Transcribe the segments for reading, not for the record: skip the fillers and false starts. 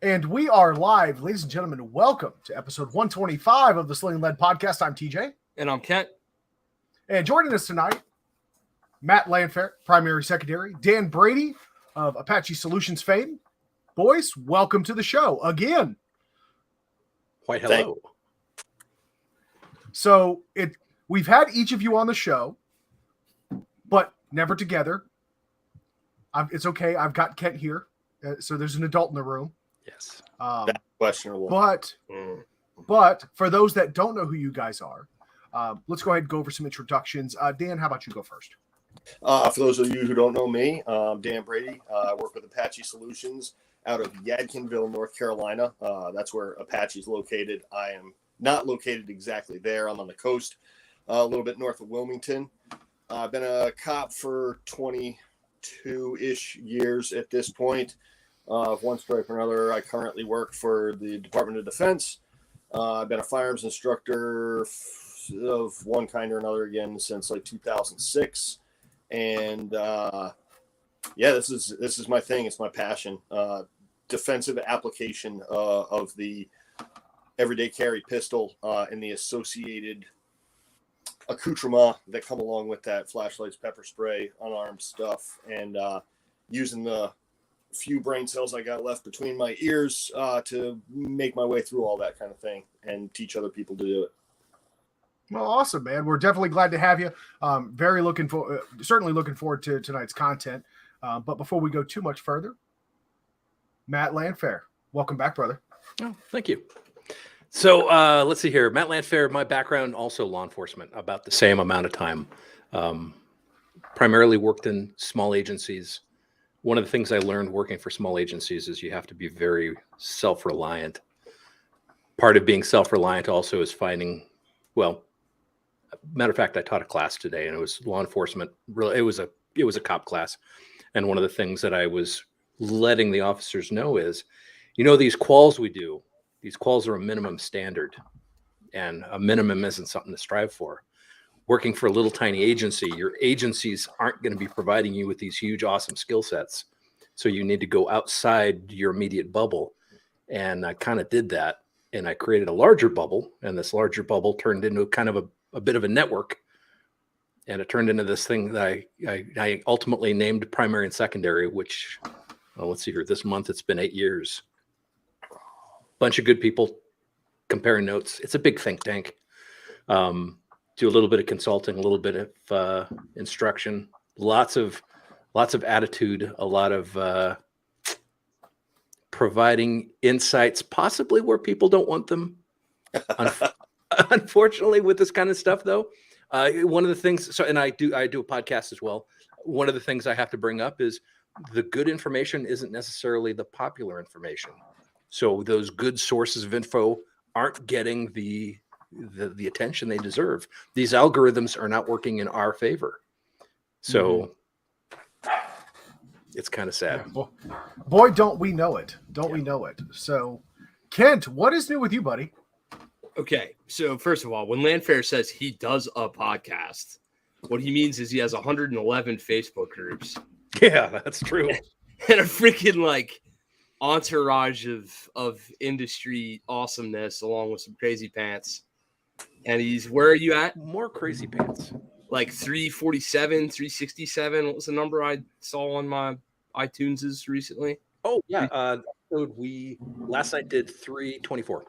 And we are live, ladies and gentlemen. Welcome to episode 125 of the Sling'N podcast. I'm TJ. And I'm Kent. And joining us tonight, Matt Landfair, primary secondary, Dan Brady of Apache Solutions fame. Boys, welcome to the show again. Why, hello. So we've had each of you on the show, but never together. It's okay. I've got Kent here, so there's an adult in the room. Yes. That's questionable. But for those that don't know who you guys are, let's go ahead and go over some introductions. Dan, how about you go first? For those of you who don't know me, I'm Dan Brady. I work with Apache Solutions out of Yadkinville, North Carolina. That's where Apache is located. I am not located exactly there. I'm on the coast, a little bit north of Wilmington. I've been a cop for 22-ish years at this point. Of one stripe or another, I currently work for the Department of Defense. I've been a firearms instructor of one kind or another again since like 2006. And this is my thing. It's my passion. Defensive application of the everyday carry pistol and the associated accoutrement that come along with that: flashlights, pepper spray, unarmed stuff, and using the few brain cells I got left between my ears to make my way through all that kind of thing and teach other people to do it. Well, awesome, man. We're definitely glad to have you. Certainly looking forward to tonight's content. But before we go too much further, Matt Landfair, welcome back, brother. Oh, thank you. So let's see here. Matt Landfair, my background, also law enforcement, about the same amount of time. Primarily worked in small agencies. One of the things I learned working for small agencies is you have to be very self-reliant. Part of being self-reliant also is finding, matter of fact, I taught a class today, and it was law enforcement. It was a cop class, and one of the things that I was letting the officers know is, these quals we do, these quals are a minimum standard, and a minimum isn't something to strive for. Working for a little tiny agency, your agencies aren't going to be providing you with these huge, awesome skill sets. So you need to go outside your immediate bubble. And I kind of did that. And I created a larger bubble. And this larger bubble turned into kind of a bit of a network. And it turned into this thing that I ultimately named primary and secondary, which, let's see here, this month it's been 8 years. Bunch of good people comparing notes. It's a big think tank. Do a little bit of consulting, a little bit of instruction, lots of attitude, a lot of providing insights, possibly where people don't want them. Unfortunately, with this kind of stuff, though, one of the things. And I do a podcast as well. One of the things I have to bring up is the good information isn't necessarily the popular information. So those good sources of info aren't getting the attention they deserve. These algorithms are not working in our favor. So it's kind of sad. Boy, don't we know it. We know it. So, Kent, what is new with you, buddy? Okay, so first of all, when Landfair says he does a podcast, what he means is he has 111 Facebook groups. Yeah, that's true. And a freaking entourage of industry awesomeness along with some crazy pants. And where are you at? More crazy pants. Like 347, 367. What was the number I saw on my iTunes recently? Oh, yeah. Last night did 324.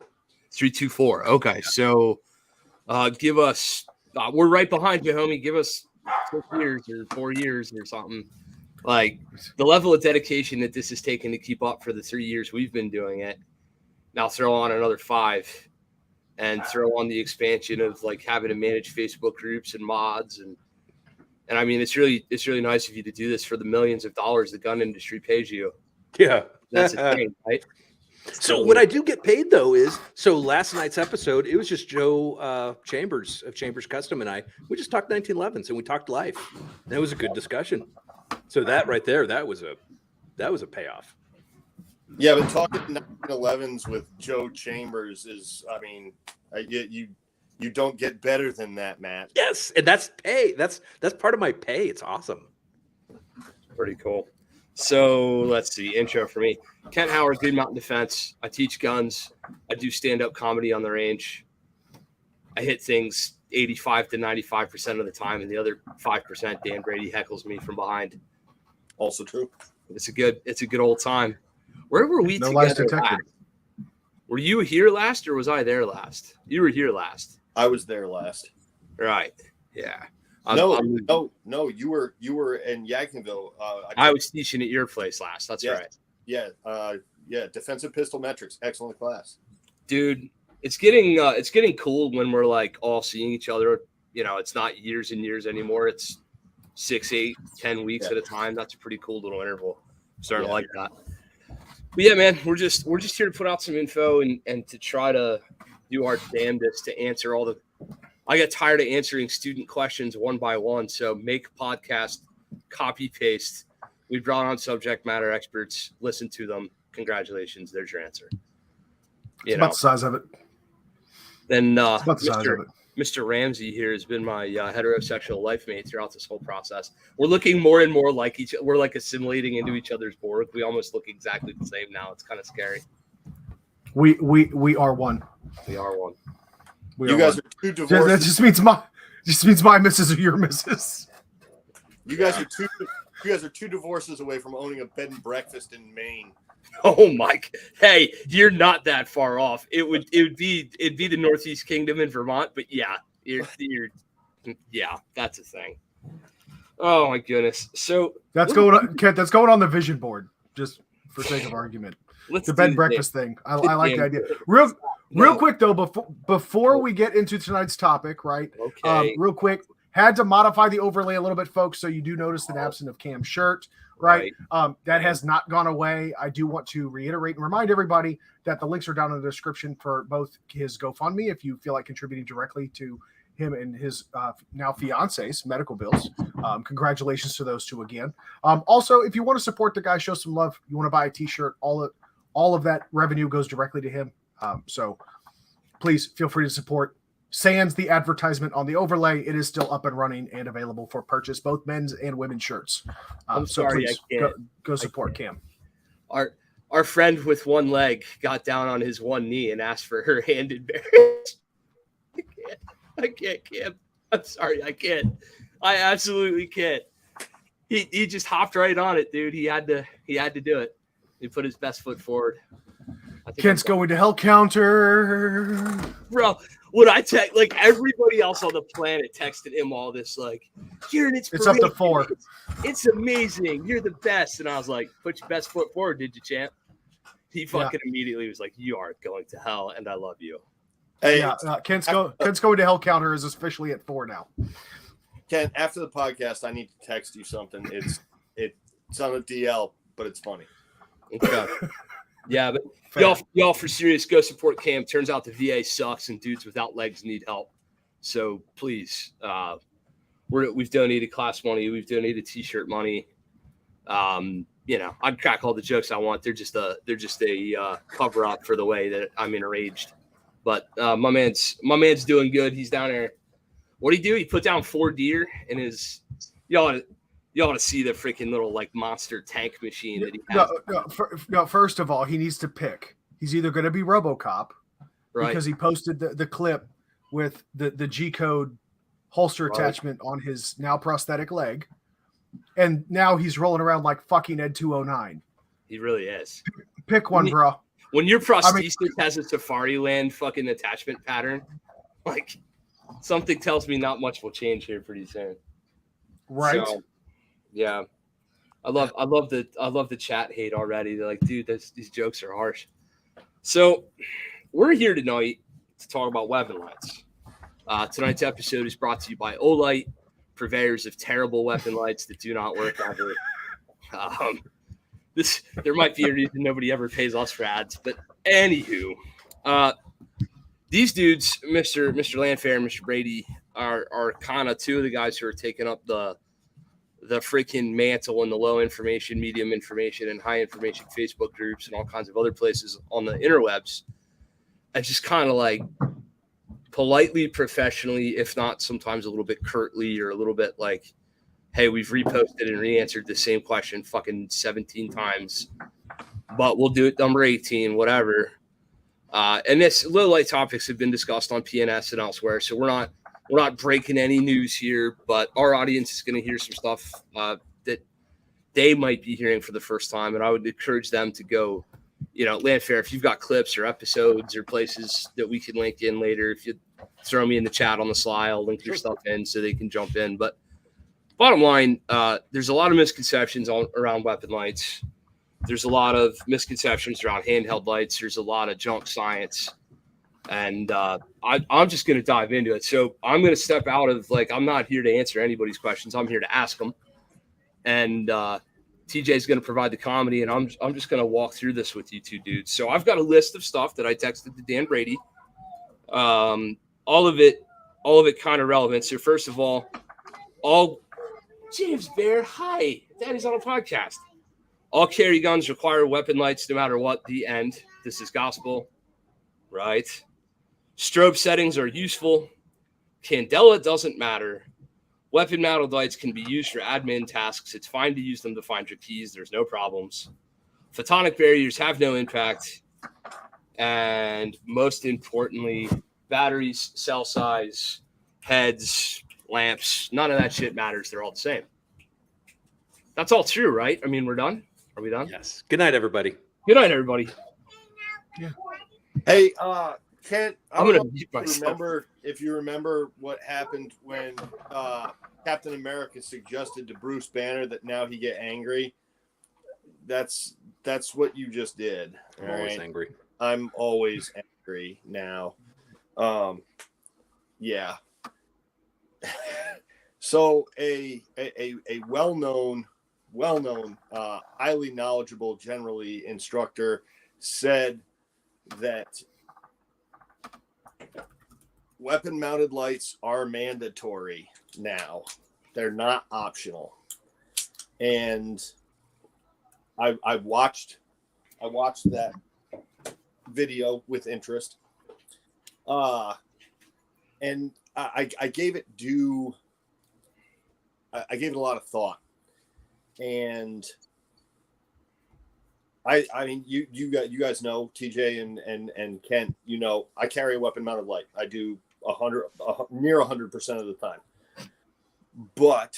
324. Okay. Yeah. So give us, we're right behind you, homie. Give us 6 years or 4 years or something. Like the level of dedication that this has taken to keep up for the 3 years we've been doing it. Now throw on another 5. And throw on the expansion of having to manage Facebook groups and mods and I mean it's really nice of you to do this for the millions of dollars the gun industry pays you. Yeah, that's a thing, right? So what I do get paid though is last night's episode, it was just Joe Chambers of Chambers Custom and we just talked 1911s and we talked life. That was a good discussion. So that right there, that was a payoff. Yeah, but talking 1911s with Joe Chambers is, you don't get better than that, Matt. Yes, and that's pay. That's part of my pay. It's awesome. Pretty cool. So let's see. Intro for me. Kent Howard, Green Mountain Defense. I teach guns. I do stand-up comedy on the range. I hit things 85 to 95% of the time, and the other 5%, Dan Brady heckles me from behind. Also true. It's a good old time. Where were we No lies together detected. last? Were you here last, or was I there last? You were here last. I was there last. Right. Yeah. No. You were in Yadkinville. I was teaching at your place last. That's Yeah. right. Yeah. Defensive pistol metrics. Excellent class. Dude, it's getting cool when we're like all seeing each other. You know, it's not years and years anymore. It's 6, 8, 10 weeks at a time. That's a pretty cool little interval. I'm starting to like that. But yeah, man, we're just here to put out some info and to try to do our damnedest to answer all the. I get tired of answering student questions one by one. So make a podcast, copy paste. We brought on subject matter experts. Listen to them. Congratulations. There's your answer. It's about the size of it. Then It's about the size of it. Mr. Ramsey here has been my heterosexual life mate throughout this whole process. We're looking more and more like each. We're like assimilating into each other's Borg. We almost look exactly the same now. It's kind of scary. We are one. We are one. We You are guys one. are two divorces. That just means my missus or your missus. You guys are two divorces away from owning a bed and breakfast in Maine. Oh Mike. Hey, you're not that far off. It'd be the Northeast Kingdom in Vermont, but yeah, that's a thing. Oh my goodness. So That's going on, Kent. That's going on the vision board, just for sake of argument. let's The do bed and the breakfast thing. I like the idea. Real quick though, before we get into tonight's topic, right? Okay. Real quick, had to modify the overlay a little bit, folks. So you do notice an absence of Cam's shirt, right? That has not gone away. I do want to reiterate and remind everybody that the links are down in the description for both his GoFundMe if you feel like contributing directly to him and his now fiance's medical bills. Congratulations to those two again. Also, if you want to support the guy, show some love. You want to buy a T-shirt, all of that revenue goes directly to him. So please feel free to support. Sans the advertisement on the overlay, it is still up and running and available for purchase, both men's and women's shirts. I'm So sorry, please I can't. go support Cam. Our friend with one leg got down on his one knee and asked for her hand in marriage. I can't, Cam. I'm sorry, I can't. I absolutely can't. He just hopped right on it, dude. He had to do it. He put his best foot forward. Kent's going to hell counter. Bro, what I text, like everybody else on the planet texted him all this, like, you're an inspiration. It's up to 4. It's amazing. You're the best. And I was like, put your best foot forward, did you, champ? He fucking immediately was like, you are going to hell, and I love you. Hey, Kent's going to hell counter is officially at 4 now. Ken, after the podcast, I need to text you something. It's on a DL, but it's funny. Okay. Yeah, but y'all for serious, go support Cam. Turns out the VA sucks and dudes without legs need help. So please, we've donated class money, we've donated T-shirt money. I'd crack all the jokes I want. They're just a cover up for the way that I'm enraged. But my man's doing good. He's down there. What did he do? He put down 4 deer in his. You ought to see the freaking little like monster tank machine that he has. First of all, he needs to pick. He's either going to be RoboCop, right? Because he posted the clip with the G-code holster attachment on his now prosthetic leg, and now he's rolling around like fucking Ed 209. He really is. Pick one, bro. When your prosthesis has a Safari Land fucking attachment pattern, like something tells me not much will change here pretty soon. Right. So, yeah. I love the chat hate already. They're like, dude, these jokes are harsh. So we're here tonight to talk about weapon lights. Tonight's episode is brought to you by Olight, purveyors of terrible weapon lights that do not work ever. There might be a reason nobody ever pays us for ads, but anywho, these dudes, Mr. Landfair and Mr. Brady, are kind of two of the guys who are taking up the freaking mantle in the low information, medium information, and high information Facebook groups and all kinds of other places on the interwebs, and just kind of like politely, professionally, if not sometimes a little bit curtly or a little bit like hey, we've reposted and re-answered the same question fucking 17 times, but we'll do it number 18, whatever. And this low light topics have been discussed on PNS and elsewhere, so we're not breaking any news here, but our audience is going to hear some stuff that they might be hearing for the first time, and I would encourage them to go, Landfair, if you've got clips or episodes or places that we can link in later, if you throw me in the chat on the sly, I'll link your stuff in so they can jump in. But bottom line, there's a lot of misconceptions around weapon lights. There's a lot of misconceptions around handheld lights. There's a lot of junk science. And I'm just going to dive into it. So I'm going to step out of, I'm not here to answer anybody's questions. I'm here to ask them. And TJ is going to provide the comedy, and I'm just going to walk through this with you two dudes. So I've got a list of stuff that I texted to Dan Brady. All of it kind of relevant. So first of all James Bear, hi. Daddy's on a podcast. All carry guns require weapon lights no matter what. The end. This is gospel, right? Strobe settings are useful. Candela doesn't matter. Weapon mounted lights can be used for admin tasks. It's fine to use them to find your keys. There's no problems. Photonic barriers have no impact. And most importantly, batteries, cell size, heads, lamps, none of that shit matters. They're all the same. That's all true, right? I mean, we're done. Are we done? Yes. Good night, everybody. Good night, everybody. Yeah. Hey, Kent, I'm gonna mute myself. If you remember what happened when Captain America suggested to Bruce Banner that now he get angry. That's what you just did. I'm always angry. I'm always angry now. Yeah. So a well-known, highly knowledgeable, generally instructor said that weapon-mounted lights are mandatory now. They're not optional. And I watched that video with interest. And I gave it I gave it a lot of thought. And I mean, you guys know, TJ and Kent, I carry a weapon mounted light. I do near 100% of the time. But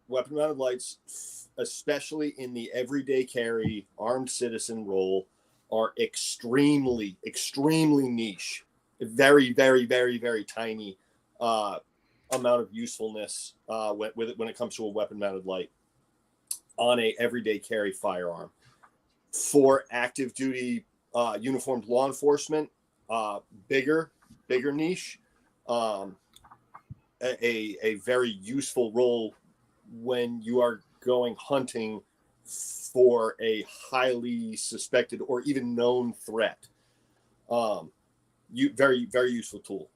weapon mounted lights, especially in the everyday carry armed citizen role, are extremely, extremely niche. Very, very, very, very tiny amount of usefulness when it comes to a weapon mounted light on a everyday carry firearm. For active duty uniformed law enforcement, bigger niche, a very useful role when you are going hunting for a highly suspected or even known threat. Very, very useful tool.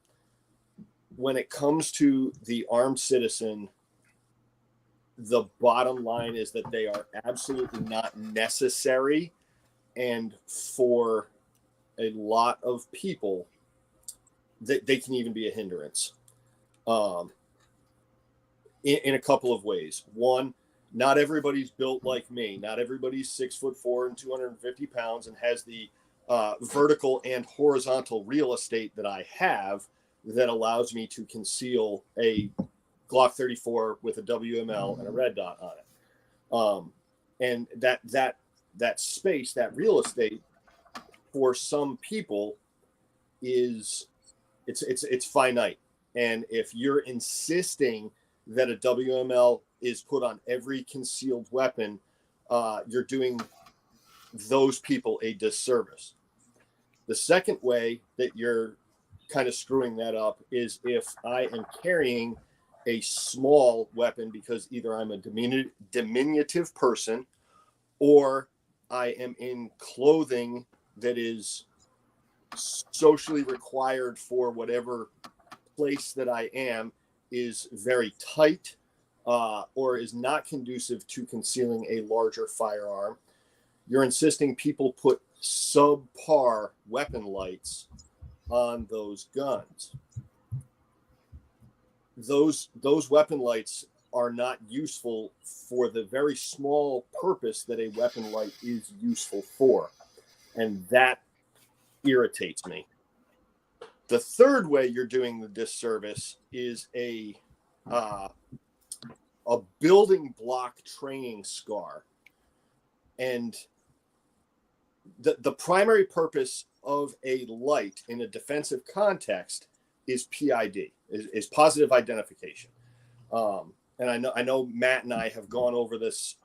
When it comes to the armed citizen, the bottom line is that they are absolutely not necessary. And for a lot of people, they can even be a hindrance in a couple of ways. One, not everybody's built like me. Not everybody's 6'4" and 250 pounds and has the vertical and horizontal real estate that I have that allows me to conceal a Glock 34 with a WML and a red dot on it. And that space, that real estate, for some people it's finite. And if you're insisting that a WML is put on every concealed weapon, you're doing those people a disservice. The second way that you're kind of screwing that up is if I am carrying a small weapon because either I'm a diminutive person or I am in clothing that is socially required for whatever place that I am is very tight or is not conducive to concealing a larger firearm. You're insisting people put subpar weapon lights on those guns. those weapon lights are not useful for the very small purpose that a weapon light is useful for, and that irritates me. The third way you're doing the disservice is a building block training scar, and the primary purpose of a light in a defensive context is PID, is positive identification. And I know Matt and I have gone over this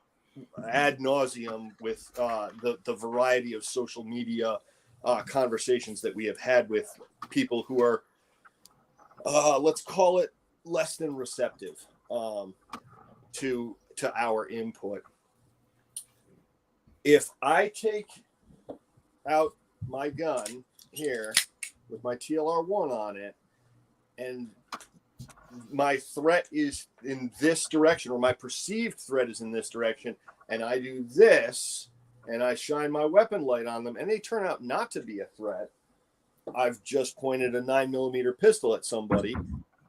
ad nauseum with the variety of social media conversations that we have had with people who are, let's call it, less than receptive to our input. If I take out my gun here with my TLR1 on it, and my threat is in this direction, or my perceived threat is in this direction, and I do this, and I shine my weapon light on them, and they turn out not to be a threat, I've just pointed a 9mm pistol at somebody,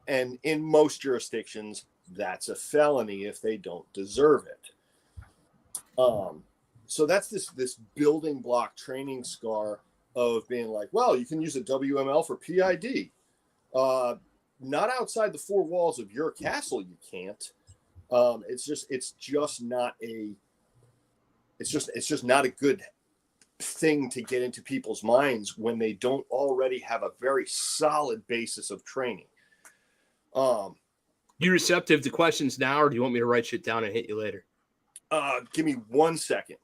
and in most jurisdictions, that's a felony if they don't deserve it. So that's this building block training scar of being like, well, you can use a WML for PID. Not outside the four walls of your castle, you can't. It's just not a good thing to get into people's minds when they don't already have a very solid basis of training. You receptive to questions now, or do you want me to write shit down and hit you later? Give me 1 second.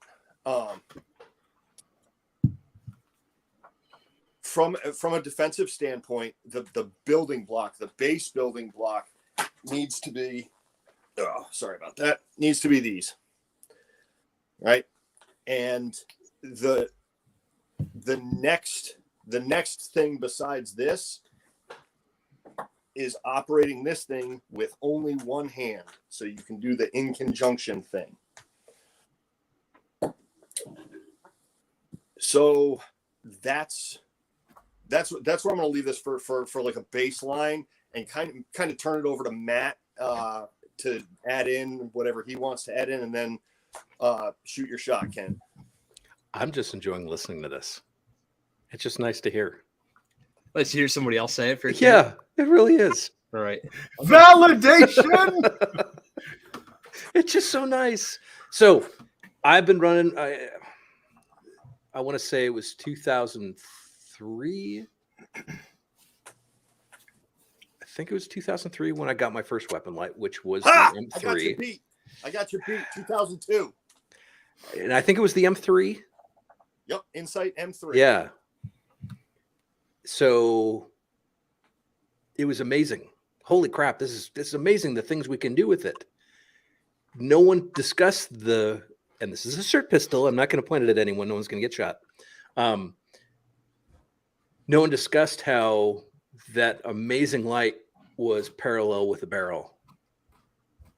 From a defensive standpoint, the building block, the base building block needs to be, sorry about that, needs to be these, right? And the next thing besides this is operating this thing with only one hand, so you can do the in conjunction thing. So that's where I'm going to leave this for like a baseline, and kind of turn it over to Matt to add in whatever he wants to add in, and then shoot your shot, Ken. I'm just enjoying listening to this. It's just nice to hear. Let's hear somebody else say it for a Yeah, it really is. All right. Validation. It's just so nice. So I've been running, I want to say it was 2003. I think it was 2003 when I got my first weapon light, which was the M3. I got your beat. 2002. And I think it was the M3. Yep, Insight M3. Yeah. So it was amazing. Holy crap, this is amazing, the things we can do with it. No one discussed and this is a SIRT pistol. I'm not going to point it at anyone. No one's going to get shot. No one discussed how that amazing light was parallel with a barrel.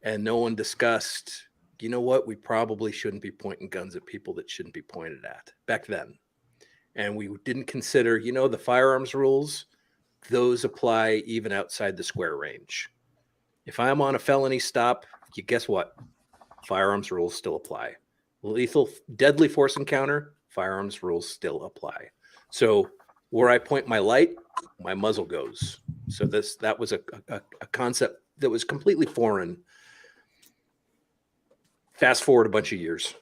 And no one discussed, you know what, we probably shouldn't be pointing guns at people that shouldn't be pointed at back then. And we didn't consider, the firearms rules, those apply even outside the square range. If I'm on a felony stop, guess what? Firearms rules still apply. Lethal, deadly force encounter, firearms rules still apply. So where I point my light, my muzzle goes. So that was a concept that was completely foreign. Fast forward a bunch of years.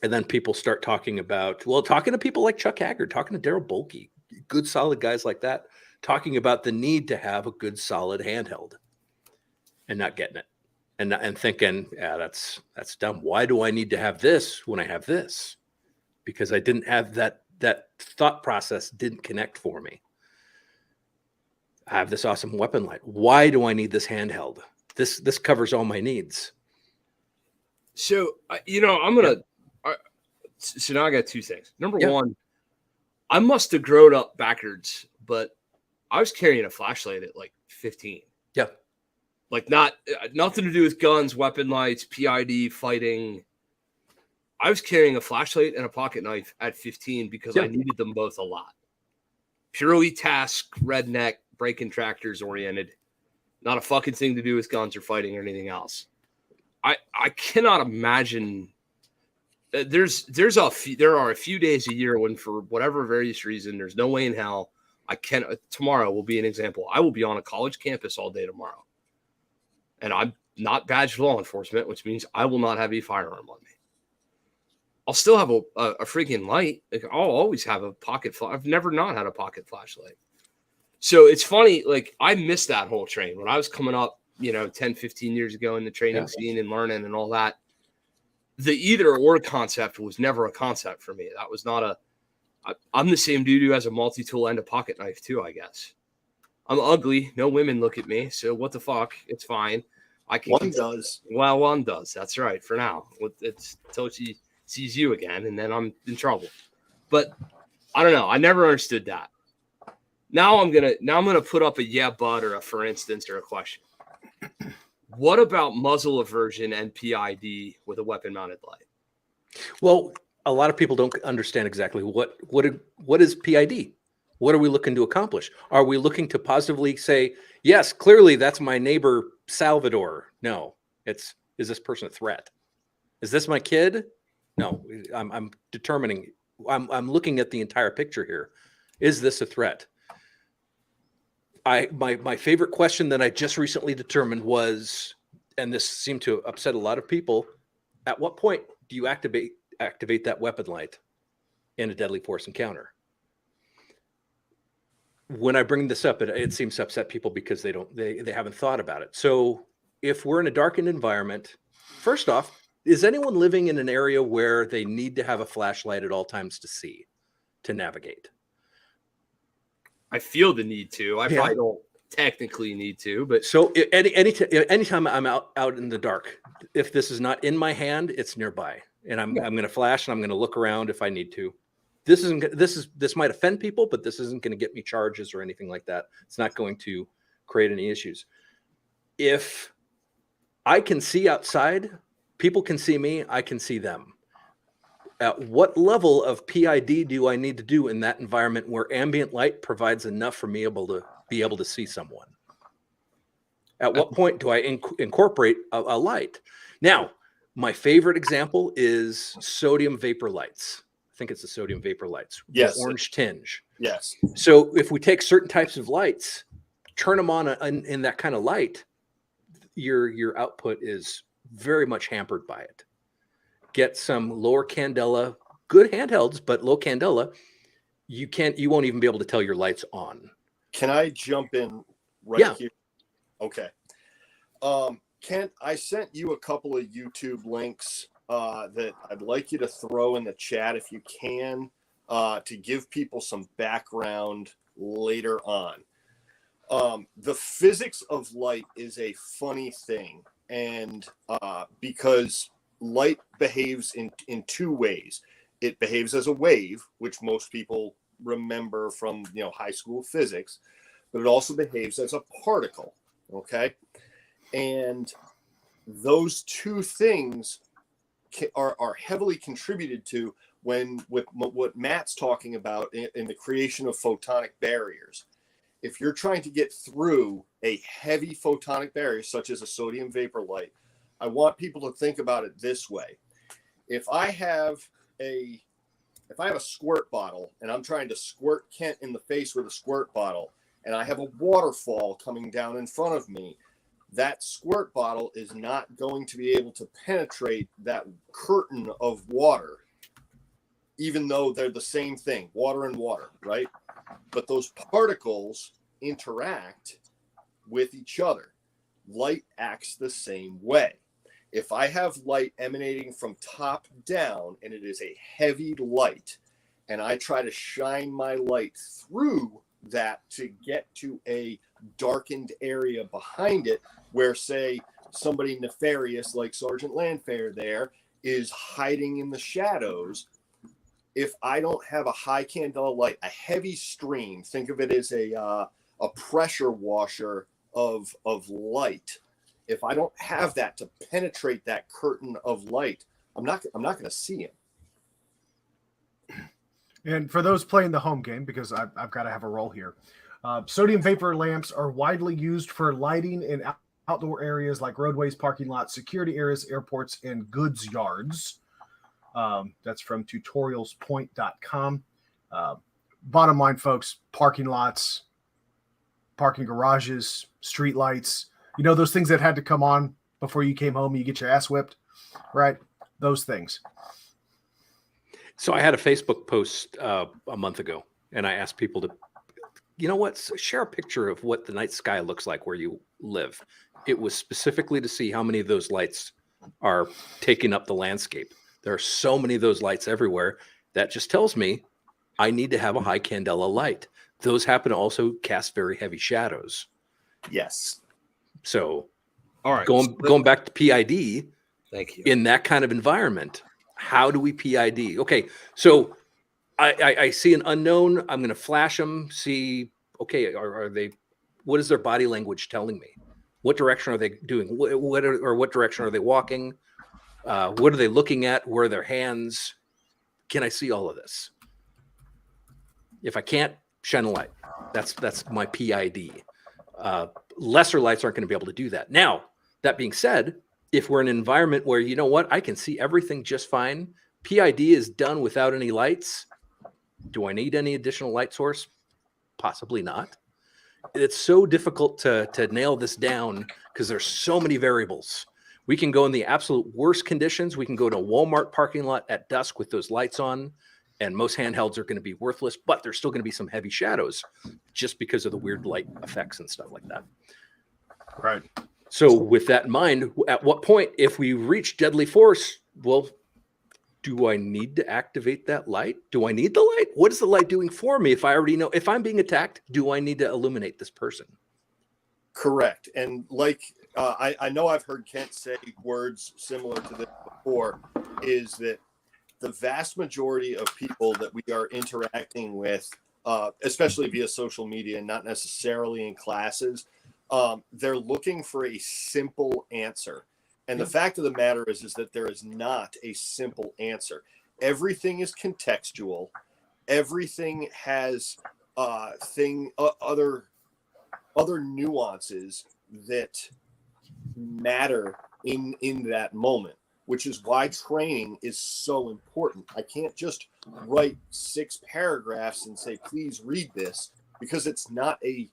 And then people start talking to people like Chuck Haggard, talking to Daryl Bolke, good solid guys like that, talking about the need to have a good solid handheld and not getting it. And thinking, that's dumb. Why do I need to have this when I have this? Because I didn't have that thought process didn't connect for me. I have this awesome weapon light. Why do I need this handheld? This covers all my needs. So, I'm going to, so now I got two things. Number one, I must have grown up backwards, but I was carrying a flashlight at like 15. Yeah. Like nothing to do with guns, weapon lights, PID, fighting. I was carrying a flashlight and a pocket knife at 15 because I needed them both a lot. Purely task, redneck, breaking tractors oriented. Not a fucking thing to do with guns or fighting or anything else. I cannot imagine. There are a few days a year when, for whatever various reason, there's no way in hell I can. Tomorrow will be an example. I will be on a college campus all day tomorrow, and I'm not badged law enforcement, which means I will not have a firearm on me. I'll still have a freaking light. Like, I'll always have a pocket flash. I've never not had a pocket flashlight. So it's funny. Like, I missed that whole train when I was coming up, 10, 15 years ago in the training scene and learning and all that. The either or concept was never a concept for me. That was not I'm the same dude who has a multi-tool and a pocket knife too, I guess. I'm ugly. No women look at me. So what the fuck? It's fine. One does. Well, one does. That's right. For now. It's until she sees you again, and then I'm in trouble. But I don't know. I never understood that. Now I'm gonna put up a yeah, but, or a for instance, or a question. What about muzzle aversion and PID with a weapon-mounted light? Well, a lot of people don't understand exactly what is PID. What are we looking to accomplish? Are we looking to positively say, yes, clearly that's my neighbor Salvador? No, is this person a threat? Is this my kid? No, I'm determining. I'm looking at the entire picture here. Is this a threat? My favorite question that I just recently determined was, and this seemed to upset a lot of people, at what point do you activate that weapon light in a deadly force encounter? When I bring this up, it seems to upset people because they haven't thought about it. So if we're in a darkened environment, first off, is anyone living in an area where they need to have a flashlight at all times to navigate? I feel the need to. I probably don't technically need to, but so anytime I'm out in the dark, if this is not in my hand, it's nearby, and I'm going to flash and I'm going to look around if I need to. This might offend people, but this isn't going to get me charges or anything like that. It's not going to create any issues. If I can see outside, people can see me, I can see them. At what level of PID do I need to do in that environment where ambient light provides enough for me to be able to see someone? At what point do I incorporate a light? Now, my favorite example is sodium vapor lights. I think it's the sodium vapor lights. Yes. The orange tinge. Yes. So if we take certain types of lights, turn them on in that kind of light, your output is very much hampered by it. Get some lower candela, good handhelds, but low candela, you won't even be able to tell your light's on. Can I jump in right here? Okay. Kent, I sent you a couple of YouTube links that I'd like you to throw in the chat if you can, to give people some background later on. The physics of light is a funny thing, and because light behaves in two ways. It behaves as a wave, which most people remember from high school physics, but it also behaves as a particle. Okay, and those two things are heavily contributed to with what Matt's talking about in the creation of photonic barriers. If you're trying to get through a heavy photonic barrier, such as a sodium vapor light, I want people to think about it this way. If I have a squirt bottle and I'm trying to squirt Kent in the face with a squirt bottle, and I have a waterfall coming down in front of me, that squirt bottle is not going to be able to penetrate that curtain of water, even though they're the same thing, water and water, right? But those particles interact with each other. Light acts the same way. If I have light emanating from top down and it is a heavy light, and I try to shine my light through that to get to a darkened area behind it where, say, somebody nefarious like Sergeant Landfair there is hiding in the shadows, if I don't have a high candela light, a heavy stream, think of it as a pressure washer of light. If I don't have that to penetrate that curtain of light, I'm not going to see him. And for those playing the home game, because I've got to have a role here, Sodium vapor lamps are widely used for lighting in outdoor areas like roadways, parking lots, security areas, airports, and goods yards. That's from tutorialspoint.com. Bottom line, folks, parking lots, parking garages, street lights, those things that had to come on before you came home and you get your ass whipped, right? Those things. So I had a Facebook post a month ago, and I asked people to, share a picture of what the night sky looks like where you live. It was specifically to see how many of those lights are taking up the landscape. There are so many of those lights everywhere. That just tells me I need to have a high candela light. Those happen to also cast very heavy shadows. Yes. So, All right. Going back to PID, Thank you. in that kind of environment, how do we PID? Okay, so I see an unknown. I'm going to flash them. See, okay, are they? What is their body language telling me? What direction are they doing? What direction are they walking? What are they looking at? Where are their hands? Can I see all of this? If I can't, shine a light. That's my PID. Lesser lights aren't going to be able to do that. Now, that being said, if we're in an environment where, I can see everything just fine, PID is done without any lights. Do I need any additional light source? Possibly not. It's so difficult to nail this down because there's so many variables. We can go in the absolute worst conditions. We can go to a Walmart parking lot at dusk with those lights on, and most handhelds are going to be worthless, but there's still going to be some heavy shadows just because of the weird light effects and stuff like that. Right. So with that in mind, at what point, if we reach deadly force, well, do I need to activate that light? Do I need the light? What is the light doing for me? If I already know, if I'm being attacked, do I need to illuminate this person? Correct. And I know I've heard Kent say words similar to this before, is that the vast majority of people that we are interacting with, especially via social media and not necessarily in classes, they're looking for a simple answer. And the fact of the matter is that there is not a simple answer. Everything is contextual. Everything has other nuances that matter in that moment, which is why training is so important. I can't just write 6 paragraphs and say, please read this, because it's not a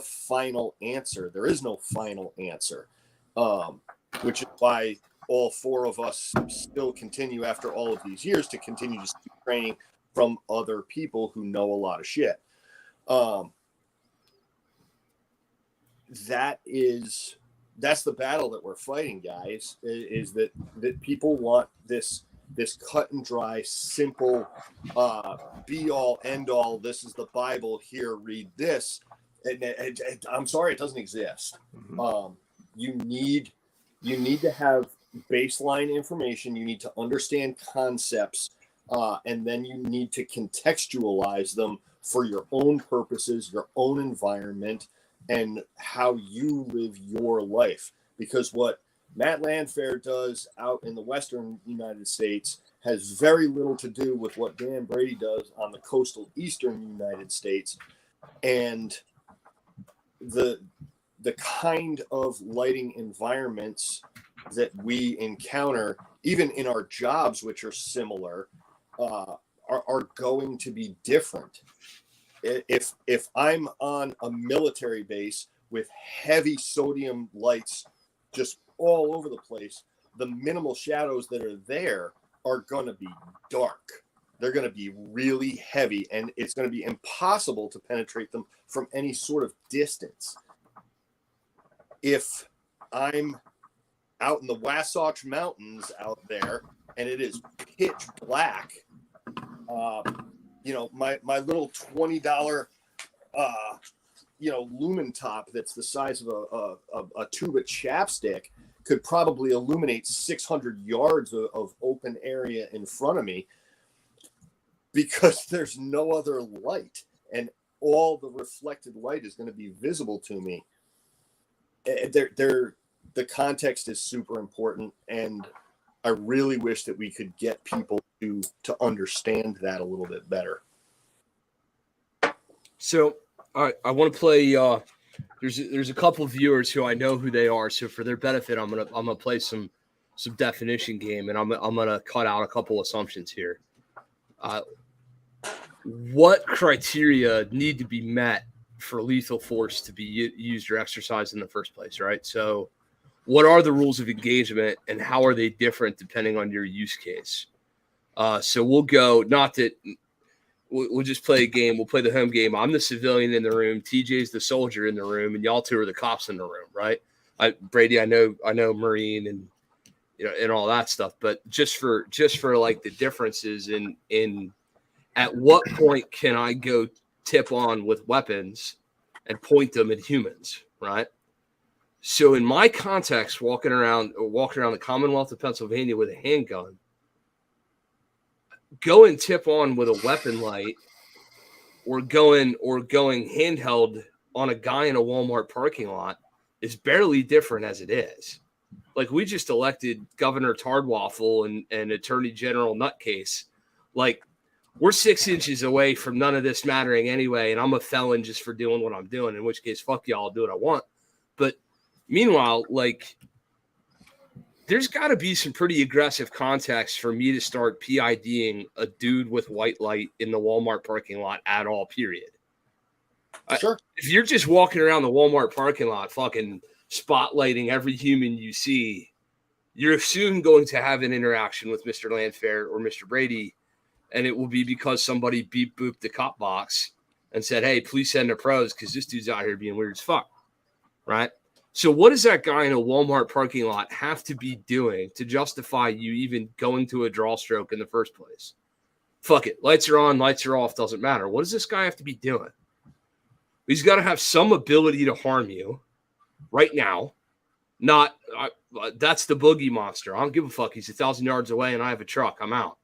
final answer. There is no final answer. Which is why all 4 of us still continue after all of these years to continue to seek training from other people who know a lot of shit. That's the battle that we're fighting, guys, is that people want this cut and dry, simple, be all, end all. This is the Bible. Here, read this. And I'm sorry, it doesn't exist. Mm-hmm. You need to have baseline information. You need to understand concepts, and then you need to contextualize them for your own purposes, your own environment, and how you live your life. Because what Matt Landfair does out in the Western United States has very little to do with what Dan Brady does on the coastal Eastern United States. And the kind of lighting environments that we encounter, even in our jobs, which are similar, are going to be different. If I'm on a military base with heavy sodium lights just all over the place, the minimal shadows that are there are going to be dark. They're going to be really heavy, and it's going to be impossible to penetrate them from any sort of distance. If I'm out in the Wasatch Mountains out there and it is pitch black, my little $20 lumen top that's the size of a tube of chapstick could probably illuminate 600 yards of open area in front of me, because there's no other light, and all the reflected light is going to be visible to me. The context is super important, and I really wish that we could get people to understand that a little bit better. So All right, I want to play. There's a couple of viewers who I know who they are, so for their benefit, I'm gonna play some definition game, and I'm gonna cut out a couple assumptions here. What criteria need to be met for lethal force to be used or exercised in the first place, right? So, what are the rules of engagement, and how are they different depending on your use case? So we'll go. Not that. We'll just play a game. We'll play the home game. I'm the civilian in the room. TJ's the soldier in the room, and y'all two are the cops in the room, right? Brady, I know Marine and and all that stuff. But just for like the differences in at what point can I go tip on with weapons and point them at humans, right? So in my context, walking around the Commonwealth of Pennsylvania with a handgun, go and tip on with a weapon light or going handheld on a guy in a Walmart parking lot is barely different as it is. Like, we just elected Governor Tardwaffle and Attorney General Nutcase. Like, we're 6 inches away from none of this mattering anyway, and I'm a felon just for doing what I'm doing, in which case, fuck y'all, I'll do what I want. But meanwhile, like, there's got to be some pretty aggressive context for me to start PIDing a dude with white light in the Walmart parking lot at all, period. Sure. If you're just walking around the Walmart parking lot fucking spotlighting every human you see, you're soon going to have an interaction with Mr. Landfair or Mr. Brady, and it will be because somebody beep booped the cop box and said, hey, please send the pros because this dude's out here being weird as fuck, right? So what does that guy in a Walmart parking lot have to be doing to justify you even going to a draw stroke in the first place? Fuck it. Lights are on, lights are off, doesn't matter. What does this guy have to be doing? He's got to have some ability to harm you right now. That's the boogie monster. I don't give a fuck. He's 1,000 yards away and I have a truck. I'm out,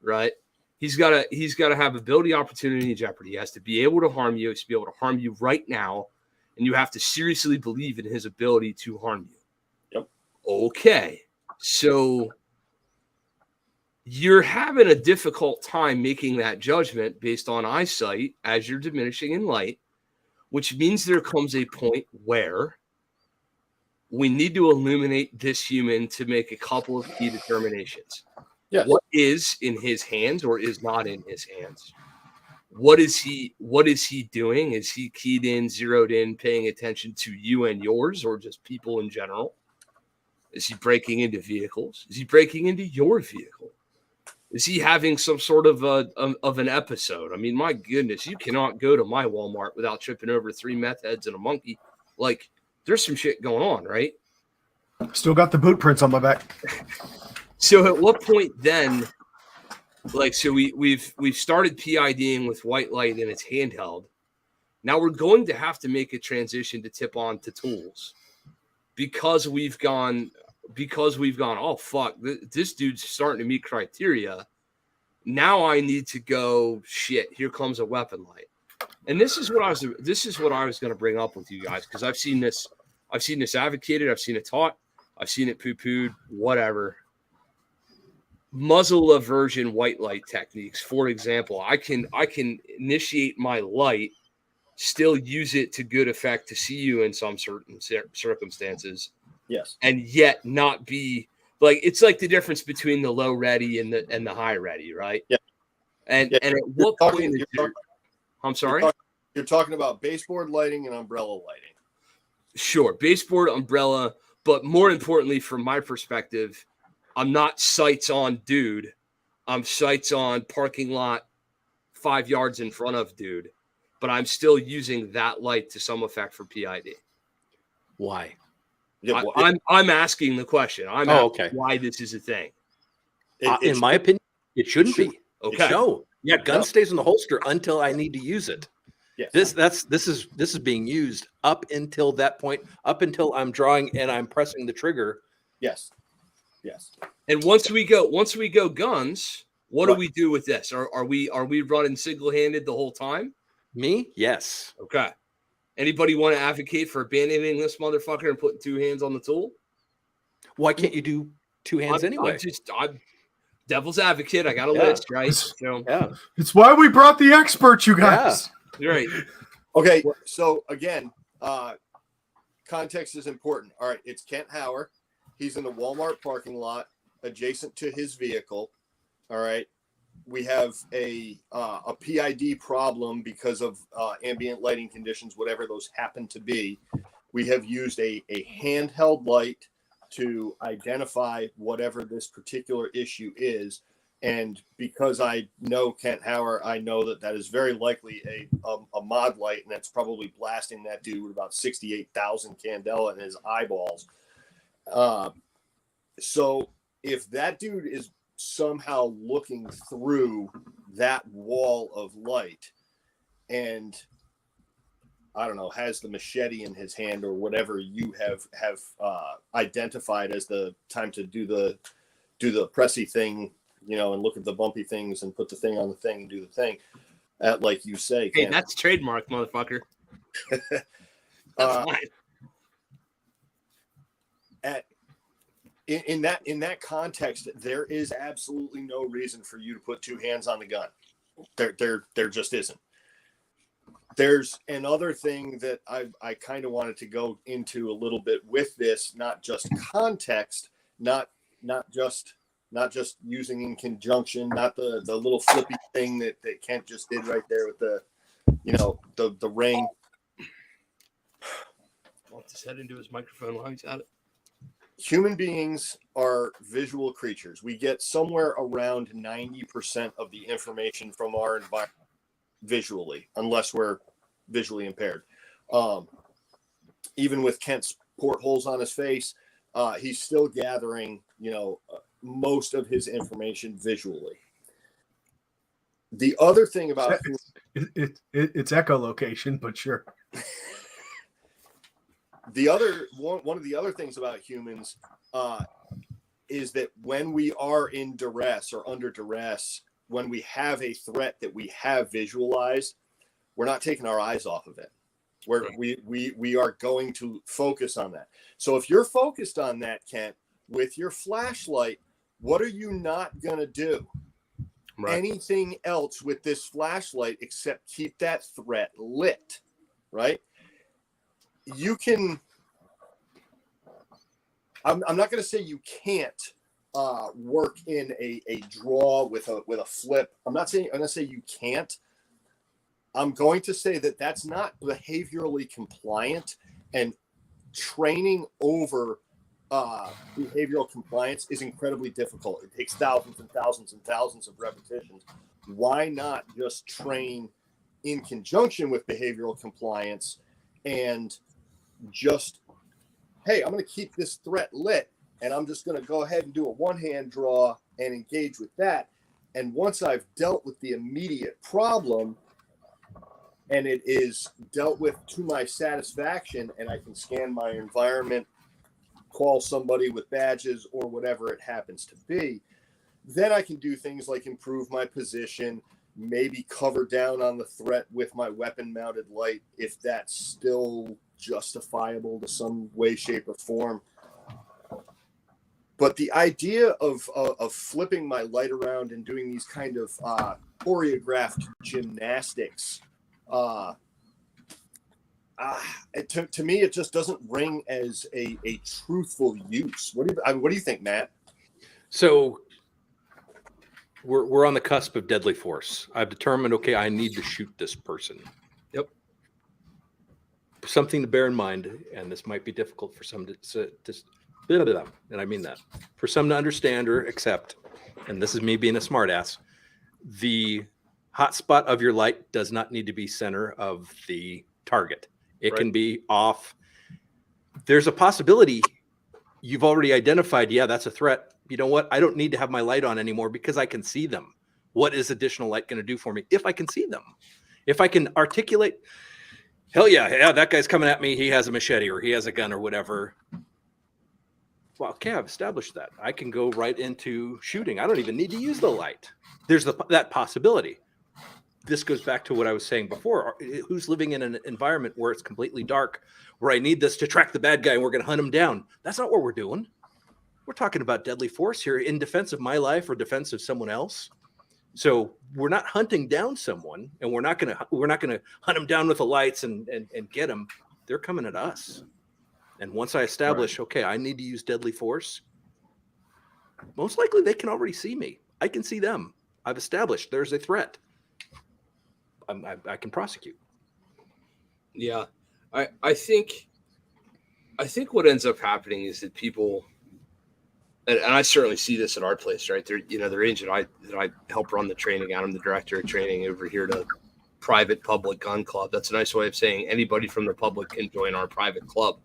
right? He's got to have ability, opportunity, and jeopardy. He has to be able to harm you. He has to be able to harm you right now. And you have to seriously believe in his ability to harm you. Yep. Okay. So you're having a difficult time making that judgment based on eyesight as you're diminishing in light, which means there comes a point where we need to illuminate this human to make a couple of key determinations. Yes. What is in his hands or is not in his hands? What is he doing? Is he keyed in, zeroed in, paying attention to you and yours, or just people in general? Is he breaking into vehicles? Is he breaking into your vehicle? Is he having some sort of an episode? I mean, my goodness, you cannot go to my Walmart without tripping over 3 meth heads and a monkey. Like, there's some shit going on, right? Still got the boot prints on my back. So at what point then? Like, so we've started PIDing with white light and it's handheld. Now we're going to have to make a transition to tip on to tools because we've gone, oh fuck, this dude's starting to meet criteria. Now I need to go, shit, here comes a weapon light. And this is what I was going to bring up with you guys, because I've seen this advocated, I've seen it taught, I've seen it poo-pooed, whatever. Muzzle aversion white light techniques. For example, I can initiate my light, still use it to good effect to see you in some certain circumstances. Yes. And yet not be like, it's like the difference between the low ready and the high ready, right? Yeah. And at what point is your, I'm sorry? You're talking about baseboard lighting and umbrella lighting. Sure, baseboard, umbrella, but more importantly, from my perspective, I'm not sights on dude. I'm sights on parking lot 5 yards in front of dude, but I'm still using that light to some effect for PID. Why? Yeah, I'm asking the question. I'm asking why this is a thing. In my opinion, it shouldn't be. Okay. No. Yeah, gun stays in the holster until I need to use it. Yes. This is being used up until that point, up until I'm drawing and I'm pressing the trigger. Yes. Yes. And once we go guns, what do we do with this? Are we running single-handed the whole time? Me? Yes. Okay. Anybody want to advocate for abandoning this motherfucker and putting 2 hands on the tool? Why can't you do 2 hands anyway? I'm devil's advocate. I got a list, right? So, yeah. It's why we brought the experts, you guys. Right. Okay, so again, context is important. All right, it's Kent Hauer. He's in the Walmart parking lot adjacent to his vehicle. All right. We have a PID problem because of ambient lighting conditions, whatever those happen to be. We have used a handheld light to identify whatever this particular issue is. And because I know Kent Hauer, I know that is very likely a mod light, and that's probably blasting that dude with about 68,000 candela in his eyeballs. So if that dude is somehow looking through that wall of light and I don't know, has the machete in his hand or whatever you have identified as the time to do the pressy thing, and look at the bumpy things and put the thing on the thing and do the thing, like you say. Hey, that's trademark, motherfucker. That's fine. In that context, there is absolutely no reason for you to put two hands on the gun. There just isn't. There's another thing that I kind of wanted to go into a little bit with this, not just context, not just using in conjunction, not the little flippy thing that Kent just did right there with the ring. I'll just head into his microphone while he's at it. Human beings are visual creatures. We get somewhere around 90% of the information from our environment visually, unless we're visually impaired. Even with Kent's portholes on his face, he's still gathering, most of his information visually. The other thing about it's echolocation, but sure. The other one of the other things about humans is that when we are in duress or under duress, when we have a threat that we have visualized, we're not taking our eyes off of it. We are going to focus on that. So if you're focused on that, Kent, with your flashlight, what are you not going to do? Right. Anything else with this flashlight except keep that threat lit, right? You can, I'm not going to say you can't work in a draw with a flip. I'm going to say you can't. I'm going to say that that's not behaviorally compliant, and training over behavioral compliance is incredibly difficult. It takes thousands and thousands and thousands of repetitions. Why not just train in conjunction with behavioral compliance and just, hey, I'm going to keep this threat lit, and I'm just going to go ahead and do a one-hand draw and engage with that. And once I've dealt with the immediate problem and it is dealt with to my satisfaction, and I can scan my environment, call somebody with badges or whatever it happens to be, then I can do things like improve my position, maybe cover down on the threat with my weapon-mounted light if that's still justifiable to some way, shape, or form. But the idea of flipping my light around and doing these kind of choreographed gymnastics, to me, it just doesn't ring as a truthful use. What do you think, Matt? So we're on the cusp of deadly force. I've determined, okay, I need to shoot this person. Yep. Something to bear in mind, and this might be difficult for some to and I mean that, for some to understand or accept, and this is me being a smartass, the hotspot of your light does not need to be center of the target. It can be off. There's a possibility you've already identified, yeah, that's a threat. You know what? I don't need to have my light on anymore because I can see them. What is additional light going to do for me if I can see them? If I can articulate, hell yeah, that guy's coming at me. He has a machete or he has a gun or whatever. Well, okay, I've established that. I can go right into shooting. I don't even need to use the light. There's that possibility. This goes back to what I was saying before. Who's living in an environment where it's completely dark, where I need this to track the bad guy and we're going to hunt him down? That's not what we're doing. We're talking about deadly force here in defense of my life or defense of someone else. So we're not hunting down someone, and we're not gonna hunt them down with the lights and get them. They're coming at us. And once I establish, okay, I need to use deadly force, most likely they can already see me. I can see them. I've established there's a threat. I can prosecute. Yeah, I think what ends up happening is that people, and I certainly see this at our place, right? There, the range that I help run the training at. I'm the director of training over here to private public gun club. That's a nice way of saying anybody from the public can join our private club.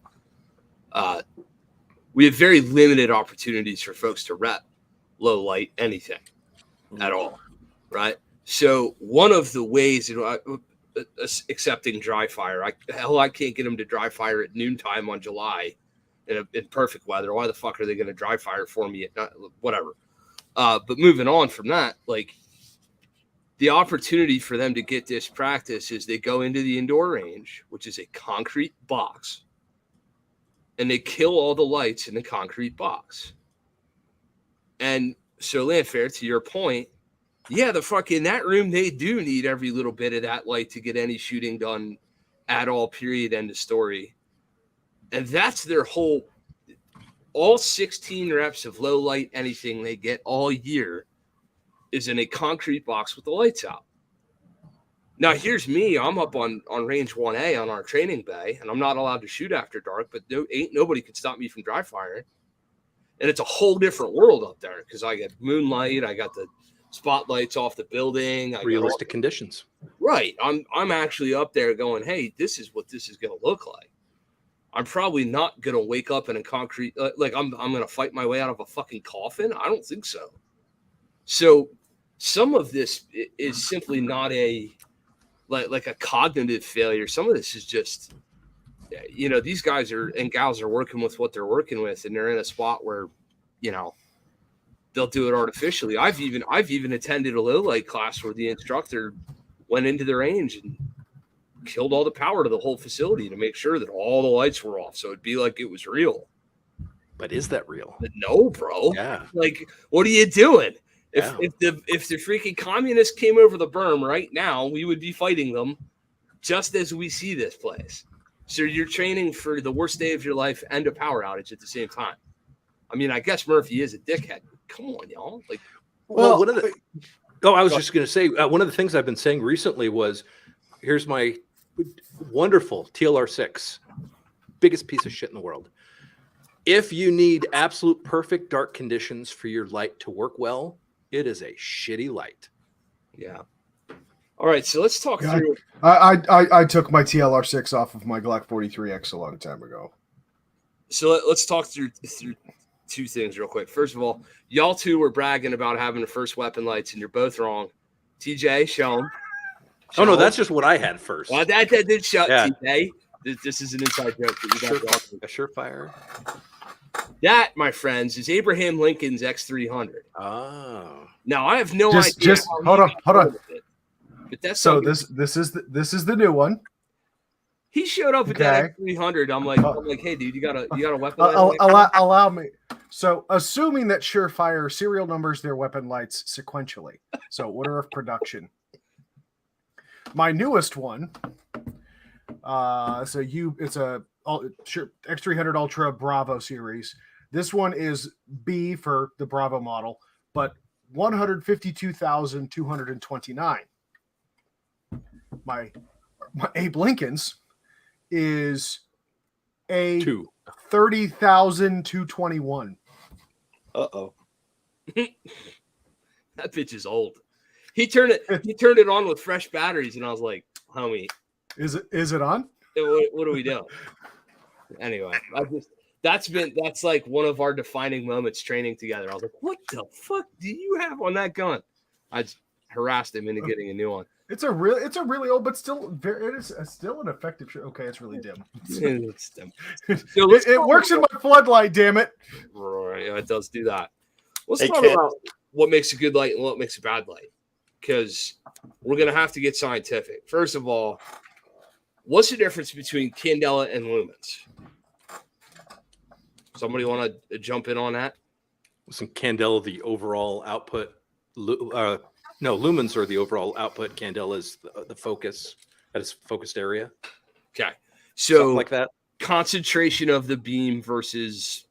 We have very limited opportunities for folks to rep low light anything at all, right? So one of the ways, accepting dry fire, I can't get them to dry fire at noontime on July in perfect weather. Why the fuck are they going to dry fire for me at whatever? But moving on from that, like the opportunity for them to get this practice is they go into the indoor range, which is a concrete box, and they kill all the lights in the concrete box. And so, Landfair, to your point, yeah, the fuck in that room, they do need every little bit of that light to get any shooting done at all, period, end of story. And that's their whole, all 16 reps of low light anything they get all year is in a concrete box with the lights out. Now, here's me. I'm up on range 1A on our training bay, and I'm not allowed to shoot after dark, but nobody could stop me from dry firing. And it's a whole different world up there because I got moonlight. I got the spotlights off the building. Realistic conditions. Right. I'm actually up there going, hey, this is what this is going to look like. I'm probably not going to wake up in a concrete, like I'm going to fight my way out of a fucking coffin. I don't think so. So some of this is simply not like a cognitive failure. Some of this is just, these guys and gals are working with what they're working with, and they're in a spot where, they'll do it artificially. I've even attended a low light class where the instructor went into the range and killed all the power to the whole facility to make sure that all the lights were off, so it'd be like it was real. But is that real? But no, bro. Yeah. Like, what are you doing? Yeah. If the freaking communists came over the berm right now, we would be fighting them just as we see this place. So you're training for the worst day of your life and a power outage at the same time. I mean, I guess Murphy is a dickhead. Come on, y'all. Like, well, I was just going to say, one of the things I've been saying recently was, here's my wonderful TLR6, biggest piece of shit in the world. If you need absolute perfect dark conditions for your light to work well, it is a shitty light. Yeah. All right, so let's talk through. I took my TLR6 off of my Glock 43X a long time ago. So let's talk through two things real quick. First of all, y'all two were bragging about having the first weapon lights, and you're both wrong. TJ, show them. Oh, no, that's just what I had first. Well, that did show, yeah. TJ. This is an inside joke. A Surefire. That, my friends, is Abraham Lincoln's X300. Oh. Now, I have no idea. Just hold on. But that's so this is the new one. He showed up with that X300. I'm like, hey, dude, you got a weapon? Allow me. So, assuming that Surefire serial numbers their weapon lights sequentially, so order of production. My newest one, it's a X300 Ultra Bravo series. This one is B for the Bravo model, but 152,229. My Abe Lincoln's is a 30,221. Uh-oh. That bitch is old. He turned it on with fresh batteries, and I was like, homie. Is it on? What do we do? Anyway, that's like one of our defining moments training together. I was like, what the fuck do you have on that gun? I harassed him into getting a new one. It's a really old, but still it is still an effective shot. Okay, it's really dim. It's dim. So it works in my floodlight, damn it. Right, yeah, it does do that. Let's talk about what makes a good light and what makes a bad light, because we're gonna have to get scientific. First of all, what's the difference between candela and lumens? Somebody want to jump in on that? Some candela, the overall output. No, lumens are the overall output. Candela is the focus, at its focused area. Okay. Something So like that. concentration of the beam versus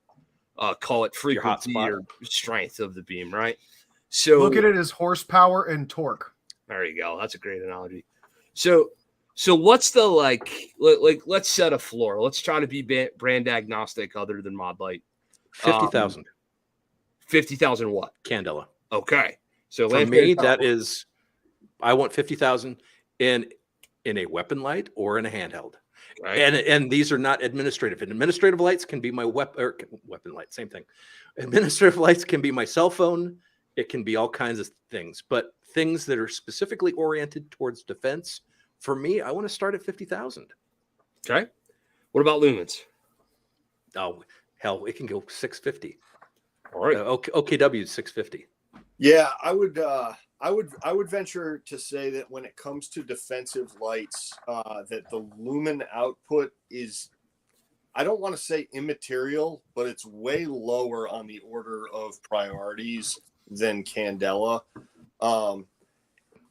call it Your hot frequency spot. or strength of the beam, right? So Look at it as horsepower and torque. there you go. That's a great analogy. So what's the like let's set a floor. Let's try to be brand agnostic other than Mod Light. 50,000 50,000 what? Candela. Okay. So For me, that is, I want 50,000 in a weapon light or in a handheld. right. And these are not administrative. And administrative lights can be my weapon light, same thing. Administrative lights can be my cell phone. It can be all kinds of things, but things that are specifically oriented towards defense. For me, I want to start at 50,000. Okay. What about lumens? Oh, hell, it can go 650. All right. OKW is 650. Yeah, I would venture to say that when it comes to defensive lights, that the lumen output is, I don't want to say immaterial, but it's way lower on the order of priorities than Candela.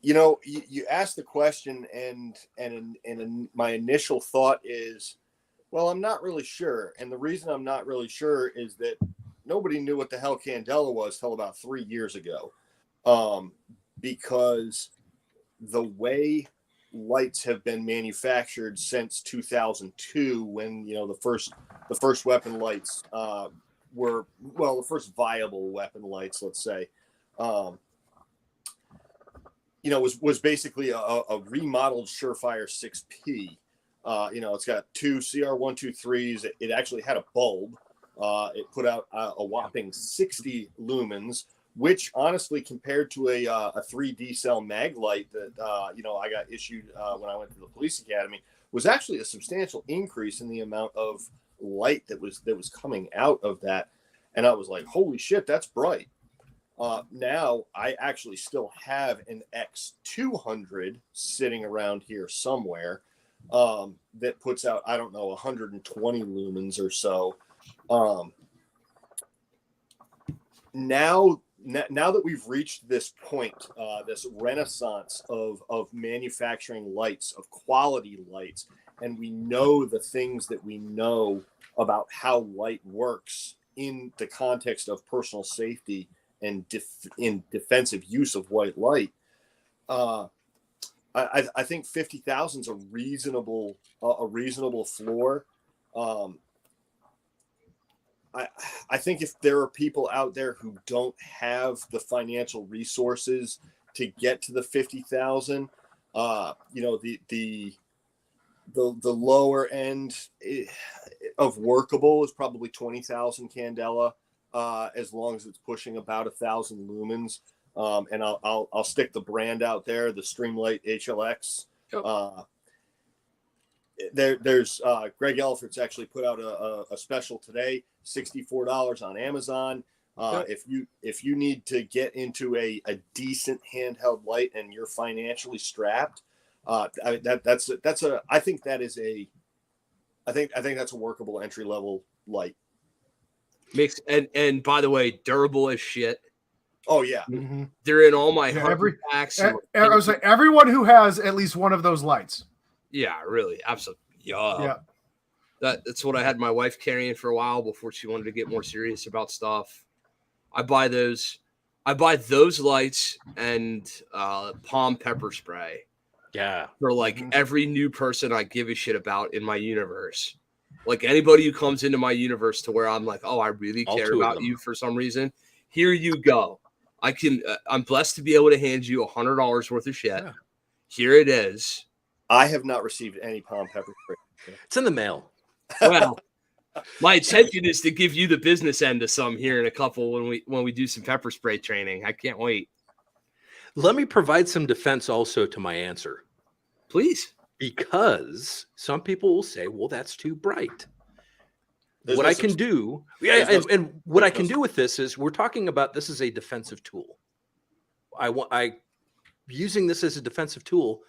You asked the question, and my initial thought is, well, I'm not really sure. And the reason I'm not really sure is that nobody knew what the hell Candela was till about 3 years ago. Because the way lights have been manufactured since 2002, when the first weapon lights were, well, the first viable weapon lights, let's say, was basically a remodeled Surefire 6P. It's got two CR123s. It actually had a bulb. It put out a whopping 60 lumens, which honestly, compared to a 3D cell mag light that I got issued when I went to the police academy, was actually a substantial increase in the amount of light that was coming out of that. And I was like, holy shit, that's bright. Now I actually still have an X200 sitting around here somewhere that puts out, I don't know, 120 lumens or so. Now that we've reached this point, this renaissance of manufacturing lights, of quality lights, and we know the things that we know about how light works in the context of personal safety and in defensive use of white light, I think 50,000 is a reasonable floor. I think if there are people out there who don't have the financial resources to get to the 50,000, the lower end of workable is probably 20,000 Candela, as long as it's pushing about 1,000 lumens. And I'll stick the brand out there, the Streamlight HLX. Yep. There's Greg Elfert's actually put out a special today, $64 on Amazon. Yep. If you need to get into a decent handheld light and you're financially strapped, I think that's a workable entry level light. And by the way, durable as shit. Oh yeah, Mm-hmm. They're in all my packs. I was like, everyone who has at least one of those lights. Yeah, really, absolutely. Yeah. That's what I had my wife carrying for a while before she wanted to get more serious about stuff. I buy those lights and palm pepper spray. Yeah. For like every new person I give a shit about in my universe. Like anybody who comes into my universe to where I'm like, oh, I really care about you for some reason. Here you go. I'm blessed to be able to hand you $100 worth of shit. Yeah. Here it is. I have not received any palm pepper spray. It's in the mail. Well, my intention is to give you the business end of some here in a couple when we do some pepper spray training. I can't wait. Let me provide some defense also to my answer. Please. Because some people will say, well, that's too bright. What I can do with this is we're talking about this is a defensive tool. Using this as a defensive tool,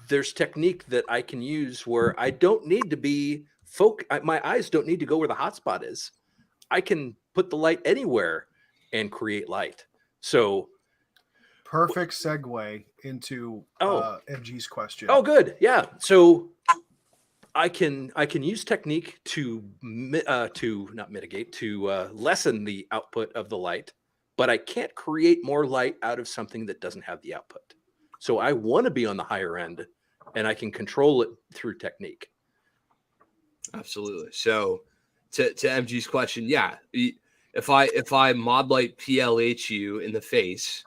there's technique that I can use where I don't need to be my eyes don't need to go where the hotspot is. I can put the light anywhere and create light. So perfect segue into MG's question. Oh, good. Yeah. So I can use technique to not mitigate, to lessen the output of the light, but I can't create more light out of something that doesn't have the output. So I want to be on the higher end, and I can control it through technique. Absolutely. So to MG's question, yeah, if I mod light PLH you in the face,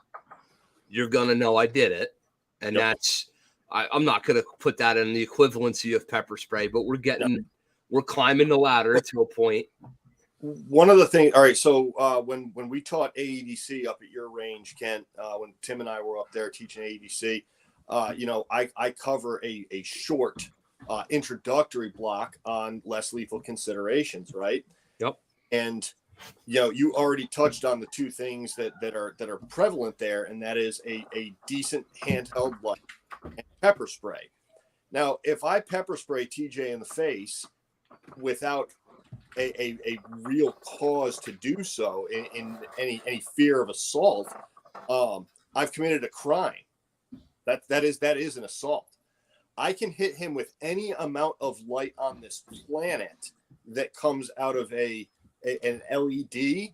you're gonna know I did it, and that's I'm not gonna put that in the equivalency of pepper spray, but we're climbing the ladder to a point. One of the things, all right. So when we taught AEDC up at your range, Kent, when Tim and I were up there teaching AEDC, I cover a short introductory block on less lethal considerations, right? Yep. And you already touched on the two things that are prevalent there, and that is a decent handheld light and pepper spray. Now, if I pepper spray TJ in the face without a real cause to do so, in any fear of assault, I've committed a crime. That is an assault. I can hit him with any amount of light on this planet that comes out of an LED,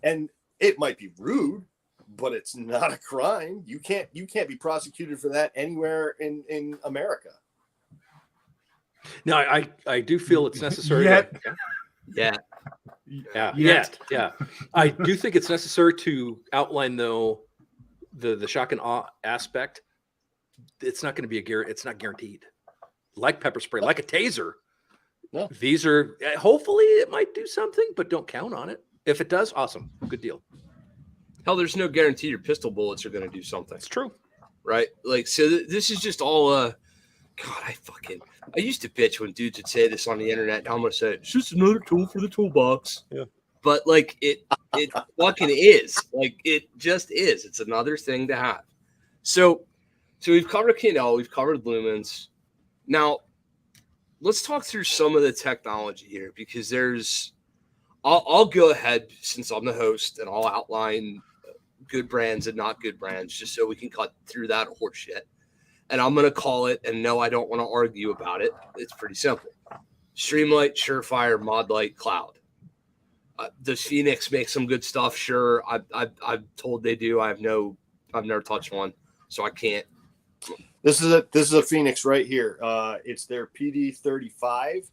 and it might be rude, but it's not a crime. You can't be prosecuted for that anywhere in America. Now, I do feel it's necessary. Yeah. I do think it's necessary to outline, though, the shock and awe aspect. It's not going to be it's not guaranteed. Like pepper spray, like a taser. No. These are, hopefully it might do something, but don't count on it. If it does, awesome. Good deal. Hell, there's no guarantee your pistol bullets are going to do something. It's true. Right? Like, so this is just all, God, I used to bitch when dudes would say this on the internet. Now I'm going to say, it's just another tool for the toolbox. Yeah. But, like, it fucking is. Like, it just is. It's another thing to have. So we've covered K&L, we've covered lumens. Now, let's talk through some of the technology here, because I'll go ahead, since I'm the host, and I'll outline good brands and not good brands, just so we can cut through that horseshit. And I'm going to call it, and no, I don't want to argue about it. It's pretty simple. Streamlight, Surefire, Modlight, Cloud. Does Phoenix make some good stuff? Sure. I'm told they do. I've never touched one, so I can't. This is a Phoenix right here. It's their PD35.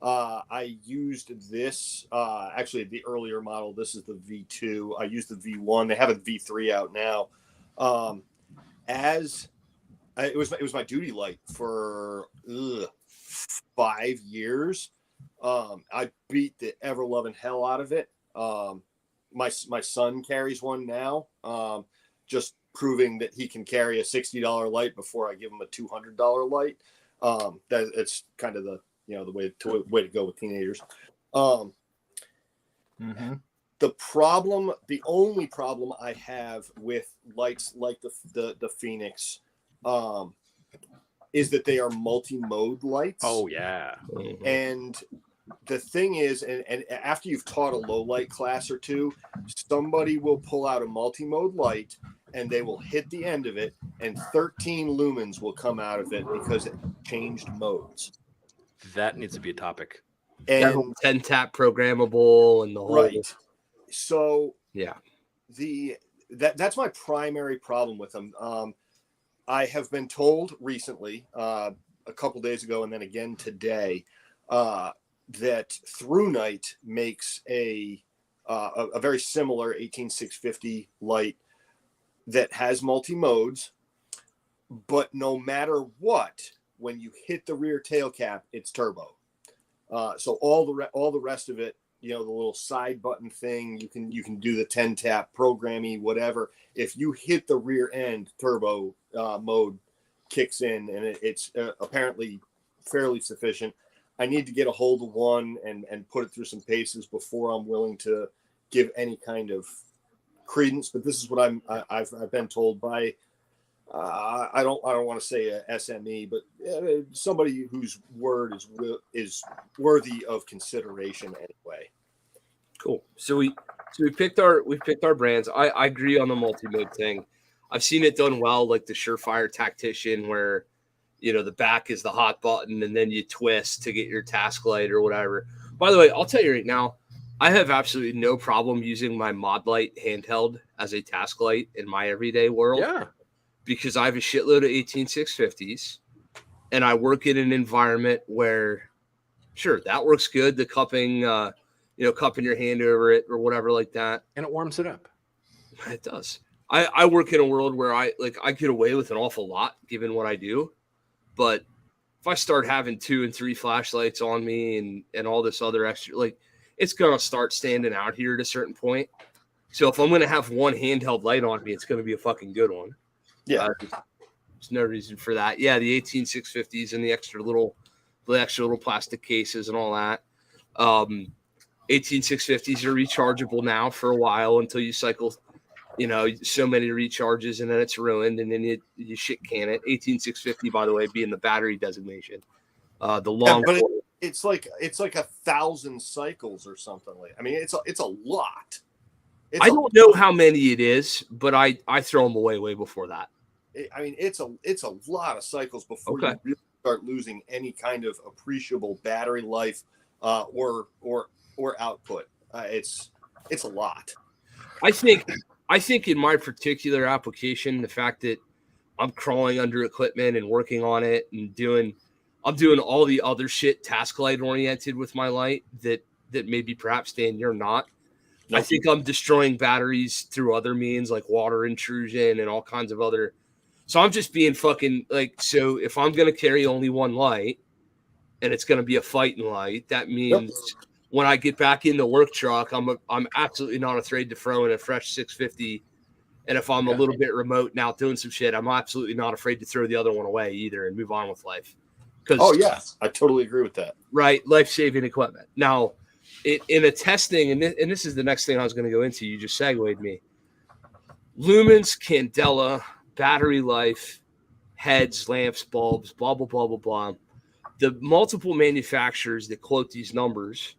I used this actually the earlier model. This is the V2. I used the V1. They have a V3 out now. It was my duty light for 5 years. I beat the ever loving hell out of it. My son carries one now. Just proving that he can carry a $60 light before I give him a $200 light. That it's kind of the way to go with teenagers. The only problem I have with lights like the Phoenix is that they are multi-mode lights. Oh yeah. And the thing is, and after you've taught a low light class or two, somebody will pull out a multi-mode light and they will hit the end of it, and 13 lumens will come out of it because it changed modes. That needs to be a topic. And 10 tap programmable and the whole. Right. So yeah, that's my primary problem with them. I have been told recently, a couple days ago, and then again today, that ThruNite makes a very similar 18650 light that has multi-modes, but no matter what, when you hit the rear tail cap, it's turbo. So all the rest of it, the little side button thing, you can do the 10 tap programmy, whatever. If you hit the rear end, turbo mode kicks in, and it's apparently fairly sufficient. I need to get a hold of one and put it through some paces before I'm willing to give any kind of credence. But this is what I've been told by I don't want to say a SME, but somebody whose word is worthy of consideration anyway. Cool. So we picked our brands. I agree on the multi-mode thing. I've seen it done well, like the Surefire Tactician, where the back is the hot button, and then you twist to get your task light or whatever. By the way, I'll tell you right now, I have absolutely no problem using my mod light handheld as a task light in my everyday world. Yeah. Because I have a shitload of 18650s, and I work in an environment where, sure, that works good. The cupping, cupping your hand over it or whatever like that. And it warms it up. It does. I work in a world where I get away with an awful lot given what I do. But if I start having 2 and 3 flashlights on me and all this other extra, like, it's going to start standing out here at a certain point. So if I'm going to have one handheld light on me, it's going to be a fucking good one. Yeah. There's no reason for that. Yeah, the 18650s and the extra little plastic cases and all that. 18650s are rechargeable now for a while until you cycle, so many recharges and then it's ruined and then you shit can it. 18650, by the way, being the battery designation. The long, but it's like 1,000 cycles or something like. I mean, it's a lot. I don't know how many it is, but I throw them away way before that. I mean, it's a lot of cycles before you really start losing any kind of appreciable battery life or output. It's a lot. I think in my particular application, the fact that I'm crawling under equipment and working on it and I'm doing all the other shit task light oriented with my light that maybe perhaps Dan, you're not. I think I'm destroying batteries through other means like water intrusion and all kinds of other. So I'm just being fucking like, so if I'm going to carry only one light and it's going to be a fighting light, that means when I get back in the work truck, I'm absolutely not afraid to throw in a fresh 650. And if I'm a little bit remote now doing some shit, I'm absolutely not afraid to throw the other one away either and move on with life. I totally agree with that. Right. Life-saving equipment. Now, in a testing, and this is the next thing I was going to go into, you just segued me. Lumens, candela, battery life, heads, lamps, bulbs, blah, blah, blah, blah, blah. The multiple manufacturers that quote these numbers,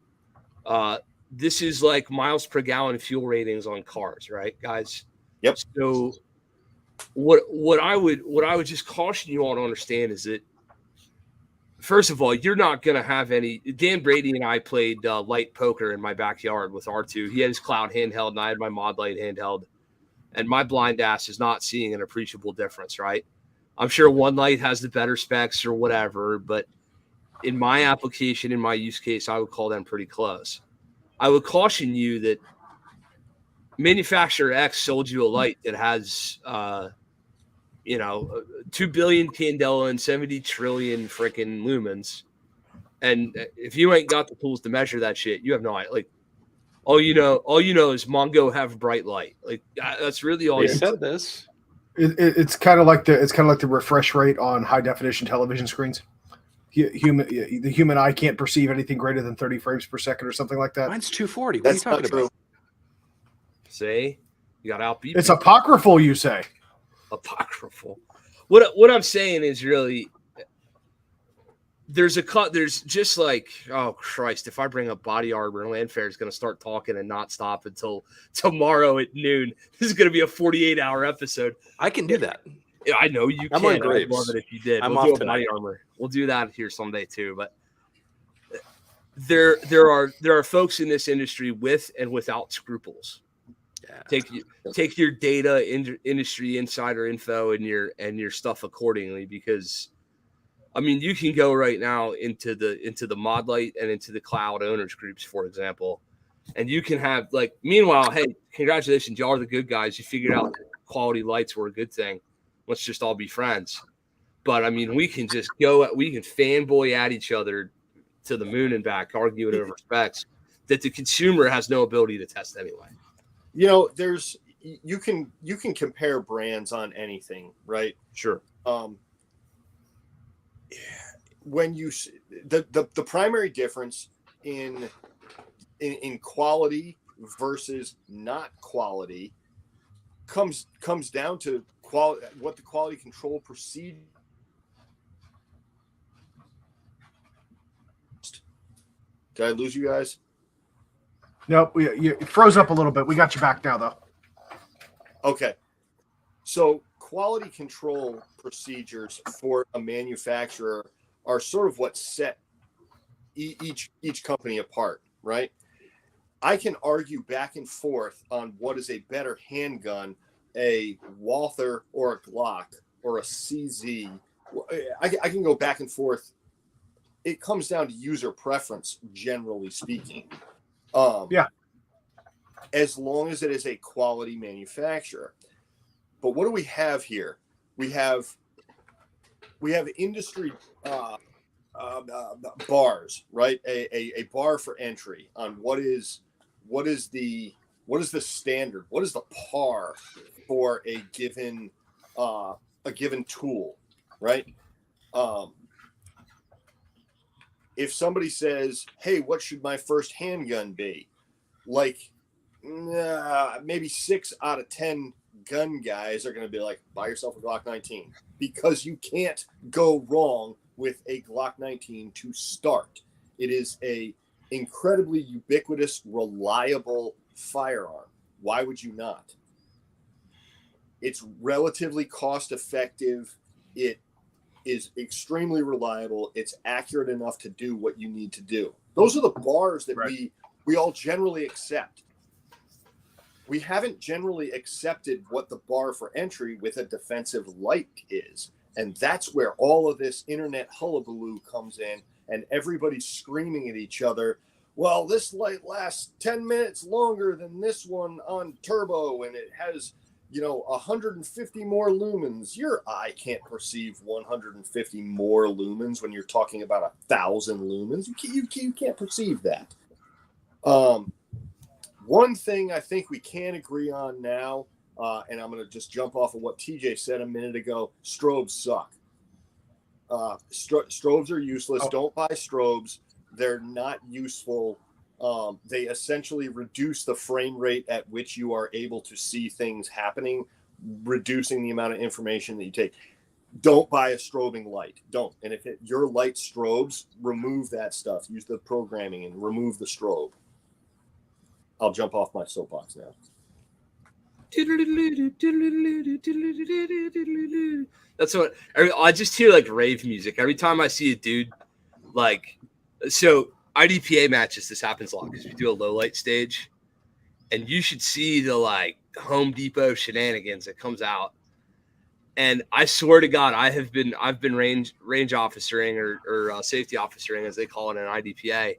this is like miles per gallon fuel ratings on cars, right, guys? Yep. So what I would just caution you all to understand is that, first of all, you're not going to have any. Dan Brady and I played light poker in my backyard with R2. He had his cloud handheld and I had my mod light handheld. And my blind ass is not seeing an appreciable difference, right? I'm sure one light has the better specs or whatever, but in my application, in my use case, I would call them pretty close. I would caution you that manufacturer X sold you a light that has 2 billion candela and 70 trillion freaking lumens. And if you ain't got the tools to measure that shit, you have no idea. Like, all you know is Mongo have bright light. Like, that's really all They you said this. It's kind of like the refresh rate on high definition television screens. The human eye can't perceive anything greater than 30 frames per second or something like that. Mine's 240. What are you talking about? Say, you got outbeat. It's apocryphal, you say. Apocryphal. What I'm saying is really there's just like, oh Christ, if I bring up body armor, Landfair is going to start talking and not stop until tomorrow at noon. This is going to be a 48-hour episode. I can do that. Yeah, I know you I'm can. on grapes. I'd love it if you did. I'm we'll off do a tonight. body armor. We'll do that here someday too. But there are folks in this industry with and without scruples. Yeah. Take your data, industry insider info, and your stuff accordingly, because I mean you can go right now into the mod light and into the cloud owners groups, for example, and you can have like, meanwhile, hey, congratulations, y'all are the good guys. You figured out that quality lights were a good thing. Let's just all be friends. But I mean, we can fanboy at each other to the moon and back, arguing over specs that the consumer has no ability to test anyway. You can compare brands on anything, right? Sure. When you the primary difference in quality versus not quality comes down to what the quality control procedure. Did I lose you guys? Nope, you froze up a little bit. We got you back now, though. Okay. So quality control procedures for a manufacturer are sort of what set each company apart, right? I can argue back and forth on what is a better handgun, a Walther or a Glock or a CZ. I can go back and forth. It comes down to user preference, generally speaking. Yeah. As long as it is a quality manufacturer. But what do we have here? We have industry bars, right? A bar for entry on what is the standard? What is the par for a given tool, right? If somebody says, "Hey, what should my first handgun be?" Like, maybe 6 out of 10 gun guys are going to be like, "Buy yourself a Glock 19," because you can't go wrong with a Glock 19 to start. It is a incredibly ubiquitous, reliable firearm. Why would you not? It's relatively cost effective. It is extremely reliable. It's accurate enough to do what you need to do. Those are the bars that we all generally accept. We haven't generally accepted what the bar for entry with a defensive light is. And that's where all of this internet hullabaloo comes in, and everybody's screaming at each other. Well, this light lasts 10 minutes longer than this one on turbo, and it has, 150 more lumens. Your eye can't perceive 150 more lumens when you're talking about 1,000 lumens. You can't perceive that. One thing I think we can agree on now, and I'm going to just jump off of what TJ said a minute ago, strobes suck. Strobes are useless. Oh. Don't buy strobes. They're not useful. They essentially reduce the frame rate at which you are able to see things happening, reducing the amount of information that you take. Don't buy a strobing light. Don't. And if your light strobes, remove that stuff. Use the programming and remove the strobe. I'll jump off my soapbox now. That's what I just hear, like rave music every time I see a dude. Like, so IDPA matches, this happens a lot because we do a low light stage, and you should see the like Home Depot shenanigans that comes out. And I swear to God, I've been range officering or safety officering, as they call it in IDPA.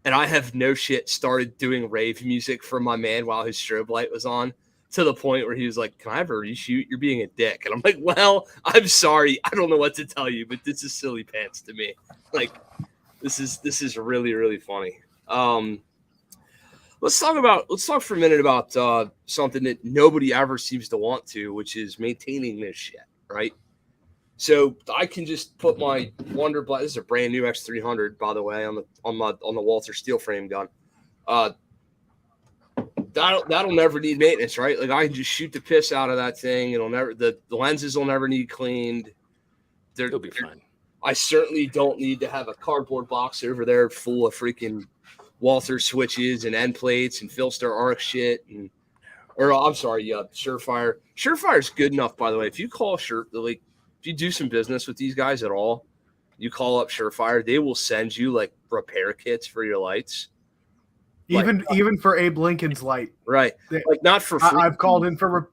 And I have no shit started doing rave music for my man while his strobe light was on, to the point where he was like, "Can I have a reshoot? You're being a dick." And I'm like, "Well, I'm sorry. I don't know what to tell you, but this is silly pants to me. Like, this is really, really funny." Let's talk for a minute about something that nobody ever seems to want to, which is maintaining this shit, right? So I can just put my Wonder Blast. This is a brand new X300, by the way, on the Walther steel frame gun. That'll never need maintenance, right? Like, I can just shoot the piss out of that thing. It'll never the lenses will never need cleaned. It'll be fine. I certainly don't need to have a cardboard box over there full of freaking Walther switches and end plates and Philster arc shit Surefire. Surefire's good enough, by the way. If you call if you do some business with these guys at all, you call up Surefire, they will send you like repair kits for your lights. Even for Abe Lincoln's light, right? Like, not for free. I've called in for,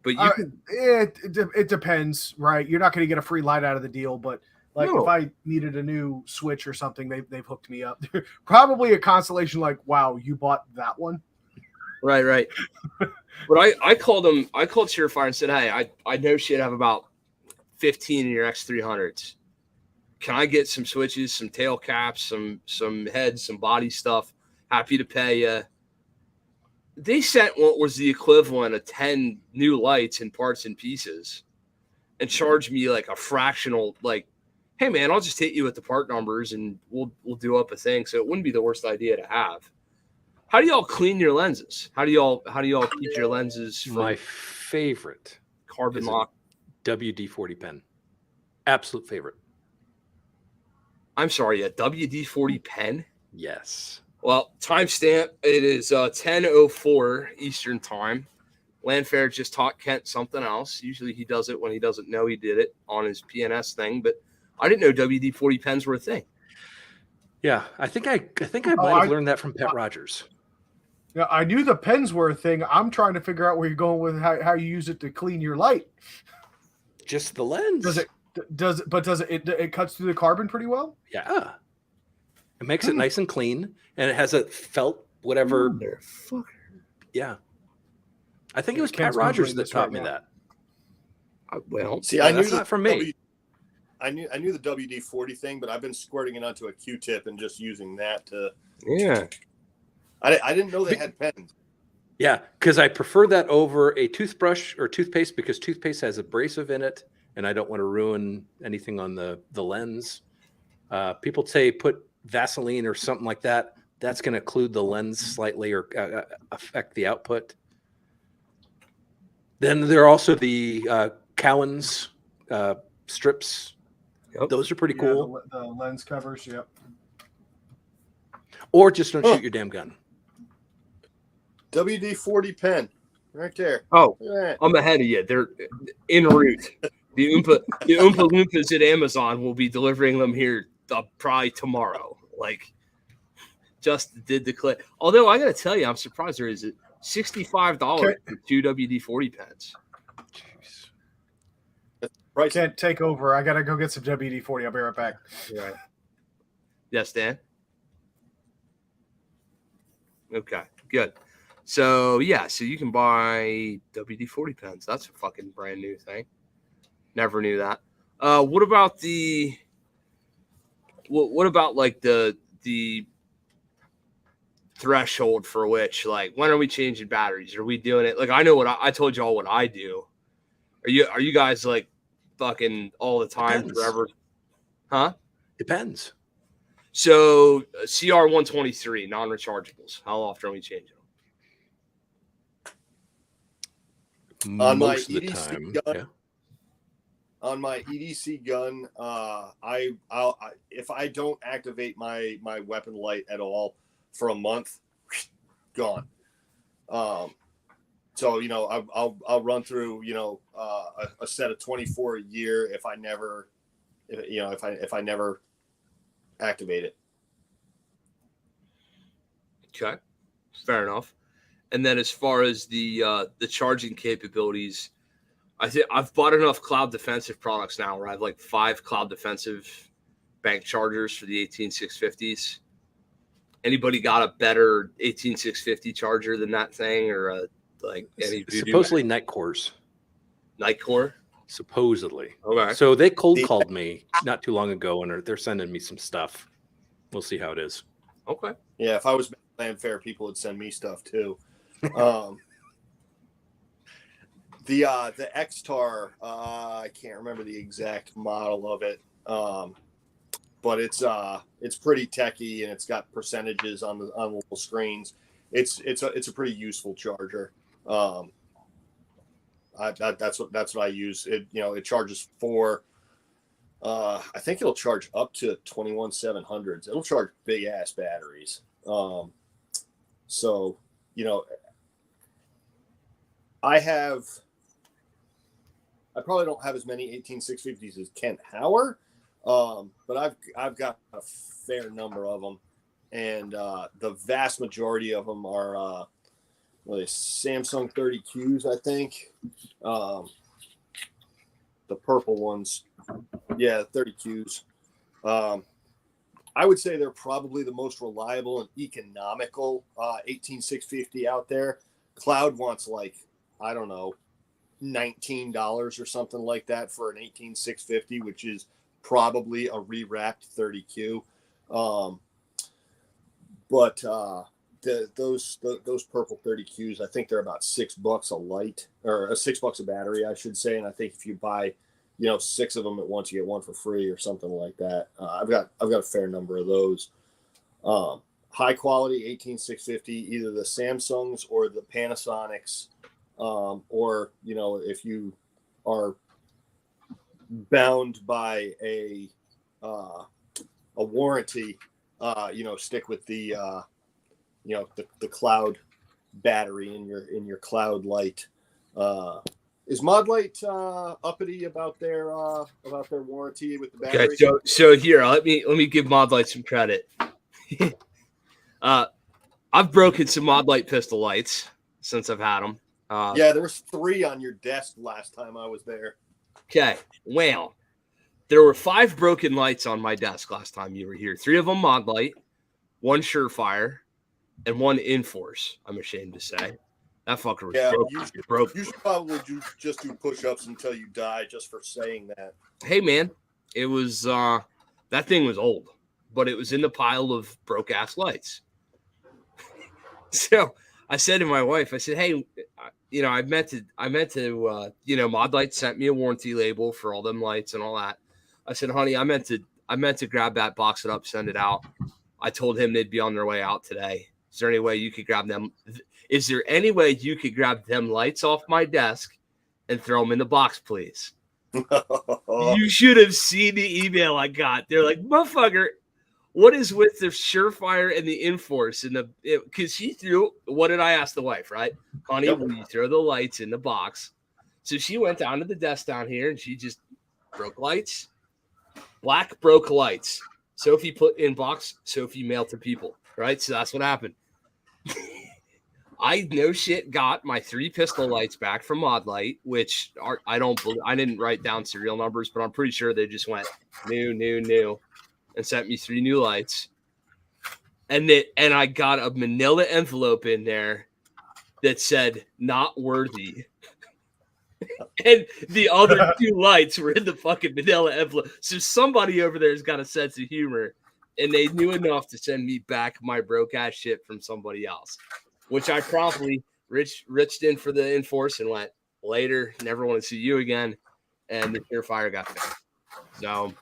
but you it depends, right? You're not going to get a free light out of the deal, but like if I needed a new switch or something, they've hooked me up. Probably a consolation like, "Wow, you bought that one." Right. But I called Surefire and said, "Hey, I know shit. I have about 15 in your X300s. Can I get some switches, some tail caps, some heads, some body stuff? Happy to pay you." They sent what was the equivalent of 10 new lights and parts and pieces, and charged me like a fractional, like, "Hey man, I'll just hit you with the part numbers and we'll do up a thing." So it wouldn't be the worst idea to have. How do y'all clean your lenses? How do y'all keep your lenses from My favorite carbon lock? WD-40 pen. Absolute favorite. I'm sorry, a WD-40 pen? Yes. Well, timestamp, it is 10:04 Eastern time. Landfair just taught Kent something else. Usually he does it when he doesn't know he did it on his PNS thing, but I didn't know WD-40 pens were a thing. Yeah, I think I might have learned that from Pet Rogers. Yeah, I knew the pens were a thing. I'm trying to figure out where you're going with how you use it to clean your light. Just the lens. Does it cuts through the carbon pretty well? Yeah. It makes it nice and clean, and it has a felt whatever. Motherfucker. Yeah. I think it was Ken's Pat Rogers Googling that this taught right me now. that. Well, See, Yeah, I knew that's the not from me. I knew the WD-40 thing, but I've been squirting it onto a Q-tip and just using that to. yeah. I didn't know they had pens. Yeah, because I prefer that over a toothbrush or toothpaste because toothpaste has abrasive in it, and I don't want to ruin anything on the lens. People say put Vaseline or something like that. That's going to occlude the lens slightly or affect the output. Then there are also the Cowan's strips. Yep. Those are pretty cool. The lens covers, yep. Or just don't shoot your damn gun. WD-40 pen, right there. Oh, Look at that. I'm ahead of you. They're en route. The Oompa Loompas at Amazon will be delivering them here probably tomorrow. Like, just did the click. Although I got to tell you, I'm surprised there is $65 for 2 WD-40 pens. Jeez. Right. Can't take over. I gotta go get some WD-40. I'll be right back. Right. Yes, Dan. Okay, good. So yeah, so you can buy WD-40 pens. That's a fucking brand new thing. Never knew that. What about what about like the threshold for which, like, when are we changing batteries? Are we doing it? Like, I know what I told y'all what I do. Are you guys like fucking all the time? Depends. Forever? Huh? Depends. So CR123 non-rechargeables. How often are we changing them? On my Most of the EDC time. gun, Yeah. On my EDC gun, I'll if I don't activate my weapon light at all for a month, gone. So I'll run through a set of 24 a year if I never activate it. Okay, fair enough. And then as far as the charging capabilities, I think I've bought enough cloud defensive products now where I have like 5 cloud defensive bank chargers for the 18650s. Anybody got a better 18650 charger than that thing, or like any Supposedly night cores. Night Core? Supposedly. Okay. So they cold called me not too long ago, and they're sending me some stuff. We'll see how it is. Okay. Yeah, if I was Landfair, people would send me stuff too. The X-Tar, I can't remember the exact model of it, but it's pretty techy and it's got percentages on the little screens. It's a pretty useful charger. That's what I use. It charges for. I think it'll charge up to 21700s. It'll charge big ass batteries. So I probably don't have as many 18650s as Kent Hauer, but I've got a fair number of them, and the vast majority of them are Samsung 30Qs, I think. The purple ones, yeah, 30Qs. I would say they're probably the most reliable and economical 18650 out there. Cloud wants I don't know, $19 or something like that for an 18650, which is probably a re-wrapped 30Q. But those purple 30Qs, I think they're about $6 a light, or $6 a battery, I should say. And I think if you buy 6 of them at once, you get one for free or something like that. I've got a fair number of those. High quality 18650, either the Samsungs or the Panasonics. Or if you are bound by a warranty, stick with the cloud battery in your cloud light. Is Mod Light uppity about their warranty with the battery? Okay, so here, let me give Mod Light some credit. I've broken some Mod Light pistol lights since I've had them. Yeah, there was 3 on your desk last time I was there. Okay, well, there were 5 broken lights on my desk last time you were here. 3 of them Mod Light, 1 Surefire, and 1 Enforce. I'm ashamed to say that fucker was broke. You should probably just do push-ups until you die, just for saying that. Hey man, it was that thing was old, but it was in the pile of broke ass lights. So I said to my wife, I said, hey, I meant to, Mod Light sent me a warranty label for all them lights and all that. I said, honey, I meant to grab that, box it up, send it out. I told him they'd be on their way out today. Is there any way you could grab them? Is there any way you could grab them lights off my desk and throw them in the box, please? You should have seen the email I got. They're like, motherfucker, what is with the Surefire and the Enforce? Because she threw, what did I ask the wife, right? Honey, will you throw the lights in the box? So she went down to the desk down here and she just broke lights. Black broke lights. Sophie put in box, Sophie mailed to people, right? So that's what happened. I no shit got my 3 pistol lights back from Mod Light, which I didn't write down serial numbers, but I'm pretty sure they just went new, and sent me 3 new lights. And I got a manila envelope in there that said not worthy. And the other 2 lights were in the fucking manila envelope. So somebody over there's got a sense of humor, and they knew enough to send me back my broke ass shit from somebody else, which I promptly riched in for the Enforce and went, later, never want to see you again. And the Surefire got fixed. So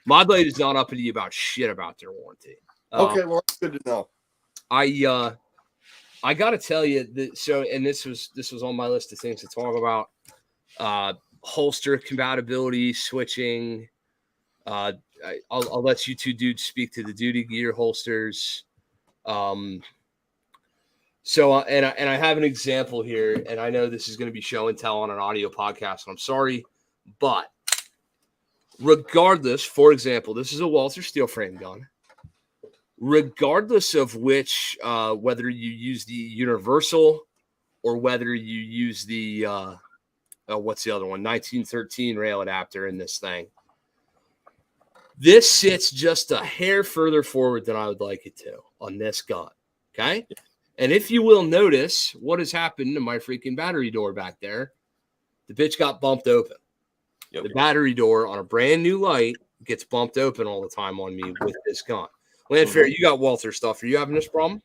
Mod Light is not up to you about shit about their warranty. Okay, well, that's good to know. I got to tell you that. So, and this was on my list of things to talk about. Holster compatibility, switching. I'll let you 2 dudes speak to the duty gear holsters. So, and I have an example here, and I know this is going to be show and tell on an audio podcast, and I'm sorry, but regardless, for example, this is a Walther steel frame gun. Regardless of which, whether you use the universal or whether you use the, what's the other one? 1913 rail adapter in this thing. This sits just a hair further forward than I would like it to on this gun. Okay. And if you will notice what has happened to my freaking battery door back there, the bitch got bumped open. Yep. The battery door on a brand new light gets bumped open all the time on me with this gun. Landfair, you got Walther stuff. Are you having this problem?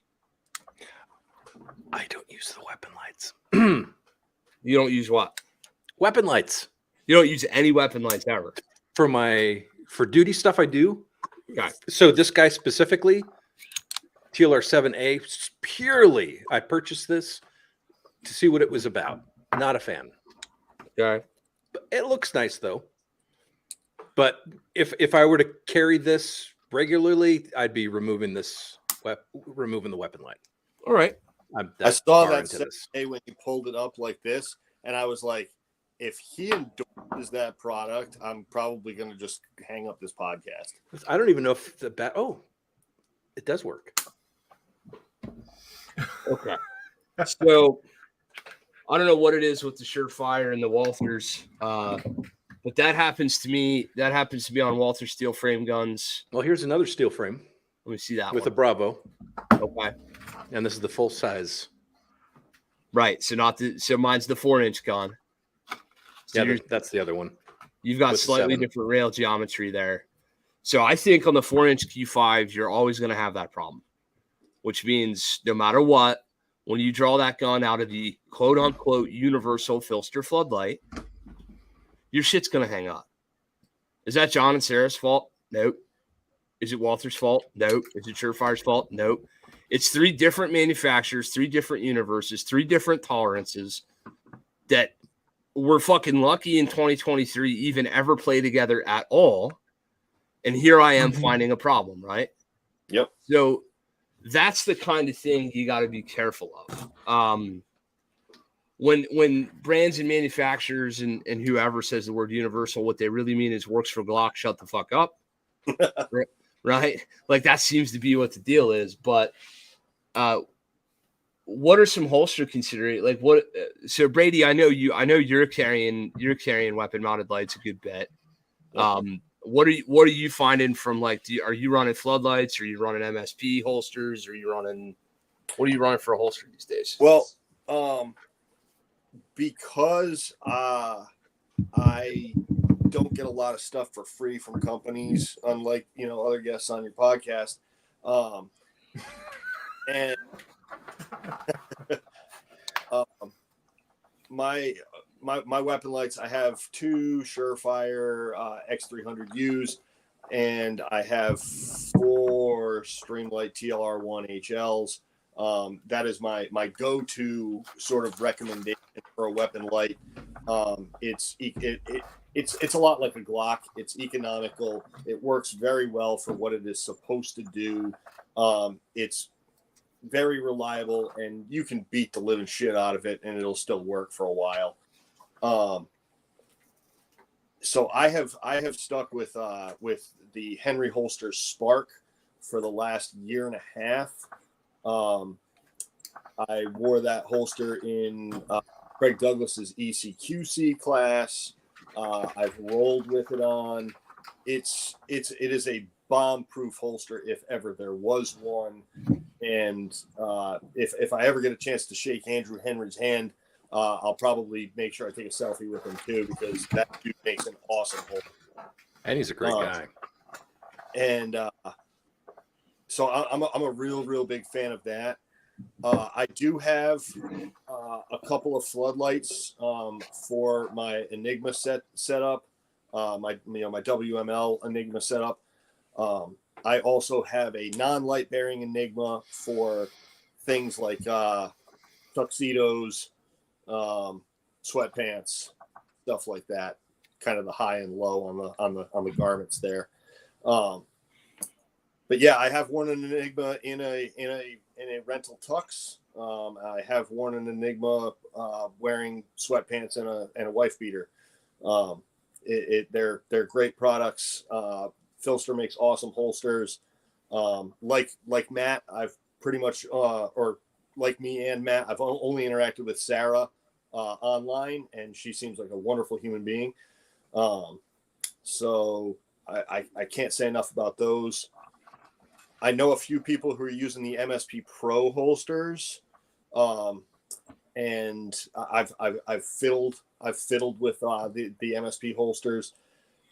I don't use the weapon lights. You don't use what? Weapon lights. You don't use any weapon lights ever. For duty stuff, I do. Okay. So this guy specifically, TLR7A, purely, I purchased this to see what it was about. Not a fan. Okay. It looks nice though. But if I were to carry this regularly, I'd be removing the weapon light. All right. I saw that today when he pulled it up like this, and I was like, if he endorses that product, I'm probably going to just hang up this podcast. I don't even know if it does work. Okay. So I don't know what it is with the Surefire and the Walthers, but that happens to me. That happens to be on Walther steel frame guns. Well, here's another steel frame. Let me see that with one. A Bravo. Okay. And this is the full size. Right. So mine's the 4-inch gun. So yeah, that's the other one. You've got slightly different rail geometry there. So I think on the 4-inch Q5, you're always going to have that problem, which means no matter what, when you draw that gun out of the quote unquote universal filter floodlight, your shit's going to hang up. Is that John and Sarah's fault? Nope. Is it Walther's fault? Nope. Is it Surefire's fault? Nope. It's 3 different manufacturers, 3 different universes, 3 different tolerances that we're fucking lucky in 2023 even ever play together at all. And here I am finding a problem, right? Yep. So that's the kind of thing you got to be careful of. when brands and manufacturers and whoever says the word universal, what they really mean is works for Glock, shut the fuck up. Right? Like that seems to be what the deal is. But what are some holster considerations? Like what? So Brady, I know you're carrying weapon mounted lights a good bit. What are you finding from like? Are you running floodlights? Are you running MSP holsters? What are you running for a holster these days? Well, because I don't get a lot of stuff for free from companies, unlike other guests on your podcast, and my weapon lights. I have 2 Surefire X300Us, and I have 4 Streamlight TLR1 HLs. That is my go-to sort of recommendation for a weapon light. It's a lot like a Glock. It's economical. It works very well for what it is supposed to do. It's very reliable, and you can beat the living shit out of it, and it'll still work for a while. So I have stuck with the Henry Holster Spark for the last year and a half. I wore that holster in Craig Douglas's ECQC class. I've rolled with it on. It is a bomb-proof holster if ever there was one. And if I ever get a chance to shake Andrew Henry's hand, I'll probably make sure I take a selfie with him too, because that dude makes an awesome holster. And he's a great guy. And so I'm a real big fan of that. I do have a couple of floodlights for my Enigma setup, my WML Enigma setup. I also have a non-light bearing Enigma for things like tuxedos, sweatpants, stuff like that. Kind of the high and low on the garments there. But yeah, I have worn an Enigma in a rental tux. I have worn an Enigma wearing sweatpants and a wife beater. They're great products. Filster makes awesome holsters. Like Matt, I've pretty much, or like me and Matt, I've only interacted with Sarah online, and she seems like a wonderful human being. So I can't say enough about those. I know a few people who are using the MSP Pro holsters, and I've fiddled with the MSP holsters.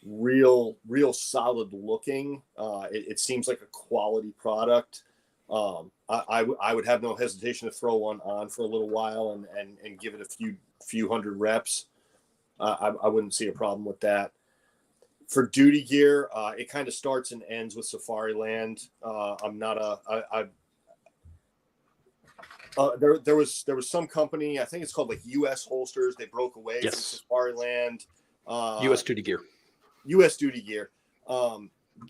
Real solid looking. It seems like a quality product. I would have no hesitation to throw one on for a little while and give it a few hundred reps. I wouldn't see a problem with that. For duty gear, it kind of starts and ends with Safariland. I'm not there was some company, I think it's called like US Holsters. They broke away from Safariland. US duty gear. US duty gear.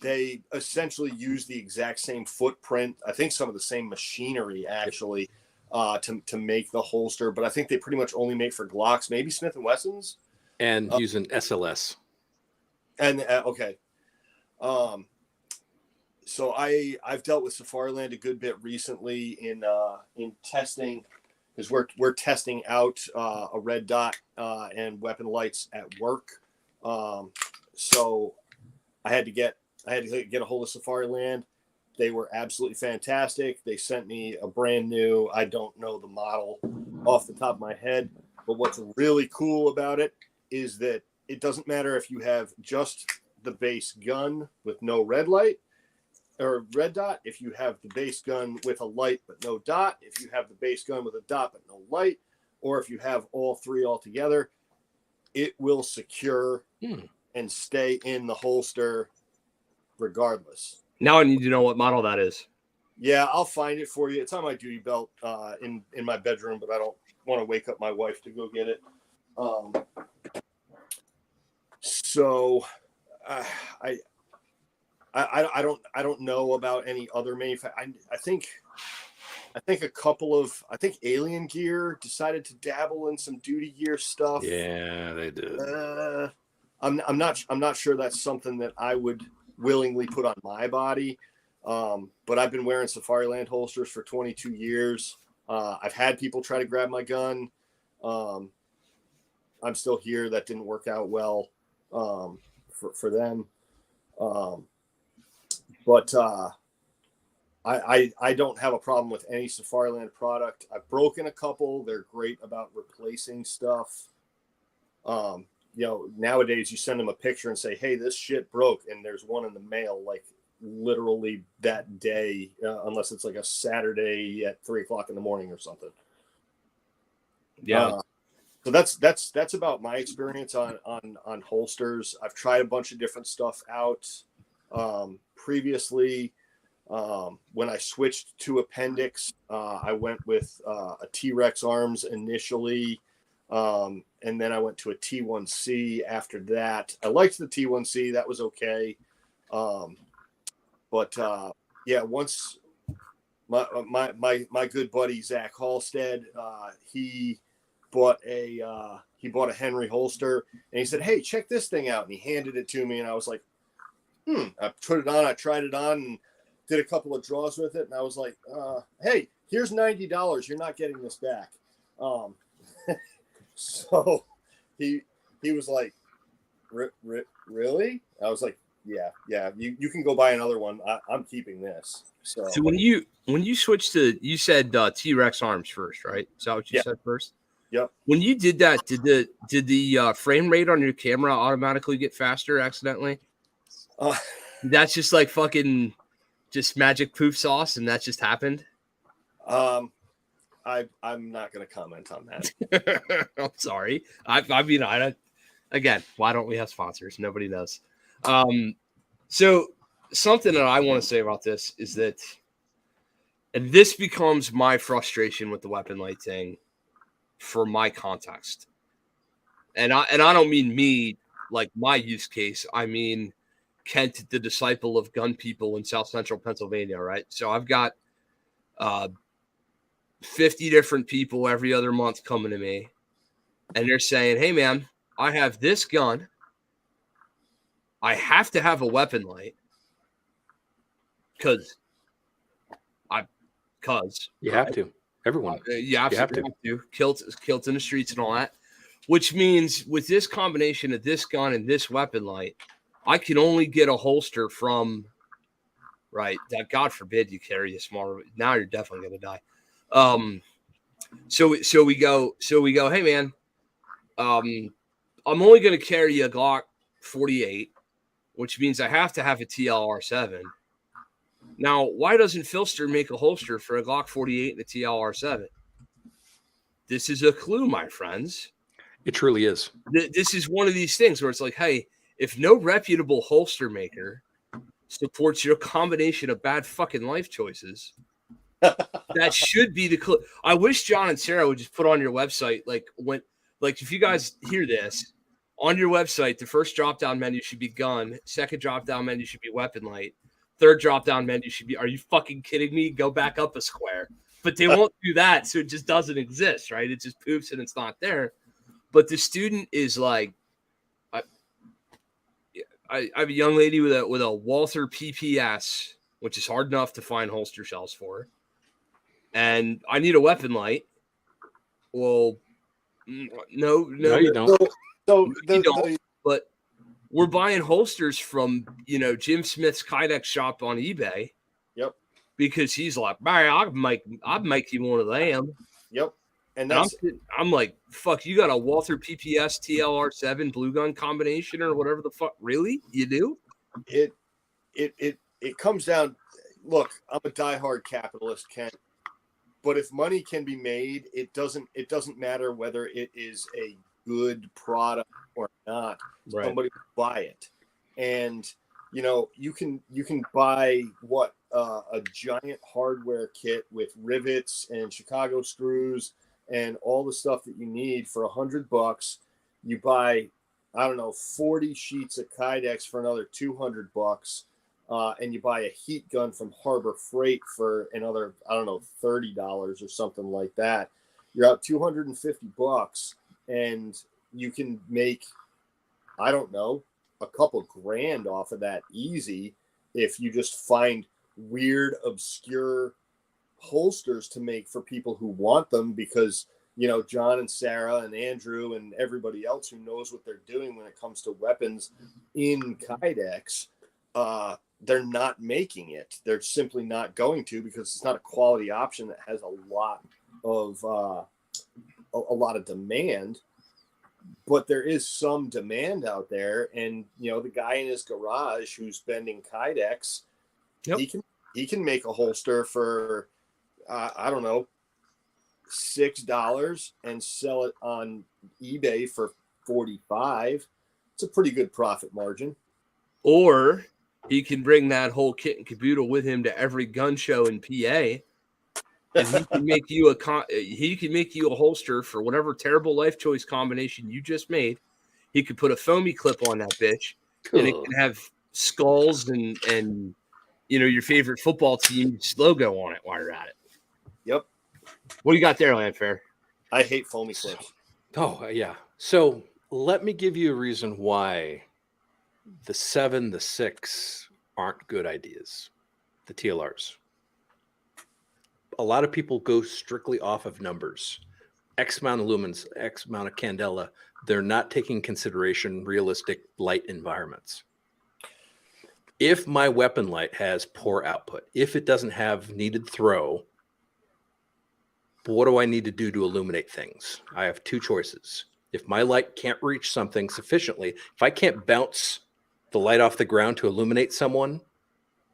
They essentially use the exact same footprint. I think some of the same machinery actually to make the holster, but I think they pretty much only make for Glocks, maybe Smith and Wessons, and use an SLS. And okay, so I've dealt with Safariland a good bit recently in testing, because we're testing out a red dot and weapon lights at work. So I had to get a hold of Safariland. They were absolutely fantastic. They sent me a brand new, I don't know the model off the top of my head, but what's really cool about it is that it doesn't matter if you have just the base gun with no red light or red dot, if you have the base gun with a light but no dot, if you have the base gun with a dot but no light, or if you have all three all together, it will secure and stay in the holster regardless. Now I need to know what model that is. Yeah, I'll find it for you. It's on my duty belt in my bedroom, but I don't want to wake up my wife to go get it. So I don't know about any other manufacturer. I think I think Alien Gear decided to dabble in some duty gear stuff. Yeah, they did. I'm not sure that's something that I would willingly put on my body. But I've been wearing Safariland holsters for 22 years. I've had people try to grab my gun. I'm still here. That didn't work out well for them. But I don't have a problem with any Safariland product. I've broken a couple. They're great about replacing stuff. Nowadays you send them a picture and say, hey, this shit broke. And there's one in the mail, like literally that day, unless it's like a Saturday at 3:00 in the morning or something. Yeah. So that's about my experience on holsters. I've tried a bunch of different stuff out. Previously, when I switched to Appendix, I went with a T-Rex arms initially, and then I went to a T1C after that. I liked the T1C. That was okay. Once my good buddy Zach Halstead, he bought a Henry holster, and he said, hey, check this thing out, and he handed it to me, and I was like, I put it on, I tried it on, and did a couple of draws with it, and I was like, hey, here's $90, you're not getting this back. So he was like, really? I was like, yeah, you can go buy another one. I'm keeping this. So when you switched to, you said T-Rex arms first, right? Is that what you said first? Yep. When you did that, did the frame rate on your camera automatically get faster accidentally? That's just like fucking just magic poof sauce, and that just happened. I'm not going to comment on that. I'm sorry. Again, why don't we have sponsors? Nobody knows. So something that I want to say about this is that, and this becomes my frustration with the weapon light thing for my context. And I don't mean me, like my use case. I mean Kent, the disciple of gun people in South Central Pennsylvania, right? So I've got 50 different people every other month coming to me, and they're saying, hey, man, I have this gun. I have to have a weapon light because you have to. Everyone. You absolutely have to. Kilts in the streets and all that, which means with this combination of this gun and this weapon light, I can only get a holster from, right, that God forbid you carry a smaller. Now you're definitely going to die. So we go, hey, man, I'm only going to carry a Glock 48, which means I have to have a TLR7. Now, why doesn't Filster make a holster for a Glock 48 and a TLR7? This is a clue, my friends. It truly is. This is one of these things where it's like, hey, if no reputable holster maker supports your combination of bad fucking life choices, that should be the clue. I wish John and Sarah would just put on your website, if you guys hear this, on your website, the first drop-down menu should be gun, second drop-down menu should be weapon light, third drop-down menu should be, are you fucking kidding me? Go back up a square. But they won't do that, so it just doesn't exist, right? It just poofs and it's not there. But the student is like, I have a young lady with a Walther PPS, which is hard enough to find holster shells for, and I need a weapon light. Well, no, you don't. But we're buying holsters from Jim Smith's Kydex shop on eBay. Yep. Because he's like, I'd make you one of them. Yep. And I'm like, fuck, you got a Walther PPS TLR7 blue gun combination or whatever the fuck? Really? You do? It comes down. Look, I'm a diehard capitalist, Kent. But if money can be made, it doesn't matter whether it is a good product or not. Right. Somebody will buy it, and you can buy a giant hardware kit with rivets and Chicago screws and all the stuff that you need for $100. You buy, I don't know, 40 sheets of Kydex for another $200. and you buy a heat gun from Harbor Freight for another, I don't know, $30 or something like that, you're out $250, and you can make, I don't know, a couple grand off of that easy if you just find weird, obscure holsters to make for people who want them, because John and Sarah and Andrew and everybody else who knows what they're doing when it comes to weapons in Kydex, they're not making it. They're simply not going to, because it's not a quality option that has a lot of demand. But there is some demand out there, and the guy in his garage who's bending Kydex, Yep. he can make a holster for I don't know, $6 and sell it on eBay for $45. It's a pretty good profit margin. Or he can bring that whole kit and caboodle with him to every gun show in PA, and he can make you a holster for whatever terrible life choice combination you just made. He could put a foamy clip on that bitch, and it can have skulls and your favorite football team's logo on it while you're at it. Yep. What do you got there, Landfair? I hate foamy clips. Oh, yeah. So let me give you a reason why the 7, the 6 aren't good ideas, the TLRs. A lot of people go strictly off of numbers. X amount of lumens, X amount of candela. They're not taking consideration realistic light environments. If my weapon light has poor output, if it doesn't have needed throw, what do I need to do to illuminate things? I have two choices. If my light can't reach something sufficiently, if I can't bounce the light off the ground to illuminate someone,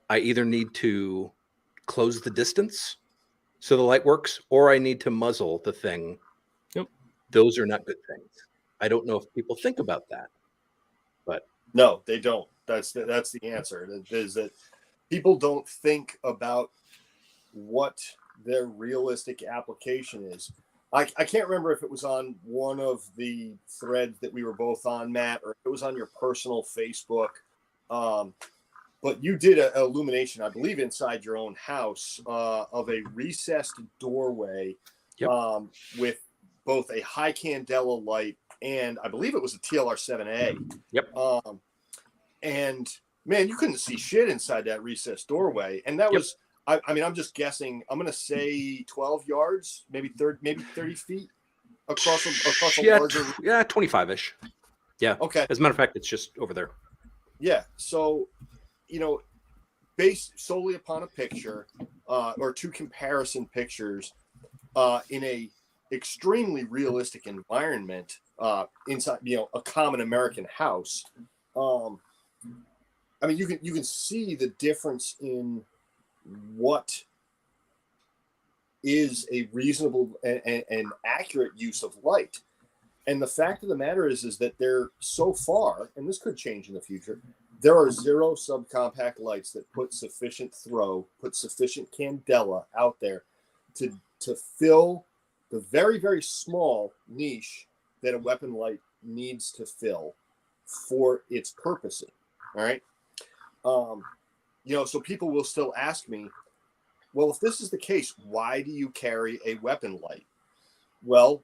I either need to close the distance so the light works, or I need to muzzle the thing. Yep. Those are not good things. I don't know if people think about that, but no, they don't. That's the answer. Is that people don't think about what their realistic application is. I can't remember if it was on one of the threads that we were both on, Matt, or if it was on your personal Facebook. But you did an illumination, I believe, inside your own house of a recessed doorway. Yep. With both a high candela light and I believe it was a TLR-7A. Yep. And man, you couldn't see shit inside that recessed doorway. And that was, I mean, I'm just guessing. I'm going to say 12 yards, maybe 30 feet across a larger. Yeah, 25-ish. Yeah. Okay. As a matter of fact, it's just over there. Yeah. So, based solely upon a picture or two comparison pictures in a extremely realistic environment inside, a common American house. I mean, you can see the difference in what is a reasonable and accurate use of light. And the fact of the matter is that there so far, and this could change in the future, there are 0 subcompact lights that put sufficient throw, put sufficient candela out there to fill the very, very small niche that a weapon light needs to fill for its purposes. All right. So people will still ask me, well, if this is the case, why do you carry a weapon light? Well,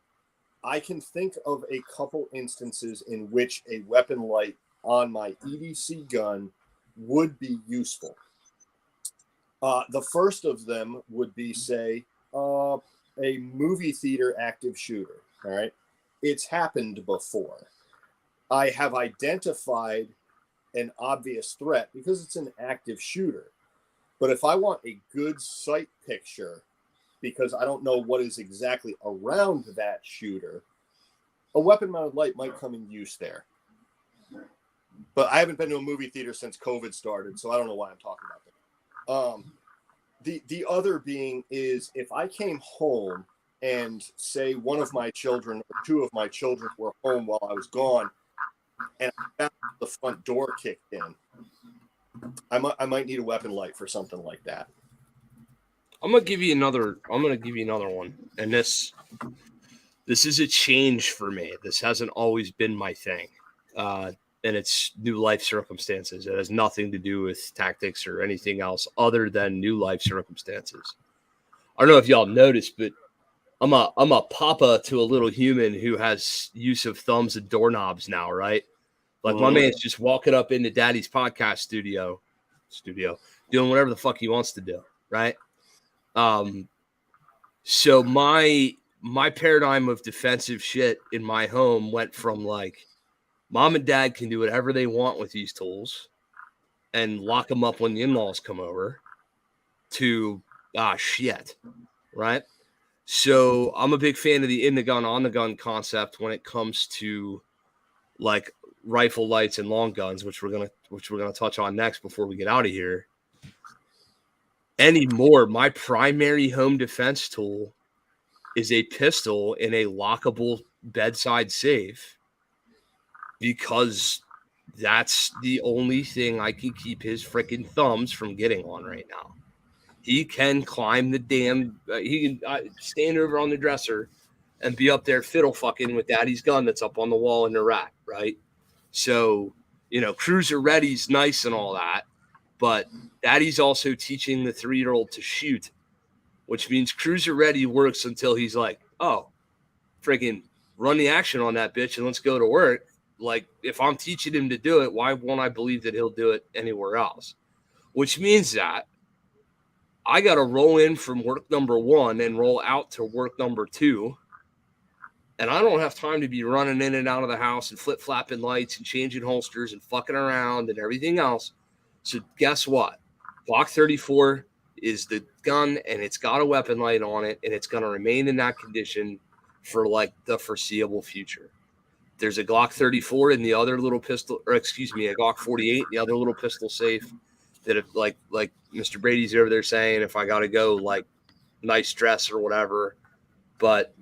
I can think of a couple instances in which a weapon light on my EDC gun would be useful. The first of them would be, say, a movie theater active shooter. All right. It's happened before. I have identified an obvious threat because it's an active shooter. But if I want a good sight picture, because I don't know what is exactly around that shooter, a weapon mounted light might come in use there. But I haven't been to a movie theater since COVID started, so I don't know why I'm talking about that. The other being is if I came home and say one of my children or two of my children were home while I was gone, and I found the front door kicked in, I might need a weapon light for something like that. I'm gonna give you another one, and this is a change for me. This hasn't always been my thing. and it's new life circumstances. It has nothing to do with tactics or anything else other than new life circumstances. I don't know if y'all noticed, but I'm a papa to a little human who has use of thumbs and doorknobs now, right? Like my man's just walking up into daddy's podcast studio, doing whatever the fuck he wants to do, right? So my paradigm of defensive shit in my home went from like mom and dad can do whatever they want with these tools and lock them up when the in-laws come over to shit, right? So I'm a big fan of the in the gun, on the gun concept when it comes to like rifle lights and long guns, which we're gonna touch on next before we get out of here. Anymore, my primary home defense tool is a pistol in a lockable bedside safe because that's the only thing I can keep his freaking thumbs from getting on right now. He can climb the damn, he can stand over on the dresser and be up there fiddle fucking with daddy's gun that's up on the wall in the rack, right? So, cruiser ready's nice and all that, but daddy's also teaching the 3-year-old to shoot, which means cruiser ready works until he's like, oh, freaking run the action on that bitch and let's go to work. Like, if I'm teaching him to do it, why won't I believe that he'll do it anywhere else? Which means that I got to roll in from work number 1 and roll out to work number 2. And I don't have time to be running in and out of the house and flip-flapping lights and changing holsters and fucking around and everything else. So guess what? Glock 34 is the gun, and it's got a weapon light on it, and it's going to remain in that condition for like the foreseeable future. There's a Glock 34 in the other little pistol, or excuse me, a Glock 48, the other little pistol safe that if like Mr. Brady's over there saying, if I got to go like nice dress or whatever, but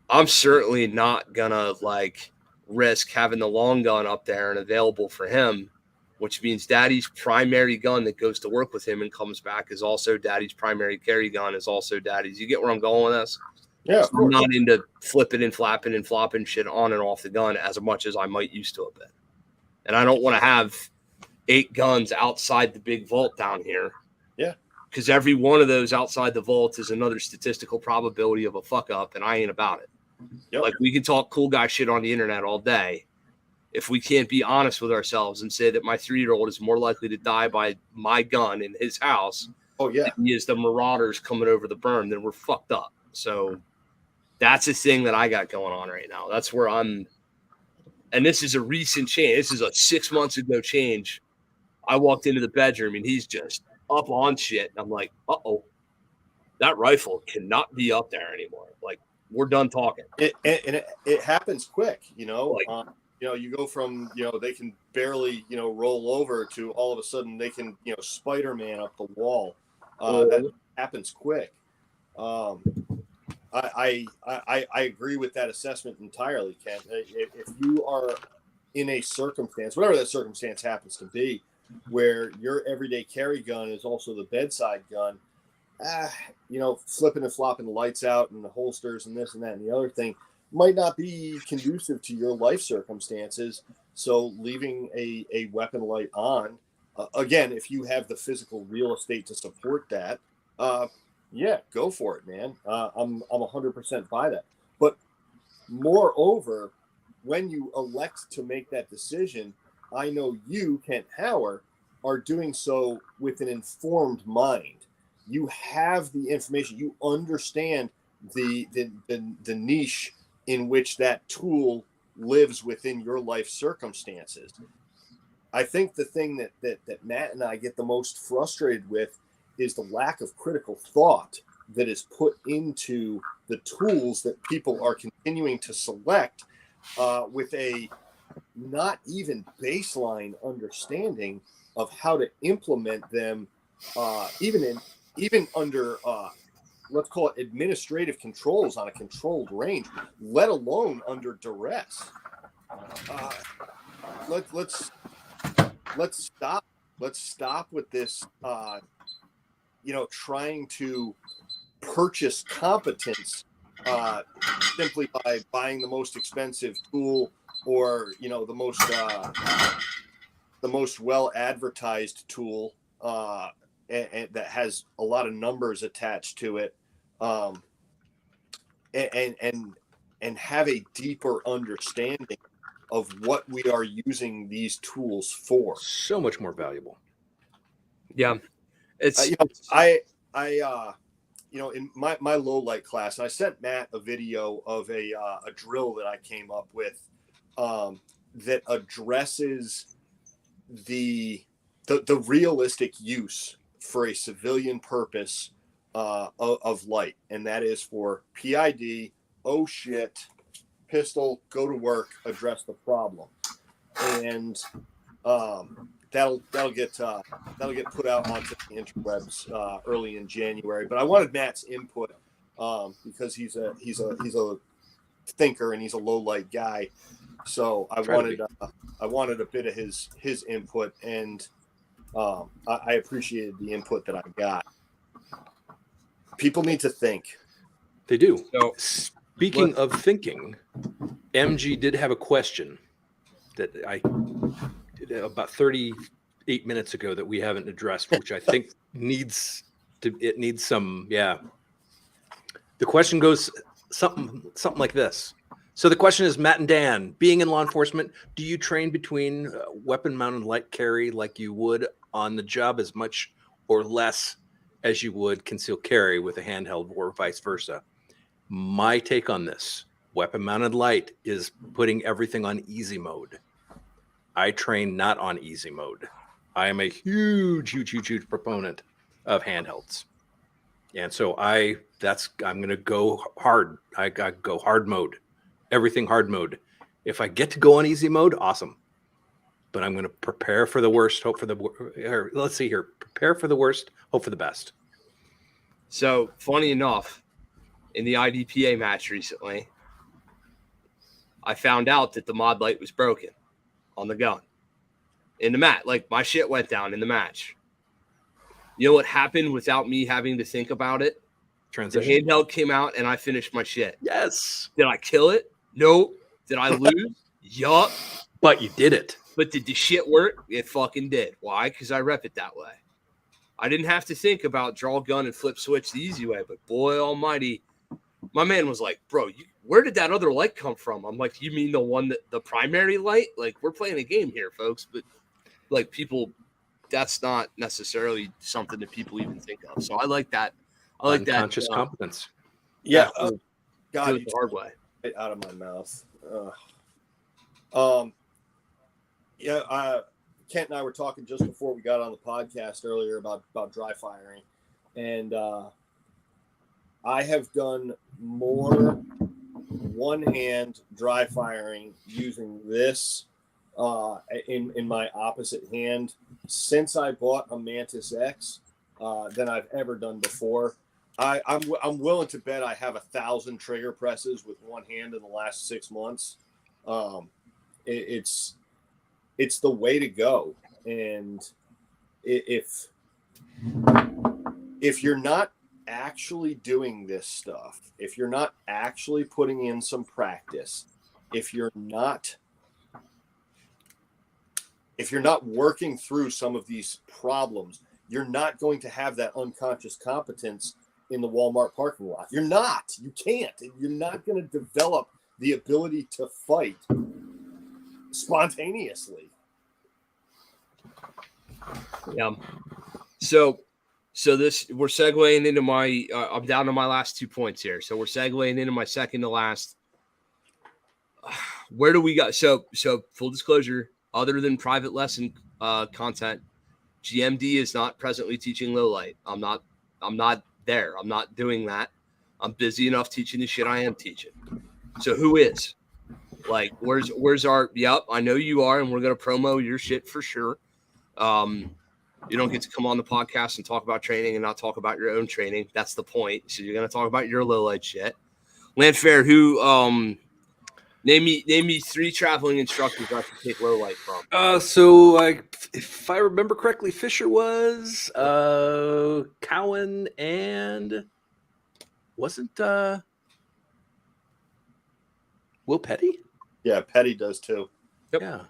I'm certainly not gonna like risk having the long gun up there and available for him, which means daddy's primary gun that goes to work with him and comes back is also daddy's primary carry gun is also daddy's. You get where I'm going with this? Yeah, I'm not into flipping and flapping and flopping shit on and off the gun as much as I might used to a bit. And I don't want to have 8 guns outside the big vault down here. Yeah. Because every one of those outside the vault is another statistical probability of a fuck up, and I ain't about it. Yep. Like, we can talk cool guy shit on the internet all day. If we can't be honest with ourselves and say that my 3-year-old is more likely to die by my gun in his house than he is the marauders coming over the berm, then we're fucked up. So that's a thing that I got going on right now. That's where I'm. And this is a recent change. This is a 6 months ago change. I walked into the bedroom and he's just up on shit. And I'm like, uh-oh, that rifle cannot be up there anymore. Like, we're done talking. It happens quick, Like, you go from, they can barely, roll over to all of a sudden they can, Spider-Man up the wall. That happens quick. I agree with that assessment entirely, Ken. If you are in a circumstance, whatever that circumstance happens to be, where your everyday carry gun is also the bedside gun, flipping and flopping the lights out and the holsters and this and that and the other thing might not be conducive to your life circumstances. So leaving a weapon light on, again, if you have the physical real estate to support that, go for it, man. I'm 100% by that. But moreover, when you elect to make that decision, I know you, Kent Hauer, are doing so with an informed mind. You have the information. You understand the niche in which that tool lives within your life circumstances. I think the thing that Matt and I get the most frustrated with is the lack of critical thought that is put into the tools that people are continuing to select with a not even baseline understanding of how to implement them, even under let's call it administrative controls on a controlled range, let alone under duress. Let's stop. Let's stop with this. Trying to purchase competence simply by buying the most expensive tool or the most well advertised tool, and that has a lot of numbers attached to it, and have a deeper understanding of what we are using these tools for. So much more valuable. Yeah, it's in my low light class, I sent Matt a video of a drill that I came up with that addresses the realistic use for a civilian purpose of light, and that is for PID. Oh shit! Pistol, go to work, address the problem, and that'll get put out onto the interwebs early in January. But I wanted Matt's input because he's a thinker and he's a low light guy. So I wanted a bit of his input, and I appreciated the input that I got. People need to think. They do. So, speaking of thinking, MG did have a question that I did about 38 minutes ago that we haven't addressed, which I think needs some. Yeah. The question goes something like this. So the question is, Matt and Dan, being in law enforcement, do you train between weapon-mounted light carry like you would on the job as much or less as you would concealed carry with a handheld, or vice versa? My take on this, weapon-mounted light is putting everything on easy mode. I train not on easy mode. I am a huge proponent of handhelds. And so I'm going to go hard. I go hard mode. Everything hard mode. If I get to go on easy mode, awesome. But I'm going to prepare for the worst, hope for the let's see here. Prepare for the worst, hope for the best. So funny enough, in the IDPA match recently, I found out that the mod light was broken on the gun in the match. Like, my shit went down in the match. You know what happened without me having to think about it? Transition. The handheld came out and I finished my shit. Yes. Did I kill it? Nope. Did I lose? Yup. But you did it. But did the shit work? It fucking did. Why? Because I rep it that way. I didn't have to think about draw gun and flip switch the easy way. But boy almighty, my man was like, bro, where did that other light come from? I'm like, you mean the primary light? Like, we're playing a game here, folks. But like, people, that's not necessarily something that people even think of. So I like that. I like that. Unconscious competence. Yeah. God, the hard way. Right out of my mouth. Kent and I were talking just before we got on the podcast earlier about dry firing, and I have done more one-hand dry firing using this in my opposite hand since I bought a Mantis X than I've ever done before. I'm willing to bet I have 1,000 trigger presses with one hand in the last 6 months. It's the way to go. And if you're not actually doing this stuff, if you're not actually putting in some practice, if you're not working through some of these problems, you're not going to have that unconscious competence in the Walmart parking lot. You can't. You're not going to develop the ability to fight spontaneously. Yeah. So this, we're segueing into my, I'm down to my last 2 points here. So we're segueing into my second to last. Where do we go? So full disclosure, other than private lesson content, GMD is not presently teaching low light. I'm not there. I'm not doing that. I'm busy enough teaching the shit I am teaching. So who is? Like, where's our, yep, I know you are, and we're going to promo your shit for sure. You don't get to come on the podcast and talk about training and not talk about your own training. That's the point. So you're going to talk about your low light shit. Landfair, who, name me 3 traveling instructors I can take low light from. So if I remember correctly, Fisher was Cowan, and wasn't Will Petty? Yeah, Petty does too. Yep. Yeah.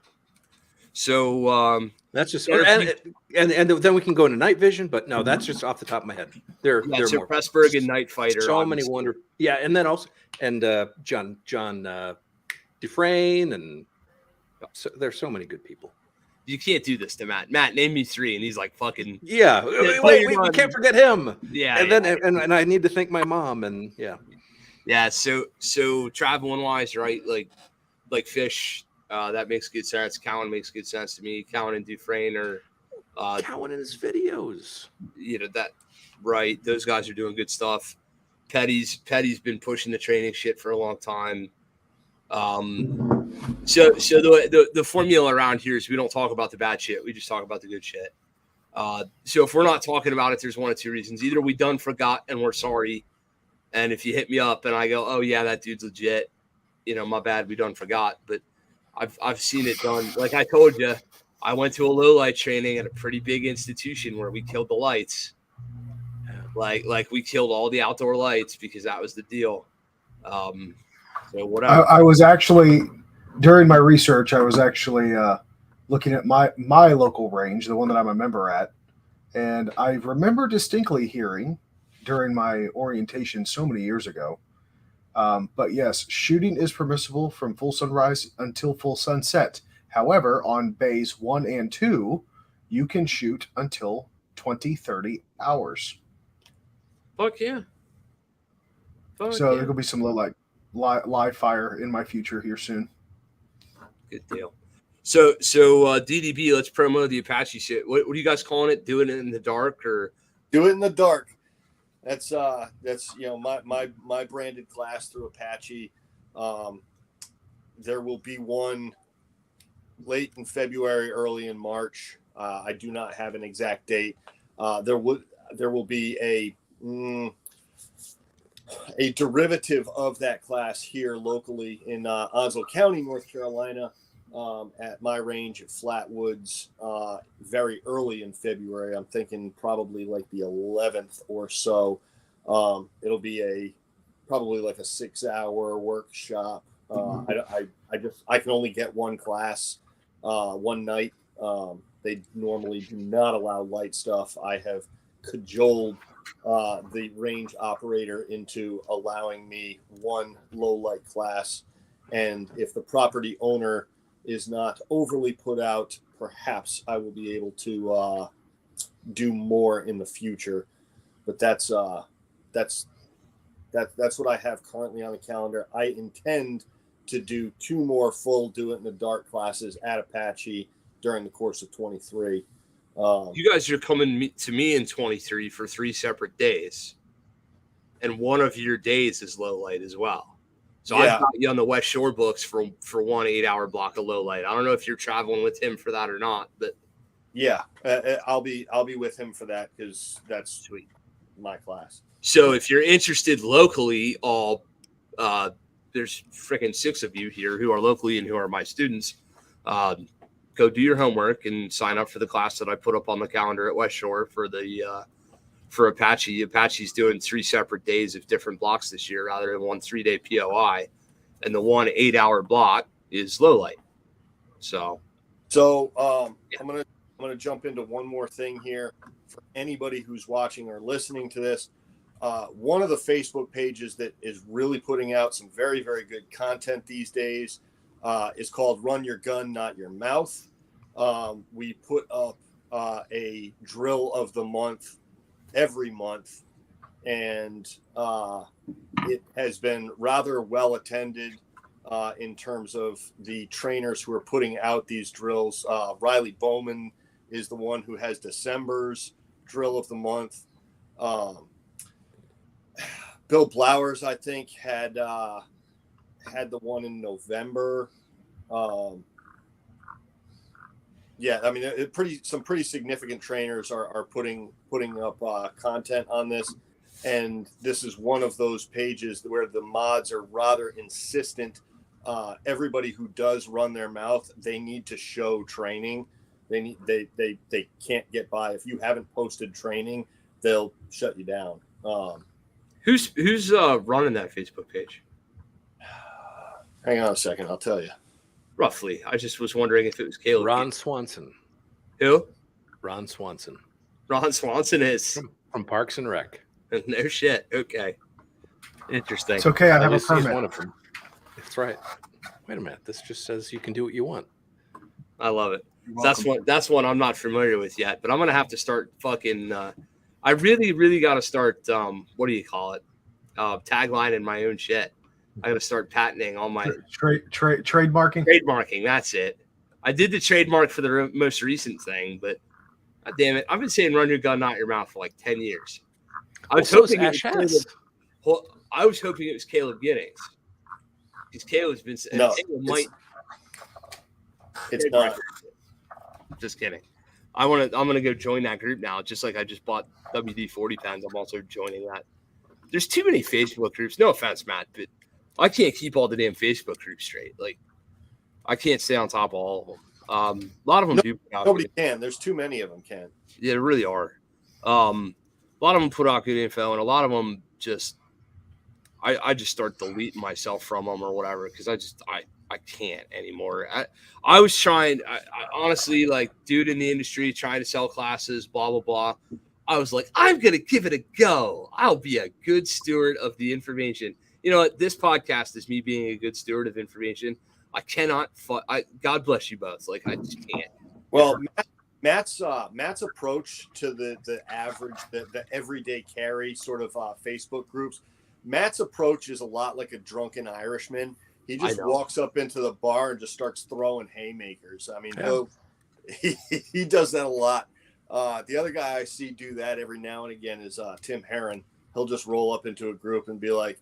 So That's just Yeah, and then we can go into night vision, but no, that's just off the top of my head. They're so more Pressburg and Night Fighter. so many obviously. wonder. Yeah, and then also John Dufresne, and so there's so many good people. You can't do this to Matt. Matt, name me 3, and he's like fucking. Yeah, wait, we can't forget him. Yeah, and then and I need to thank my mom, and yeah. So traveling wise, right? Like Fish, that makes good sense. Cowan makes good sense to me. Cowan and Dufresne are Cowan in his videos. That right. Those guys are doing good stuff. Petty's been pushing the training shit for a long time. So the formula around here is we don't talk about the bad shit. We just talk about the good shit. So if we're not talking about it, there's one of 2 reasons. Either we done forgot and we're sorry. And if you hit me up and I go, oh yeah, that dude's legit, my bad, we done forgot. But I've seen it done. Like I told you, I went to a low light training at a pretty big institution where we killed the lights. Like we killed all the outdoor lights because that was the deal. So whatever. I was actually, during my research, I was actually looking at my local range, the one that I'm a member at, and I remember distinctly hearing during my orientation so many years ago. But yes, shooting is permissible from full sunrise until full sunset. However, on bays 1 and 2, you can shoot until 20-30 hours. Fuck yeah. So there could be some little live fire in my future here soon. Good deal. So DDB, let's promo the Apache shit. What are you guys calling it? Doing it in the dark or Do it in the dark. That's my branded class through Apache. There will be one late in February, early in March. I do not have an exact date. There will be a derivative of that class here locally in Onslow County, North Carolina, at my range at Flatwoods, very early in February. I'm thinking probably like the 11th or so. It'll be probably like a 6-hour workshop. I can only get one class, one night. They normally do not allow light stuff. I have cajoled the range operator into allowing me one low light class. And if the property owner is not overly put out, perhaps I will be able to do more in the future. But that's what I have currently on the calendar. I intend to do 2 more full Do It in the Dark classes at Apache during the course of 23. you guys are coming to me in 23 for 3 separate days, and one of your days is low light as well. So Yeah. I've got you on the West Shore books for 1 8-hour block of low light. I don't know if you're traveling with him for that or not, but Yeah, I'll be with him for that because that's sweet. my class. So if you're interested locally, there's freaking 6 of you here who are locally and who are my students. Go do your homework and sign up for the class that I put up on the calendar at West Shore for Apache. Apache's doing 3 separate days of different blocks this year rather than one 3-day POI. And the 1 8-hour block is low light. So I'm gonna jump into one more thing here for anybody who's watching or listening to this. One of the Facebook pages that is really putting out some very, very good content these days is called Run Your Gun, Not Your Mouth. We put up a drill of the month every month, and it has been rather well attended in terms of the trainers who are putting out these drills. Riley Bowman is the one who has December's drill of the month. Bill Blowers, I think, had the one in November. Yeah, I mean, some pretty significant trainers are putting up content on this, and this is one of those pages where the mods are rather insistent. Everybody who does run their mouth, they need to show training. They can't get by if you haven't posted training. They'll shut you down. who's running that Facebook page? Hang on a second, I'll tell you. Roughly. I just was wondering if it was Caleb. Ron Swanson. Who? Ron Swanson. Ron Swanson is From Parks and Rec. no shit. Okay. Interesting. It's okay. I have a He's permit. one of them. That's right. Wait a minute. This just says you can do what you want. I love it. That's one I'm not familiar with yet, but I'm gonna have to start fucking. I really got to start. What do you call it? Tagline in my own shit. I got to start patenting all my Trademarking. trademarking. That's it. I did the trademark for the most recent thing, but God damn it, I've been saying "run your gun, not your mouth" for like 10 years. I was hoping I was hoping it was Caleb Giddings because Caleb's been. No, Caleb it's not. Just kidding. I'm gonna go join that group now. Just like I just bought WD-40 pens, I'm also joining that. There's too many Facebook groups. No offense, Matt, but I can't keep all the damn Facebook groups straight. Like I can't stay on top of all of them. A lot of them do. Nobody can. There's too many of them. Can. Yeah, there really are. A lot of them put out good info, and a lot of them just. I just start deleting myself from them or whatever because I can't anymore. I was trying. I honestly, like, dude in the industry trying to sell classes, blah blah blah. I was like, I'm gonna give it a go. I'll be a good steward of the information. You know what? This podcast is me being a good steward of information. I cannot. God bless you both. Like I just can't. Well, Matt's approach to the average, the everyday carry sort of Facebook groups. Matt's approach is a lot like a drunken Irishman. He just walks up into the bar and just starts throwing haymakers. I mean, he does that a lot. The other guy I see do that every now and again is Tim Herron. He'll just roll up into a group and be like,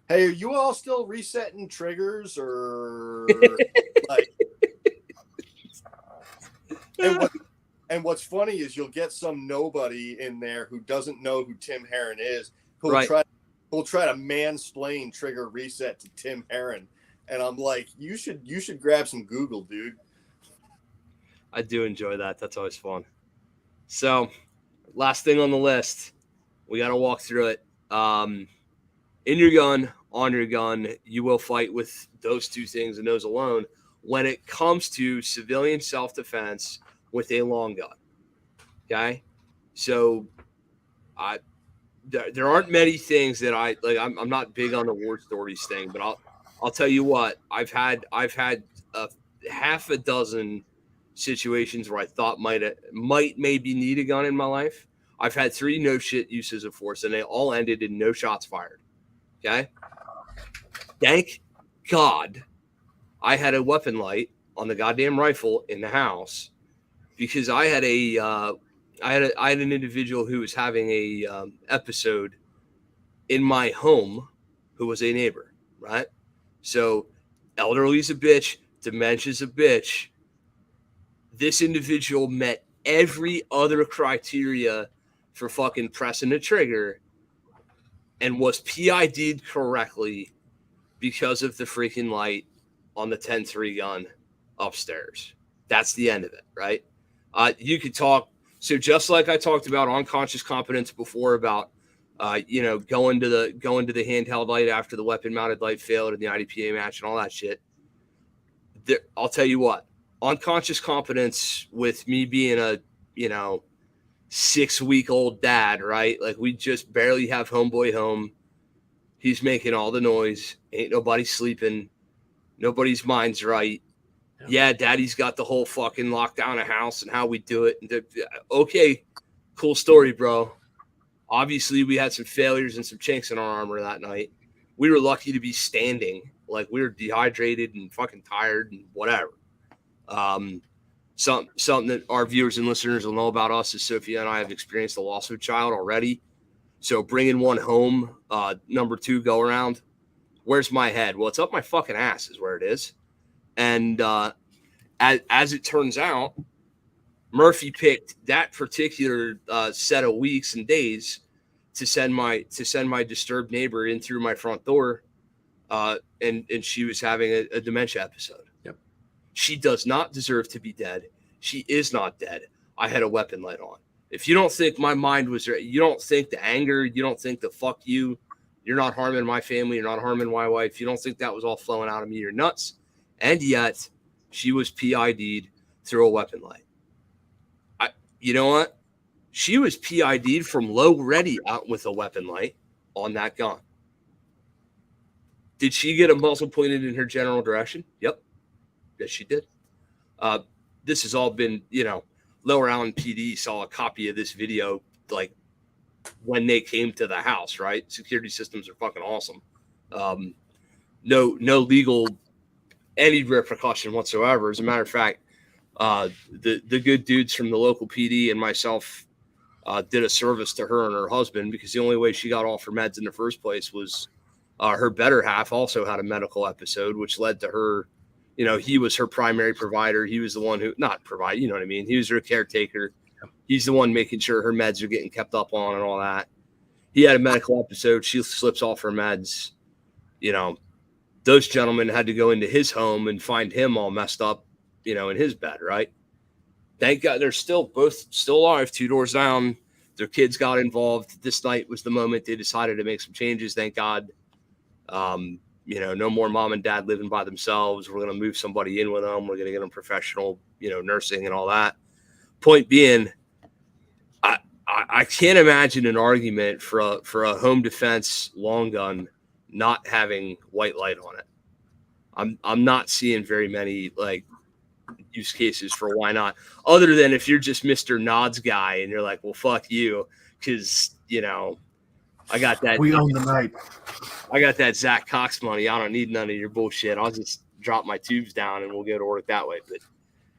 "Hey, are you all still resetting triggers or like?" And what's funny is you'll get some nobody in there who doesn't know who Tim Herron is, who'll try to mansplain trigger reset to Tim Herron. And I'm like, you should grab some Google, dude. I do enjoy that. That's always fun. So, last thing on the list, we got to walk through it. In your gun, on your gun, you will fight with those two things and those alone when it comes to civilian self-defense with a long gun. Okay? So, there aren't many things that I like. I'm not big on the war stories thing, but I'll tell you what. I've had half a dozen situations where I thought might maybe need a gun in my life. I've had 3 no shit uses of force, and they all ended in no shots fired. Okay. Thank God I had a weapon light on the goddamn rifle in the house because I had an individual who was having a episode in my home who was a neighbor, right? So elderly's a bitch, dementia's a bitch. This individual met every other criteria for fucking pressing the trigger and was PID'd correctly because of the freaking light on the 10-3 gun upstairs. That's the end of it, right? You could talk. So just like I talked about unconscious competence before about, going to the handheld light after the weapon mounted light failed in the IDPA match and all that shit. I'll tell you what, unconscious competence with me being a, 6-week-old dad, right? Like we just barely have homeboy home. He's making all the noise. Ain't nobody sleeping. Nobody's mind's right. Yeah, daddy's got the whole fucking lockdown of house and how we do it. Okay, cool story, bro. Obviously, we had some failures and some chinks in our armor that night. We were lucky to be standing. Like, we were dehydrated and fucking tired and whatever. Something that our viewers and listeners will know about us is Sophia and I have experienced the loss of a child already. So bringing one home, number 2 go around. Where's my head? Well, it's up my fucking ass is where it is. And as it turns out, Murphy picked that particular set of weeks and days to send my disturbed neighbor in through my front door, and she was having a dementia episode. Yep. She does not deserve to be dead. She is not dead. I had a weapon light on. If you don't think my mind was right, you don't think the anger, you don't think the fuck you, You're not harming my family. You're not harming my wife. You don't think that was all flowing out of me. You're nuts. And yet she was PID'd through a weapon light. You know what? She was PID'd from low ready out with a weapon light on that gun. Did she get a muzzle pointed in her general direction? Yep. Yes, she did. This has all been, Lower Allen PD saw a copy of this video, like, when they came to the house, right? Security systems are fucking awesome. No legal, any repercussion whatsoever. As a matter of fact, the good dudes from the local PD and myself did a service to her and her husband, because the only way she got off her meds in the first place was her better half also had a medical episode, which led to her, he was her primary provider. He was the one who, not provide, you know what I mean? He was her caretaker. He's the one making sure her meds are getting kept up on and all that. He had a medical episode. She slips off her meds. Those gentlemen had to go into his home and find him all messed up, in his bed, right? Thank God they're both still alive, 2 doors down. Their kids got involved. This night was the moment they decided to make some changes. Thank God. No more mom and dad living by themselves. We're going to move somebody in with them. We're going to get them professional, nursing and all that. Point being, I can't imagine an argument for a home defense long gun not having white light on it. I'm not seeing very many use cases for why not, other than if you're just Mr. Nods guy and you're like, well, fuck you, because I got that. We own the night. I got that Zach Cox money. I don't need none of your bullshit. I'll just drop my tubes down and we'll go to work that way. But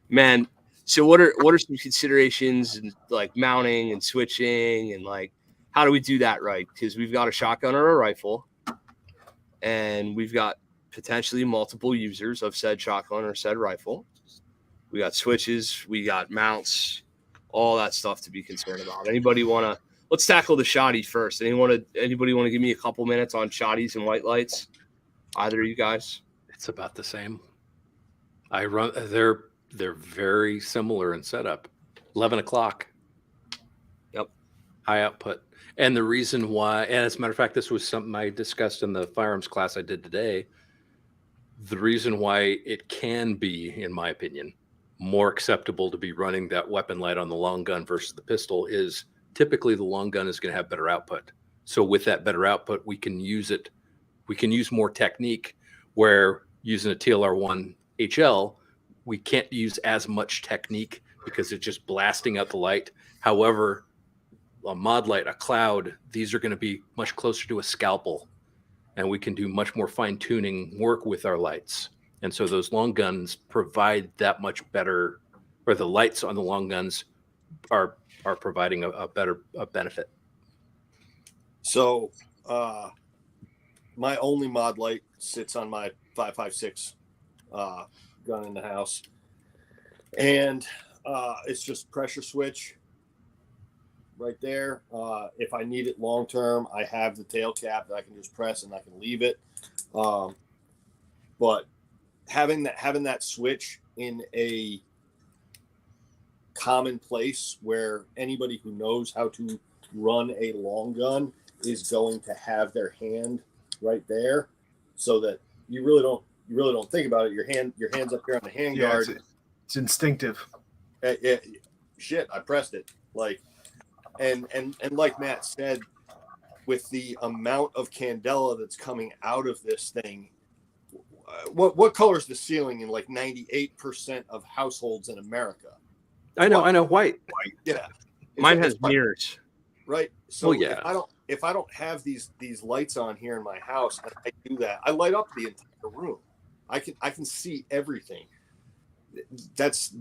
man, so what are some considerations and mounting and switching and how do we do that right? Because we've got a shotgun or a rifle, and we've got potentially multiple users of said shotgun or said rifle. We got switches, we got mounts, all that stuff to be concerned about. Let's tackle the shotty first. Anybody want to give me a couple minutes on shotties and white lights? Either of you guys? It's about the same. They're very similar in setup. 11 o'clock. Yep. High output. And the reason why, and as a matter of fact, this was something I discussed in the firearms class I did today. The reason why it can be, in my opinion, more acceptable to be running that weapon light on the long gun versus the pistol is typically the long gun is going to have better output. So with that better output, we can use more technique, where using a TLR1 HL, we can't use as much technique because it's just blasting out the light. However, a mod light, a cloud, these are going to be much closer to a scalpel, and we can do much more fine tuning work with our lights. And so those long guns provide that much better, or the lights on the long guns are providing a better benefit. So my only mod light sits on my 5.56 gun in the house, and it's just pressure switch right there. If I need it long term, I have the tail cap that I can just press and I can leave it. But having that switch in a common place where anybody who knows how to run a long gun is going to have their hand right there, so that you really don't think about it. Your hand's up here on the handguard. It's instinctive. Shit, I pressed it. And like Matt said, with the amount of candela that's coming out of this thing, what color is the ceiling in 98% of households in America? I know, white. Yeah, mine has mirrors. Right. So yeah. if I don't have these lights on here in my house, and I do that, I light up the entire room. I can see everything. That's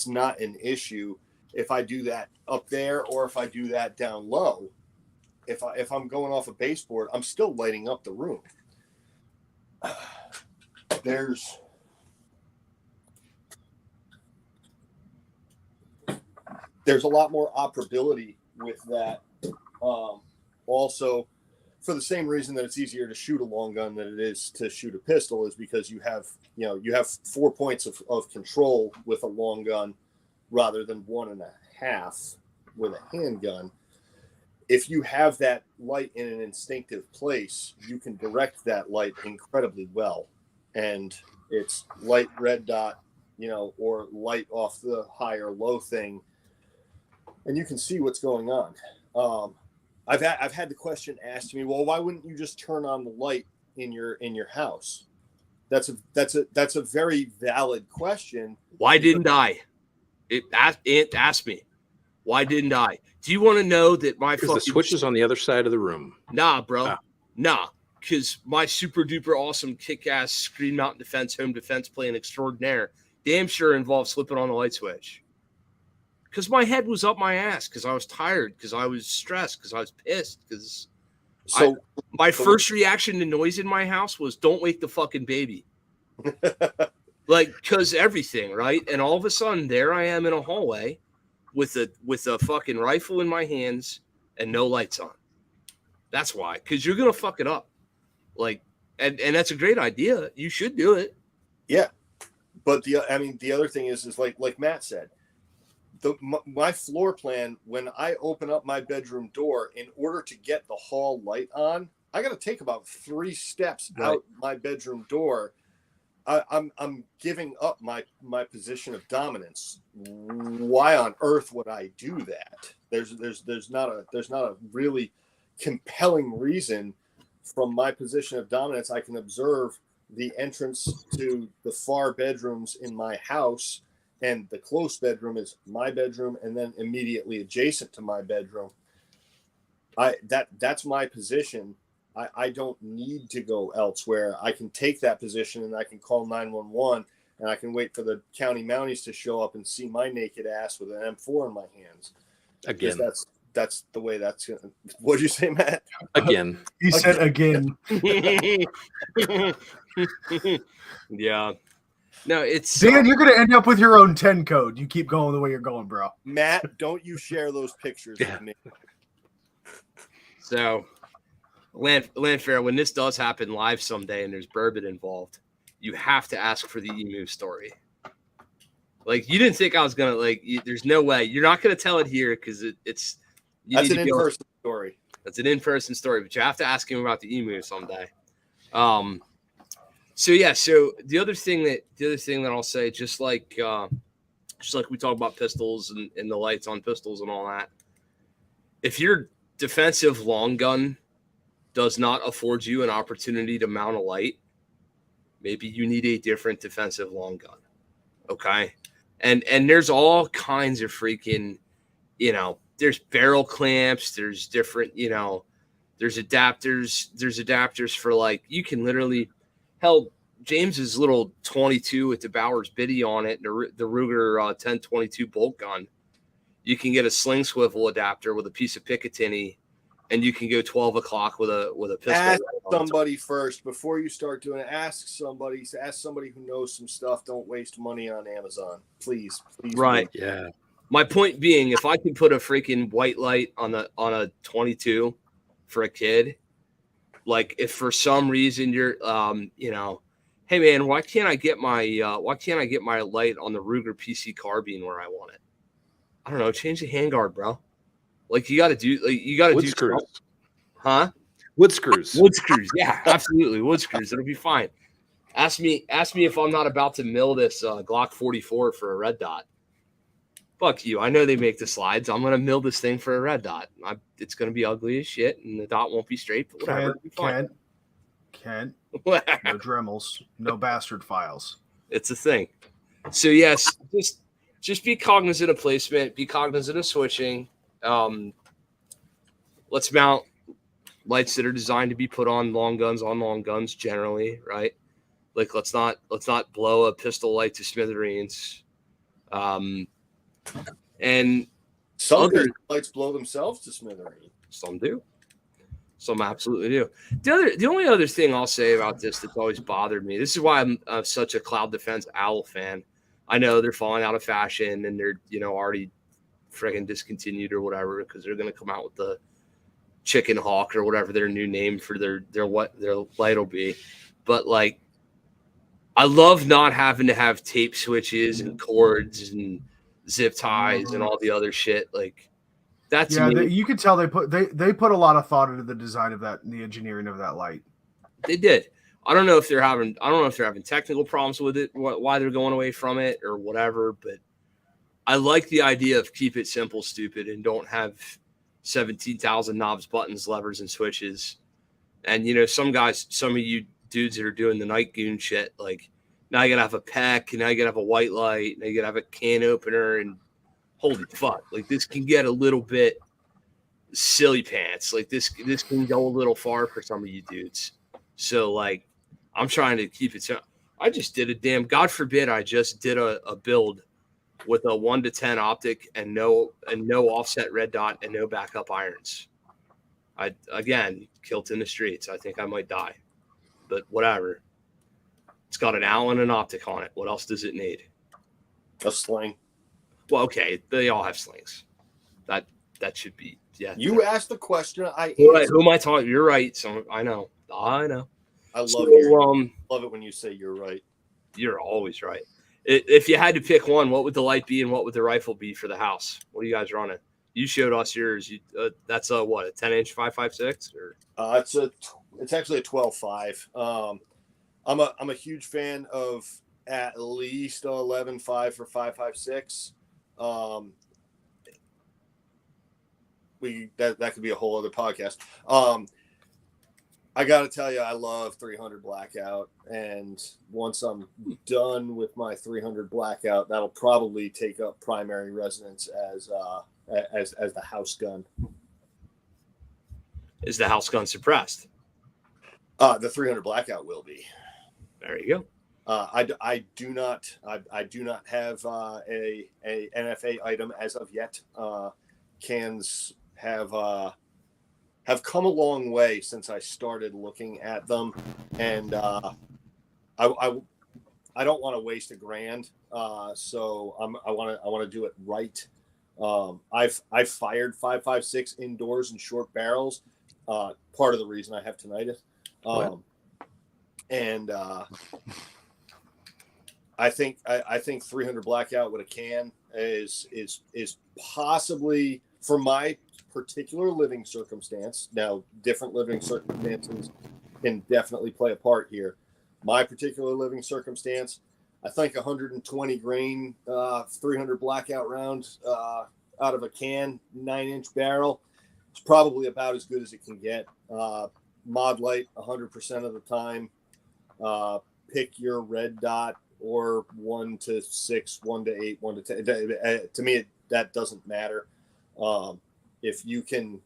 not an issue if I do that up there, or if I do that down low. If I'm going off a baseboard, I'm still lighting up the room. There's a lot more operability with that. Also, for the same reason that it's easier to shoot a long gun than it is to shoot a pistol, is because you have 4 points of control with a long gun rather than 1.5 with a handgun. if you have that light in an instinctive place, you can direct that light incredibly well. And it's light red dot, or light off the high or low thing, and you can see what's going on. I've had the question asked to me, well, why wouldn't you just turn on the light in your house? That's a very valid question. Why didn't I? It asked me, why didn't I? Do you want to know that my Because the switch is on the other side of the room. Nah, bro. Ah. Nah. Because my super duper awesome kick-ass screen mount defense, home defense plan extraordinaire damn sure involves flipping on the light switch. Because my head was up my ass, because I was tired, because I was stressed, because I was pissed, because my first reaction to noise in my house was, don't wake the fucking baby. Because everything, right? And all of a sudden, there I am in a hallway with a fucking rifle in my hands and no lights on. That's why. Because you're going to fuck it up. And that's a great idea. You should do it. Yeah. But the other thing is like Matt said, my floor plan, when I open up my bedroom door, in order to get the hall light on, I got to take about 3 steps out my bedroom door. I'm giving up my position of dominance. Why on earth would I do that? There's not a really compelling reason. From my position of dominance, I can observe the entrance to the far bedrooms in my house, and the close bedroom is my bedroom, and then immediately adjacent to my bedroom. That's my position. I don't need to go elsewhere. I can take that position, and I can call 911, and I can wait for the county mounties to show up and see my naked ass with an M4 in my hands. Again. That's the way that's going to... What'd you say, Matt? Again. He said again. Yeah. No, it's... Dan, you're going to end up with your own 10 code. You keep going the way you're going, bro. Matt, don't you share those pictures with me. So, Landfair, when this does happen live someday and there's bourbon involved, you have to ask for the emu story. You didn't think I was going to, there's no way. You're not going to tell it here because it's... That's an in-person story. That's an in-person story, but you have to ask him about the emu someday. So the other thing that I'll say, just like we talk about pistols and the lights on pistols and all that, if your defensive long gun does not afford you an opportunity to mount a light, maybe you need a different defensive long gun. Okay. And there's all kinds of freaking, there's barrel clamps, there's different, there's adapters for you can literally, hell, James's little 22 with the Bowers Biddy on it, and the Ruger 1022 bolt gun. You can get a sling swivel adapter with a piece of Picatinny, and you can go 12 o'clock with a pistol. Ask somebody first before you start doing it. Ask somebody who knows some stuff. Don't waste money on Amazon, please. Right? Do. Yeah. My point being, if I can put a freaking white light on a 22 for a kid, if for some reason you're, hey man, why can't I get my light on the Ruger PC carbine where I want it? I don't know. Change the handguard, bro. You got to do. Wood screws. Huh? Wood screws. Wood screws. Yeah, absolutely. Wood screws. It'll be fine. Ask me if I'm not about to mill this Glock 44 for a red dot. Fuck you. I know they make the slides. I'm going to mill this thing for a red dot. It's going to be ugly as shit, and the dot won't be straight, but whatever. It'll be fine. Kent. No Dremels. No bastard files. It's a thing. So, yes, just be cognizant of placement. Be cognizant of switching. Let's mount lights that are designed to be put on long guns generally, right? Let's not blow a pistol light to smithereens. And some lights blow themselves to smithereens. Some do. Some absolutely do. The only other thing I'll say about this that's always bothered me, this is why I'm such a Cloud Defense Owl fan. I know they're falling out of fashion and they're already friggin' discontinued or whatever because they're going to come out with the Chicken Hawk or whatever their new name for their light will be. But I love not having to have tape switches and cords and zip ties and all the other shit. That's Yeah, me. you can tell they put a lot of thought into the design of that and the engineering of that light. They did. I don't know if they're having technical problems with it, why they're going away from it or whatever, but I like the idea of keep it simple, stupid, and don't have 17,000 knobs, buttons, levers, and switches. And some of you dudes that are doing the night goon shit, like now you gotta have a pack, and now you gotta have a white light, now you gotta have a can opener, and holy fuck, like this can get a little bit silly pants. Like this can go a little far for some of you dudes. So like I'm trying to keep it simple. I just did a damn, God forbid, I just did a build with a 1 to 10 optic and no offset red dot and no backup irons. I again killed in the streets. I think I might die, but whatever. It's got an Allen and optic on it. What else does it need? A sling. Well, okay, they all have slings. That should be, yeah. You asked the question. Who am I talking? You're right. So I know. I love love it when you say you're right. You're always right. If you had to pick one, what would the light be and what would the rifle be for the house? What are you guys running? You showed us yours. That's a 10-inch 5.56 or? It's actually a 12.5. I'm a huge fan of at least 11.5 for 5.56. That could be a whole other podcast. I got to tell you, I love 300 blackout, and once I'm done with my 300 blackout, that'll probably take up primary residence as the house gun. Is the house gun suppressed? The 300 blackout will be. There you go. I do not have a NFA item as of yet. Cans have come a long way since I started looking at them, and I don't want to waste $1,000, so I want to do it right. I've fired 5.56 indoors in short barrels. Part of the reason I have tinnitus, and I think 300 blackout with a can is possibly, for my particular living circumstance. Now, different living circumstances can definitely play a part here. My particular living circumstance, I think 120 grain 300 blackout rounds out of a can, 9-inch barrel, is probably about as good as it can get. Mod light 100% of the time. Pick your red dot or 1 to 6, 1 to 8, 1 to 10. To me, that doesn't matter. If you can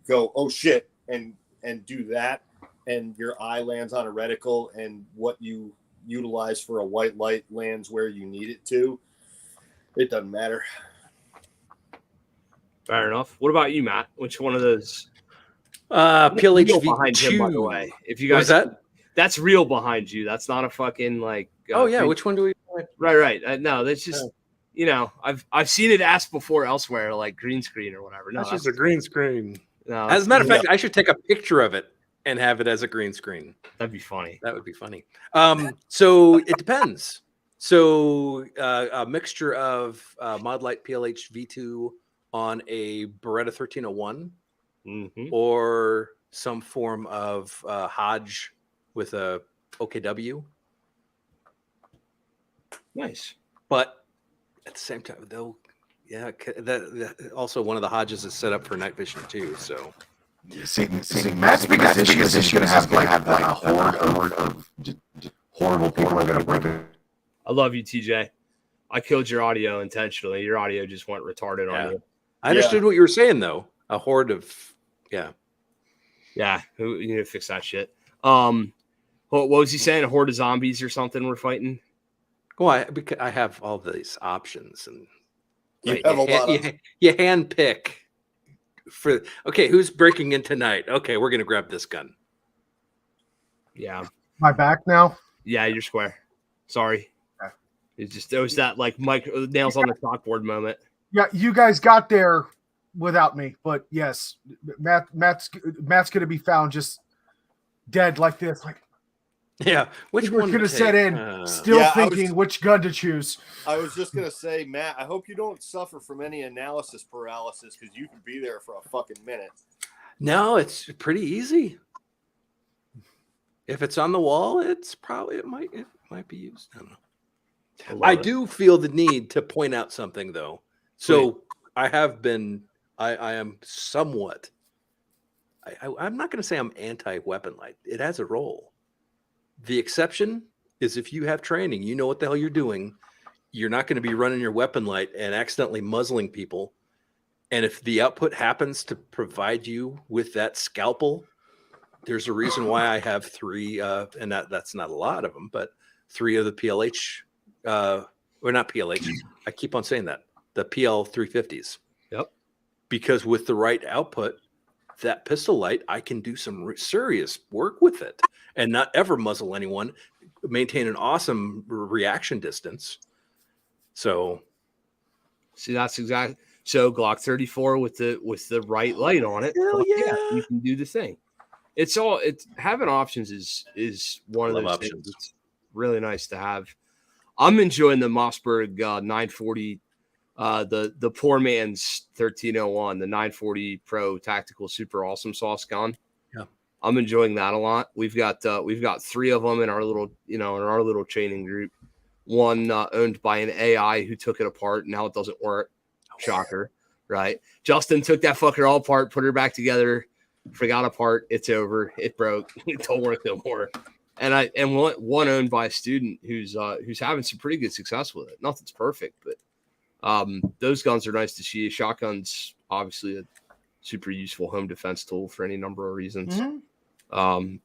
go, oh shit, and do that, and your eye lands on a reticle, and what you utilize for a white light lands where you need it to, it doesn't matter. Fair enough. What about you, Matt? Which one of those? PLH behind him, by the way. If you guys, that's real behind you. That's not a fucking like. Oh yeah, which one do we? Right. No, that's just. I've seen it asked before elsewhere, like green screen or whatever. No, that's just a green screen. No, as a matter of fact, I should take a picture of it and have it as a green screen. That'd be funny. That would be funny. So it depends. So a mixture of Mod Light PLH V2 on a Beretta 1301, or some form of Hodge with a OKW. Nice, but at the same time, though, yeah, that also one of the Hodges is set up for night vision too. So, see, Matt's biggest issue is he's going to have a horde of horrible people are going to break it. I love you, TJ. I killed your audio intentionally. Your audio just went retarded on you. I understood what you were saying though. A horde of, yeah. You need to fix that shit. What was he saying? A horde of zombies or something we're fighting? Well, I have all these options, and you hand pick for. Okay, who's breaking in tonight? Okay, we're gonna grab this gun. Yeah, my back now. Yeah, you're square. Sorry, it was that like Mike nails on the chalkboard moment. Yeah, you guys got there without me, but yes, Matt's gonna be found just dead like this, like. Yeah, which We're one going to to set take? in, still Yeah, I was- thinking which gun to choose. I was just gonna say, Matt, I hope you don't suffer from any analysis paralysis because you could be there for a fucking minute. No, it's pretty easy. If it's on the wall, it might be used. I don't know. I do feel the need to point out something though. So I am somewhat. I'm not going to say I'm anti-weapon light. It has a role. The exception is if you have training, you know what the hell you're doing. You're not going to be running your weapon light and accidentally muzzling people. And if the output happens to provide you with that scalpel, there's a reason why I have 3, and that's not a lot of them, but 3 of the PLH, or not PLH. I keep on saying that, the PL 350s. Yep. Because with the right output, that pistol light, I can do some serious work with it and not ever muzzle anyone, maintain an awesome reaction distance. So, see, that's exactly so. Glock 34 with the right light on it. Hell yeah. You can do the thing. It's having options is one of Love those options. things. It's really nice to have. I'm enjoying the Mossberg 940, the poor man's 1301, the 940 Pro Tactical Super Awesome Sauce gun. Yeah, I'm enjoying that a lot. We've got 3 of them in our little training group. One owned by an AI who took it apart. Now it doesn't work. Shocker, right? Justin took that fucker all apart, put her back together, forgot a part. It's over. It broke. It don't work no more. And one owned by a student who's having some pretty good success with it. Nothing's perfect, but those guns are nice to see. Shotgun's obviously a super useful home defense tool for any number of reasons. Mm-hmm.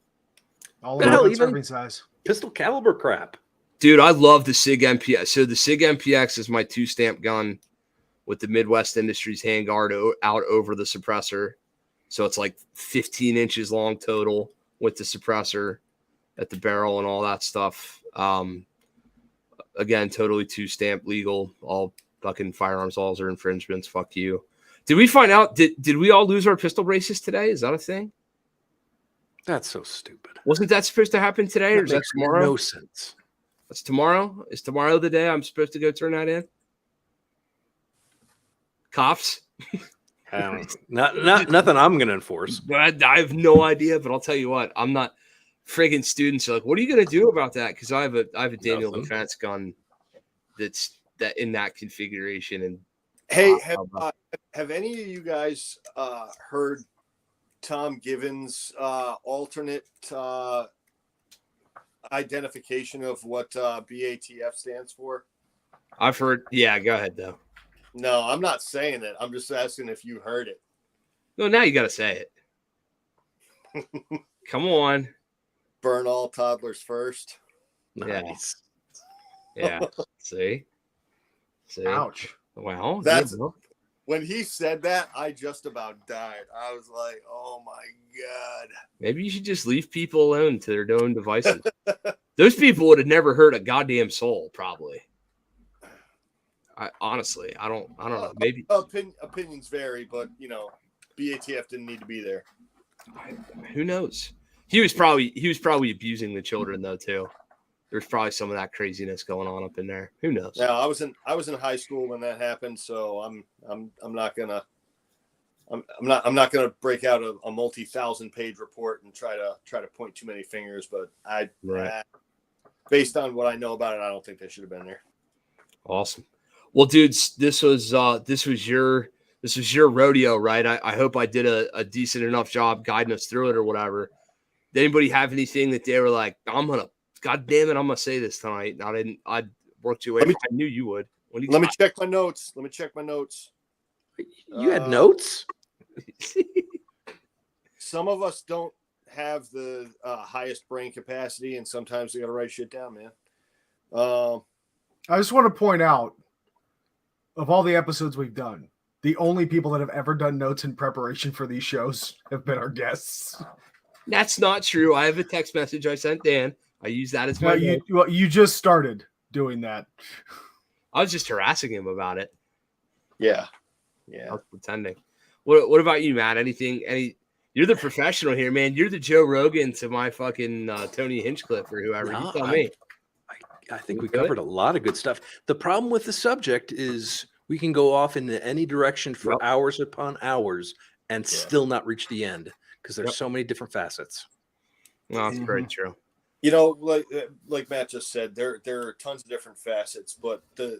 All But hell, about even- serving size. pistol caliber crap. Dude, I love the SIG MPX. So the SIG MPX is my 2-stamp gun with the Midwest Industries handguard out over the suppressor. So it's like 15 inches long total with the suppressor at the barrel and all that stuff. Again, totally 2-stamp legal. All fucking firearms laws are infringements. Fuck you. Did we find out? Did we all lose our pistol braces today? Is that a thing? That's so stupid. Wasn't that supposed to happen today, or is that makes tomorrow? no sense. That's tomorrow. Is tomorrow the day I'm supposed to go turn that in? Cops? Not nothing I'm going to enforce. But I have no idea. But I'll tell you what, I'm not. Friggin' students are like, what are you going to do about that? Because I have a Daniel Nothing. Defense gun that's that in that configuration. And Hey, have any of you guys heard Tom Given's alternate identification of what BATF stands for? I've heard. Yeah, go ahead though. No, I'm not saying it. I'm just asking if you heard it. No, now you got to say it. Come on. Burn all toddlers first. Nice. Yeah. See. Ouch. Well, That's- you know. When he said that, I just about died. I was like, oh my God. Maybe you should just leave people alone to their own devices. Those people would have never heard a goddamn soul, probably. Honestly, I don't know. Maybe Opinions vary, but you know, BATF didn't need to be there. who knows? He was probably abusing the children though too. There's probably some of that craziness going on up in there. Who knows? Now, I was in high school when that happened, so I'm not gonna break out a multi-thousand-page report and try to point too many fingers. But based on what I know about it, I don't think they should have been there. Awesome. Well, dudes, this was your rodeo, right? I hope I did a decent enough job guiding us through it or whatever. Did anybody have anything that they were like, God damn it, I'm gonna say this tonight? And I worked you away. I knew you would. Let me check my notes. You had notes? Some of us don't have the highest brain capacity, and sometimes you got to write shit down, man. I just want to point out, of all the episodes we've done, the only people that have ever done notes in preparation for these shows have been our guests. That's not true. I have a text message I sent Dan. I use that as my. You just started doing that. I was just harassing him about it. Yeah. I was pretending. What about you, Matt? Anything? You're the professional here, man. You're the Joe Rogan to my fucking Tony Hinchcliffe or whoever. No, You tell me. I think we Good. covered a lot of good stuff. The problem with the subject is we can go off in any direction for hours upon hours and still not reach the end because there's so many different facets. No, that's very true. You know, like Matt just said, there are tons of different facets, but the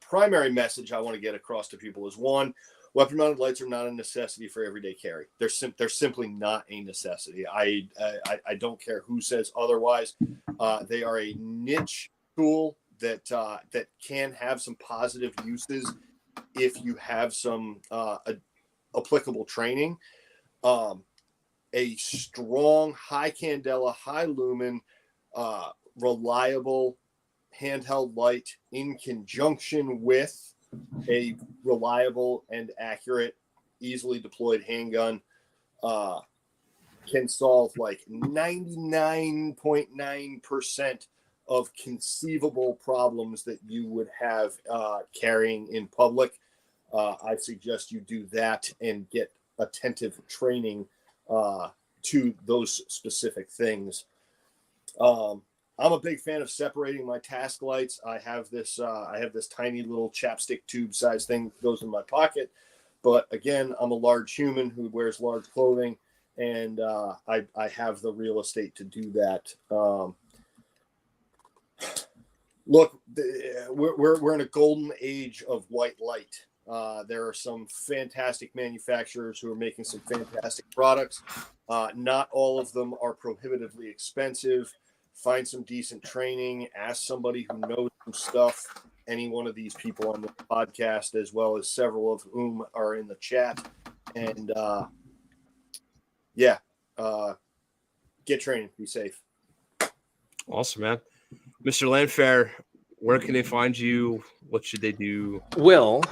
primary message I want to get across to people is, one, weapon-mounted lights are not a necessity for everyday carry. They're simply not a necessity. I don't care who says otherwise. They are a niche tool that can have some positive uses if you have some applicable training. A strong, high candela, high lumen, reliable handheld light in conjunction with a reliable and accurate, easily deployed handgun can solve like 99.9% of conceivable problems that you would have carrying in public. I suggest you do that and get attentive training to those specific things. I'm a big fan of separating my task lights. I have this tiny little chapstick tube size thing that goes in my pocket. But again, I'm a large human who wears large clothing, and I have the real estate to do that. Look, we're in a golden age of white light. There are some fantastic manufacturers who are making some fantastic products. Not all of them are prohibitively expensive. Find some decent training. Ask somebody who knows some stuff. Any one of these people on the podcast, as well as several of whom are in the chat. And get training. Be safe. Awesome, man. Mr. Landfair, where can they find you? What should they do? Well,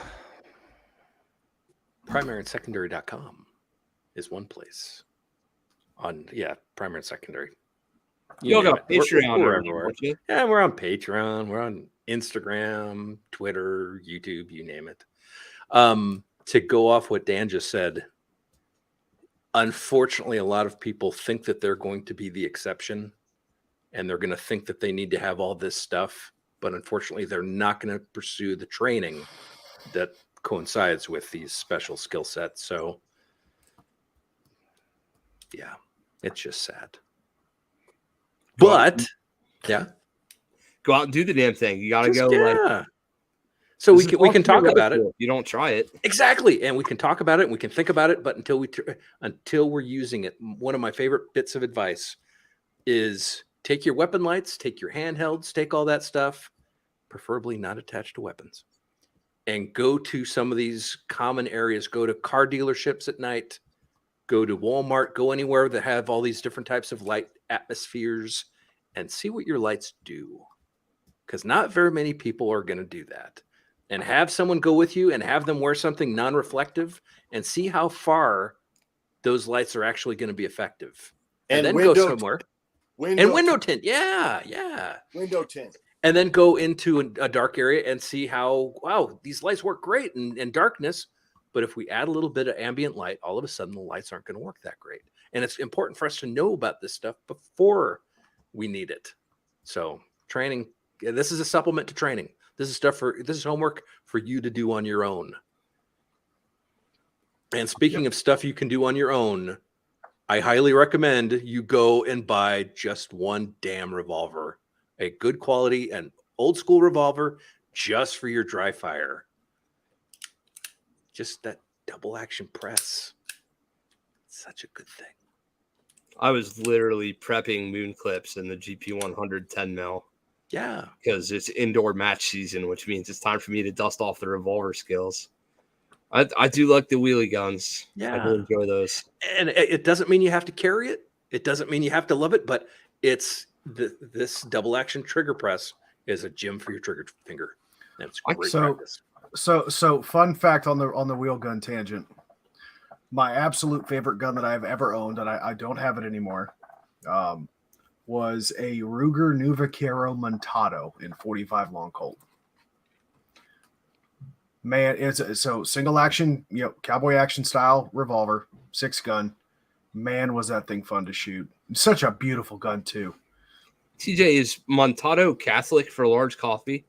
primaryandsecondary.com is one place. Primary and secondary. You got Patreon. We're everywhere. Yeah, we're on Patreon. We're on Instagram, Twitter, YouTube, you name it. To go off what Dan just said, unfortunately, a lot of people think that they're going to be the exception and they're going to think that they need to have all this stuff. But unfortunately, they're not going to pursue the training that coincides with these special skill sets. So, yeah, it's just sad. But, go out and do the damn thing. You got to go. Yeah. So we can talk about it. You don't try it. Exactly. And we can talk about it and we can think about it. But until we're using it, one of my favorite bits of advice is take your weapon lights, take your handhelds, take all that stuff, preferably not attached to weapons, and go to some of these common areas. Go to car dealerships at night, go to Walmart, go anywhere that have all these different types of light atmospheres and see what your lights do. Because not very many people are going to do that. And have someone go with you and have them wear something non-reflective and see how far those lights are actually going to be effective. And then go somewhere. Window tint. Yeah. Window tint. And then go into a dark area and see how, wow, these lights work great in darkness. But if we add a little bit of ambient light, all of a sudden the lights aren't going to work that great. And it's important for us to know about this stuff before we need it. So training, this is a supplement to training. This is homework for you to do on your own. And speaking of stuff you can do on your own, I highly recommend you go and buy just one damn revolver, a good quality and old school revolver just for your dry fire. Just that double action press. Such a good thing. I was literally prepping moon clips in the GP 100 10 mil. Yeah. Because it's indoor match season, which means it's time for me to dust off the revolver skills. I do like the wheelie guns. Yeah. I do enjoy those. And it doesn't mean you have to carry it. It doesn't mean you have to love it, but it's this double action trigger press is a gym for your trigger finger. That's great practice. So fun fact on the wheel gun tangent. My absolute favorite gun that I've ever owned, and I don't have it anymore, was a Ruger Nuvacero Montado in 45 long Colt. Man, it's so single action, cowboy action style revolver, 6 gun. Man, was that thing fun to shoot. Such a beautiful gun, too. TJ, is Montado Catholic for large coffee?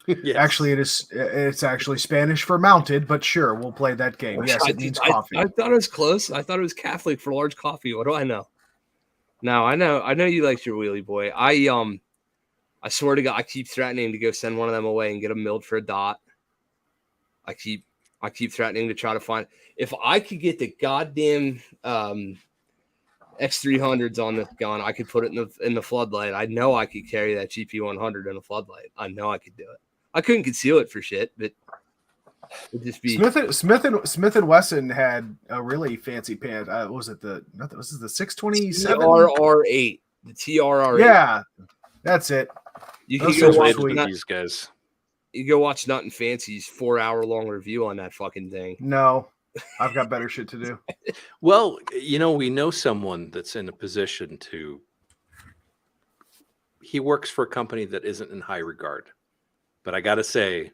Yes. Actually, it's actually Spanish for mounted, but sure, we'll play that game. Yes, it means coffee. I thought it was close. I thought it was Catholic for large coffee. What do I know? No, I know you like your wheelie boy. I swear to God, I keep threatening to go send one of them away and get them milled for a dot. I keep threatening to try to find. If I could get the goddamn X300s on this gun, I could put it in the floodlight. I know I could carry that GP100 in a floodlight. I know I could do it. I couldn't conceal it for shit, but it'd just be Smith and Wesson had a really fancy pan. Was it the 627 TRR8? The TRR8. Yeah, that's it. You Those can go things were watch sweet. These guys. You go watch Nut and Fancy's 4-hour long review on that fucking thing. No, I've got better shit to do. Well, we know someone that's in a position to. He works for a company that isn't in high regard, but I got to say,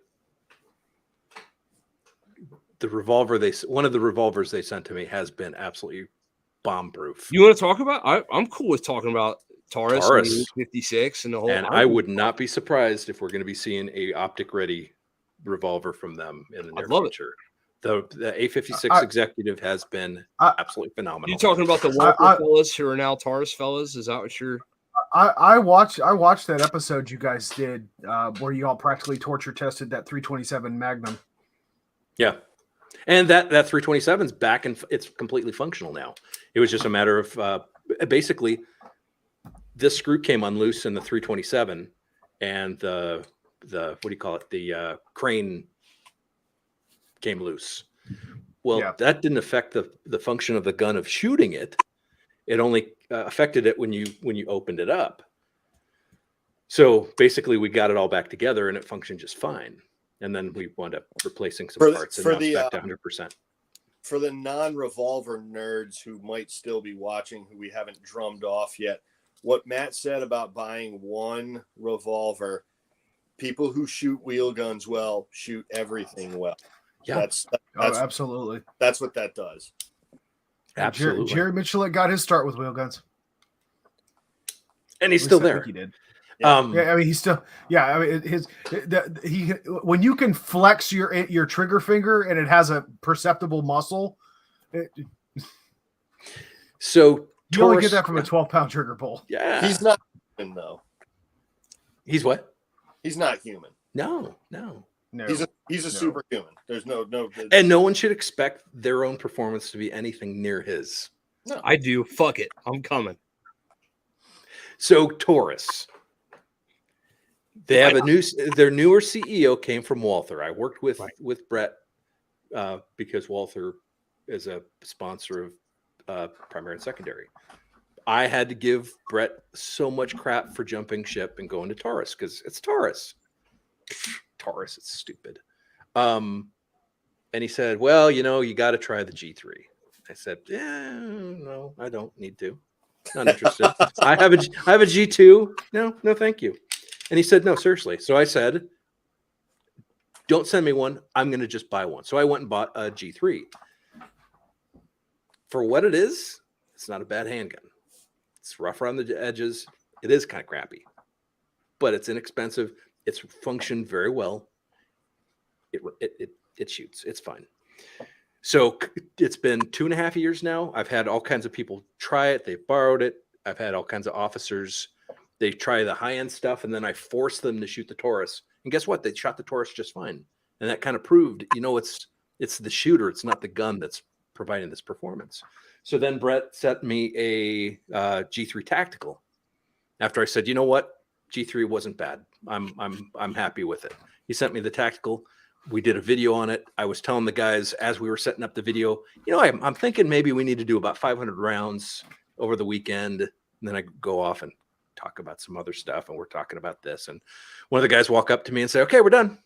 one of the revolvers they sent to me has been absolutely bomb-proof. You want to talk about? I'm cool with talking about Taurus. And the 56 and the whole. And I would not be surprised if we're going to be seeing a optic-ready revolver from them in the near future. The A56 executive has been absolutely phenomenal. You talking about the Walker fellas who are now Taurus fellas? Is that what you're? I watched that episode you guys did where you all practically torture tested that 327 Magnum. Yeah, and that 327 is back and it's completely functional now. It was just a matter of basically this screw came unloose in the 327, and the what do you call it? The crane came loose. Well, that didn't affect the function of the gun of shooting it. It only affected it when you opened it up. So basically, we got it all back together, and it functioned just fine. And then we wound up replacing some parts, and now it's back to 100%. For the non-revolver nerds who might still be watching, who we haven't drummed off yet, what Matt said about buying one revolver, people who shoot wheel guns well shoot everything well. Yeah, that's absolutely. That's what that does. Absolutely. Jerry Mitchell got his start with wheel guns, and he's still there. He did. Yeah. I mean, he's still. Yeah, I mean, when you can flex your trigger finger and it has a perceptible muscle. So you only get that from a 12-pound trigger pull. Yeah, he's not human though. He's what? He's not human. No. He's a superhuman. There's no, and no one should expect their own performance to be anything near his. No, I do. Fuck it, I'm coming. So Taurus, they have their newer CEO came from Walther. I worked with Brett because Walther is a sponsor of primary and secondary. I had to give Brett so much crap for jumping ship and going to Taurus because it's Taurus. Taurus, it's stupid. And he said, well, you got to try the G3. I said, yeah, no, I don't need to. Not interested. I have a G2. No, thank you. And he said, no, seriously. So I said, don't send me one. I'm going to just buy one. So I went and bought a G3. For what it is, it's not a bad handgun. It's rough around the edges. It is kind of crappy, but it's inexpensive. It's functioned very well. It shoots. It's fine. So it's been 2.5 years now. I've had all kinds of people try it. They've borrowed it. I've had all kinds of officers. They try the high-end stuff, and then I force them to shoot the Taurus. And guess what? They shot the Taurus just fine. And that kind of proved, it's the shooter. It's not the gun that's providing this performance. So then Brett sent me a G3 Tactical. After I said, you know what? G3 wasn't bad. I'm happy with it. He sent me the Tactical. We did a video on it. I was telling the guys as we were setting up the video, I'm thinking maybe we need to do about 500 rounds over the weekend. And then I go off and talk about some other stuff. And we're talking about this. And one of the guys walk up to me and say, okay, we're done.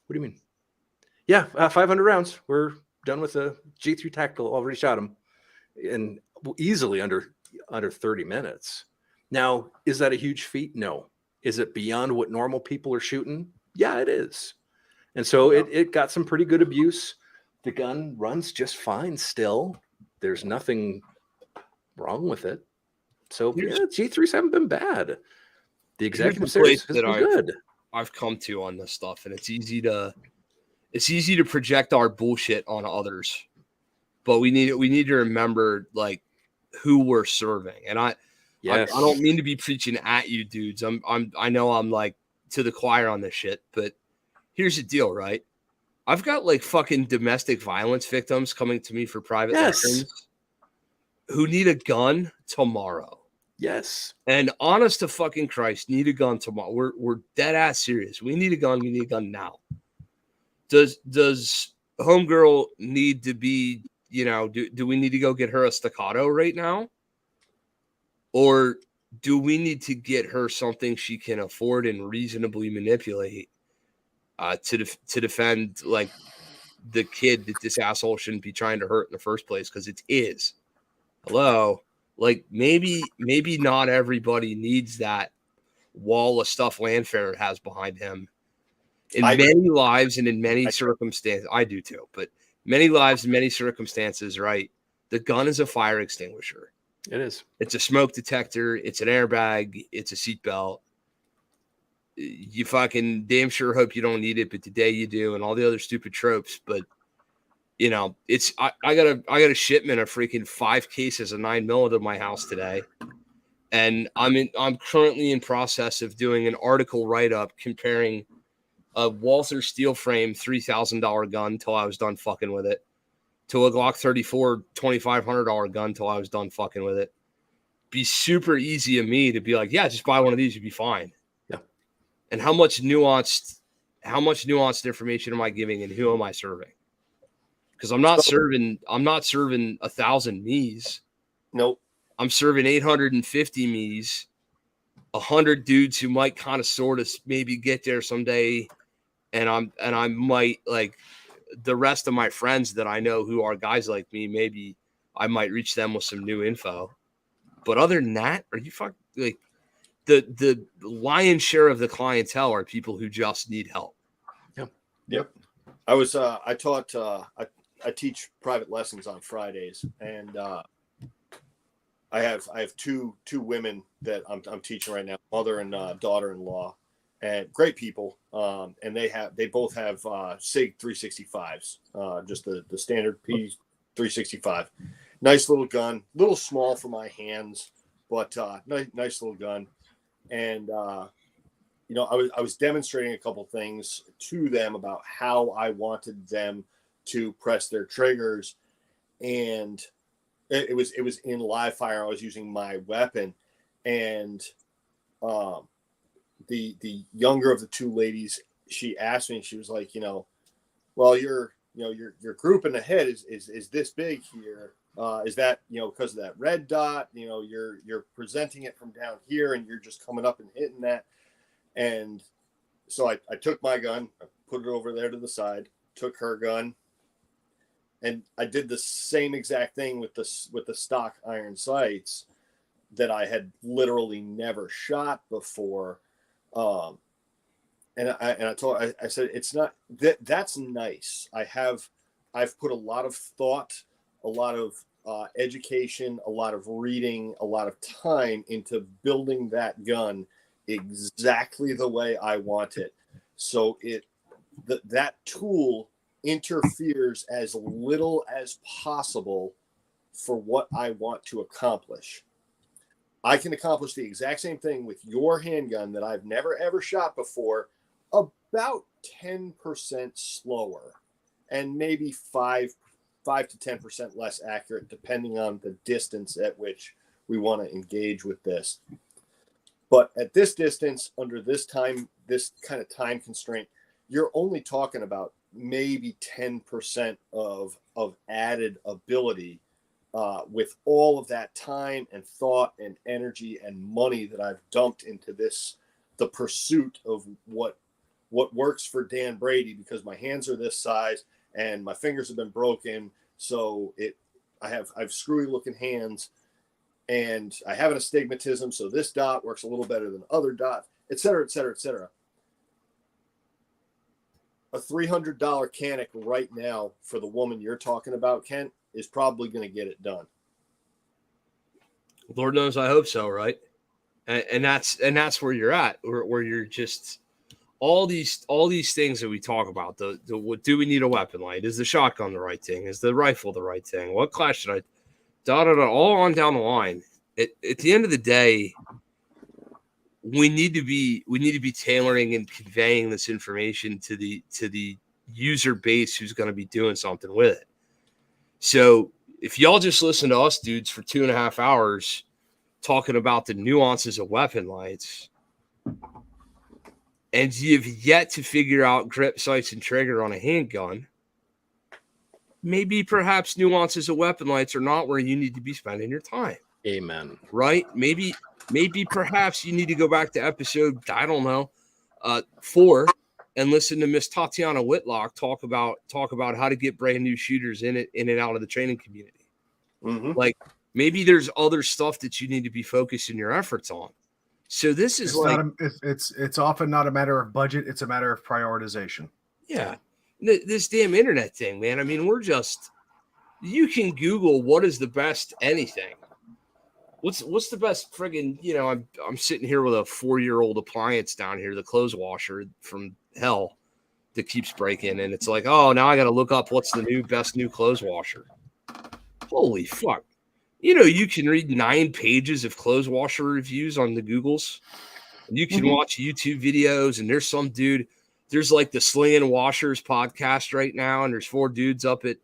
What do you mean? Yeah, 500 rounds. We're done with the G3 Tactical. Already shot them. And easily under 30 minutes. Now, is that a huge feat? No. Is it beyond what normal people are shooting? Yeah, it is. And so it got some pretty good abuse. The gun runs just fine still. there's nothing wrong with it. So G3s haven't been bad. The executive series has been good. I've come to on this stuff, and it's easy to project our bullshit on others, but we need to remember like who we're serving. And I don't mean to be preaching at you dudes. I know I'm like to the choir on this shit, but here's the deal, right? I've got like fucking domestic violence victims coming to me for private lessons who need a gun tomorrow. Yes. And honest to fucking Christ, need a gun tomorrow. We're dead ass serious. We need a gun. We need a gun now. Does homegirl need to be, do we need to go get her a staccato right now? Or do we need to get her something she can afford and reasonably manipulate to defend like the kid that this asshole shouldn't be trying to hurt in the first place? Because it is. Hello. Like maybe not everybody needs that wall of stuff Landfair has behind him. In many lives and in many circumstances, I do too, but many lives and many circumstances, right? The gun is a fire extinguisher. It is. It's a smoke detector. It's an airbag. It's a seatbelt. You fucking damn sure hope you don't need it, but today you do, and all the other stupid tropes. But it's I got a shipment of freaking 5 cases of 9mm to my house today, and I'm currently in process of doing an article write-up comparing a Walther steel frame $3,000 gun till I was done fucking with it to a Glock 34 $2,500 gun till I was done fucking with it. Be super easy of me to be like, yeah, just buy one of these, you'd be fine. Yeah. And how much nuanced information am I giving, and who am I serving? Because I'm not serving 1,000 me's. Nope. I'm serving 850 me's, 100 dudes who might kind of sort of maybe get there someday. And I might, like, the rest of my friends that I know who are guys like me, maybe I might reach them with some new info. But other than that, are you fucking like the lion's share of the clientele are people who just need help. Yep. I teach private lessons on Fridays, and I have two women that I'm teaching right now, mother and daughter-in-law, and great people. And they both have SIG 365s, just the standard P365. Nice little gun, little small for my hands, but nice little gun. And I was demonstrating a couple things to them about how I wanted them to press their triggers, and it was in live fire. I was using my weapon, and the younger of the two ladies, she asked me, she was like, well, your group in the head is this big here. Is that, because of that red dot, you're presenting it from down here and you're just coming up and hitting that. And so I took my gun, I put it over there to the side, took her gun, and I did the same exact thing with the stock iron sights that I had literally never shot before. And I said, it's not that's nice. I've put a lot of thought, a lot of education, a lot of reading, a lot of time into building that gun exactly the way I want it. So that tool interferes as little as possible for what I want to accomplish. I can accomplish the exact same thing with your handgun that I've never ever shot before, about 10% slower, and maybe 5 to 10% less accurate, depending on the distance at which we want to engage with this. But at this distance, under this kind of time constraint, you're only talking about maybe 10% of added ability with all of that time and thought and energy and money that I've dumped into the pursuit of what works for Dan Brady, because my hands are this size and my fingers have been broken. So I have screwy looking hands, and I have an astigmatism. So this dot works a little better than other dots, et cetera, et cetera, et cetera. A $300 Canic right now for the woman you're talking about, Kent, is probably going to get it done. Lord knows I hope so, right? And that's where you're at, where you're just all these things that we talk about. What do we need a weapon light? Is the shotgun the right thing? Is the rifle the right thing? What class should I? All on down the line. At the end of the day, we need to be tailoring and conveying this information to the user base who's going to be doing something with it. So if y'all just listen to us dudes for 2.5 hours talking about the nuances of weapon lights, and you've yet to figure out grip, sights, and trigger on a handgun, maybe perhaps nuances of weapon lights are not where you need to be spending your time. Amen. Right? Maybe perhaps you need to go back to episode, I don't know, 4 and listen to Miss Tatiana Whitlock talk about how to get brand new shooters in and out of the training community. Mm-hmm. Like maybe there's other stuff that you need to be focusing your efforts on. So this is it's often not a matter of budget. It's a matter of prioritization. Yeah. This damn internet thing, man. I mean, you can Google what is the best anything. What's the best friggin', I'm sitting here with a 4-year-old appliance down here, the clothes washer from hell that keeps breaking. And it's like, oh, now I got to look up what's the best new clothes washer. Holy fuck. You can read 9 pages of clothes washer reviews on the Googles. And you can watch YouTube videos, and there's some dude, there's like the Sling'N Washers podcast right now, and there's 4 dudes up at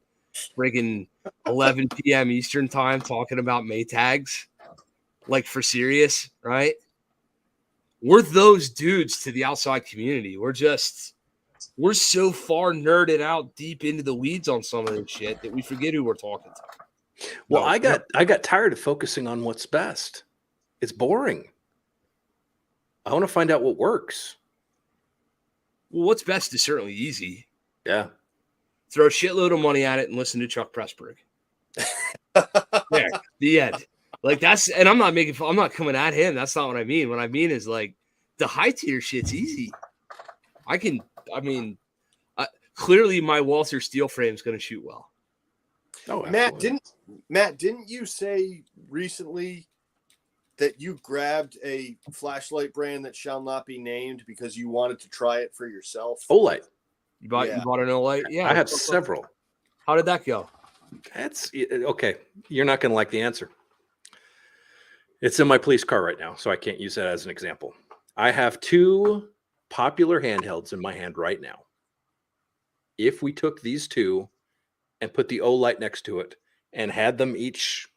friggin' 11 p.m. Eastern time talking about Maytags. Like for serious, right? We're those dudes to the outside community. We're so far nerded out deep into the weeds on some of this shit that we forget who we're talking to. Well, I got tired of focusing on what's best. It's boring. I want to find out what works. Well, what's best is certainly easy. Yeah. Throw a shitload of money at it and listen to Chuck Pressburg. There, the end. Like and I'm not coming at him. That's not what I mean. What I mean is like the high tier shit's easy. Clearly my Walther steel frame is going to shoot well. Oh, Matt, didn't you say recently that you grabbed a flashlight brand that shall not be named because you wanted to try it for yourself? Olight. You bought an Olight? Yeah. I have several. How did that go? That's okay. You're not going to like the answer. It's in my police car right now, so I can't use that as an example. I have 2 popular handhelds in my hand right now. If we took these 2 and put the Olight next to it and had them each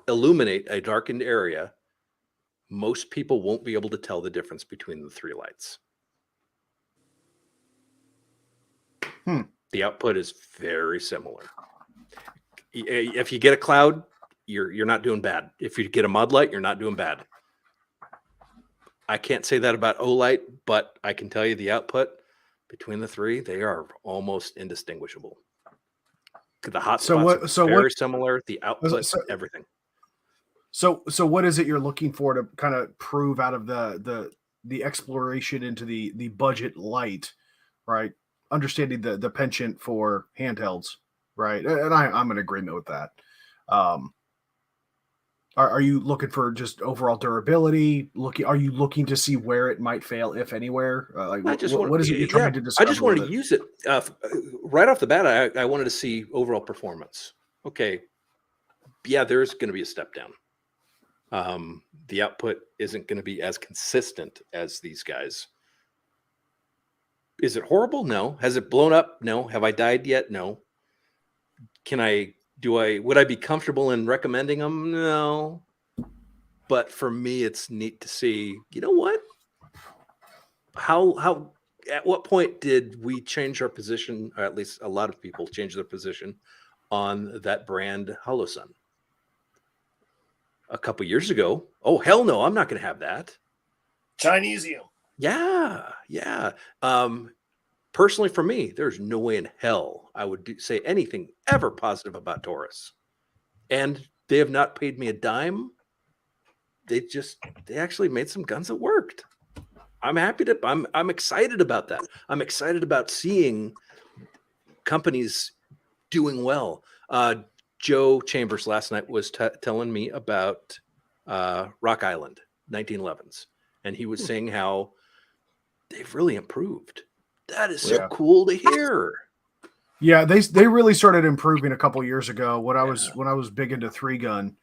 illuminate a darkened area, most people won't be able to tell the difference between the 3 lights. The output is very similar. If you get a cloud, you're not doing bad. If you get a mud light, you're not doing bad. I can't say that about Olight, but I can tell you the output between the 3, they are almost indistinguishable. The hot spots are very similar. The output, everything. So what is it you're looking for to kind of prove out of the exploration into the budget light, right? Understanding the penchant for handhelds, right? And I'm in agreement with that. Are you looking for just overall durability? Are you looking to see where it might fail, if anywhere? What is it you're trying to discover? I just wanted to use it right off the bat. I wanted to see overall performance. Okay, yeah, there's going to be a step down. The output isn't going to be as consistent as these guys. Is it horrible? No. Has it blown up? No. Have I died yet? No. Would I be comfortable in recommending them? No. But for me, it's neat to see, you know what? At what point did we change our position, or at least a lot of people change their position on that brand HoloSun? A couple years ago, oh, hell no, I'm not going to have that. Chinesium. Yeah. Personally, for me, there's no way in hell I would say anything ever positive about Taurus. And they have not paid me a dime. They actually made some guns that worked. I'm excited about that. I'm excited about seeing companies doing well. Joe Chambers last night was telling me about Rock Island 1911s, and he was saying how they've really improved. That is so cool to hear. Yeah, they really started improving a couple years ago. When I was big into 3-gun,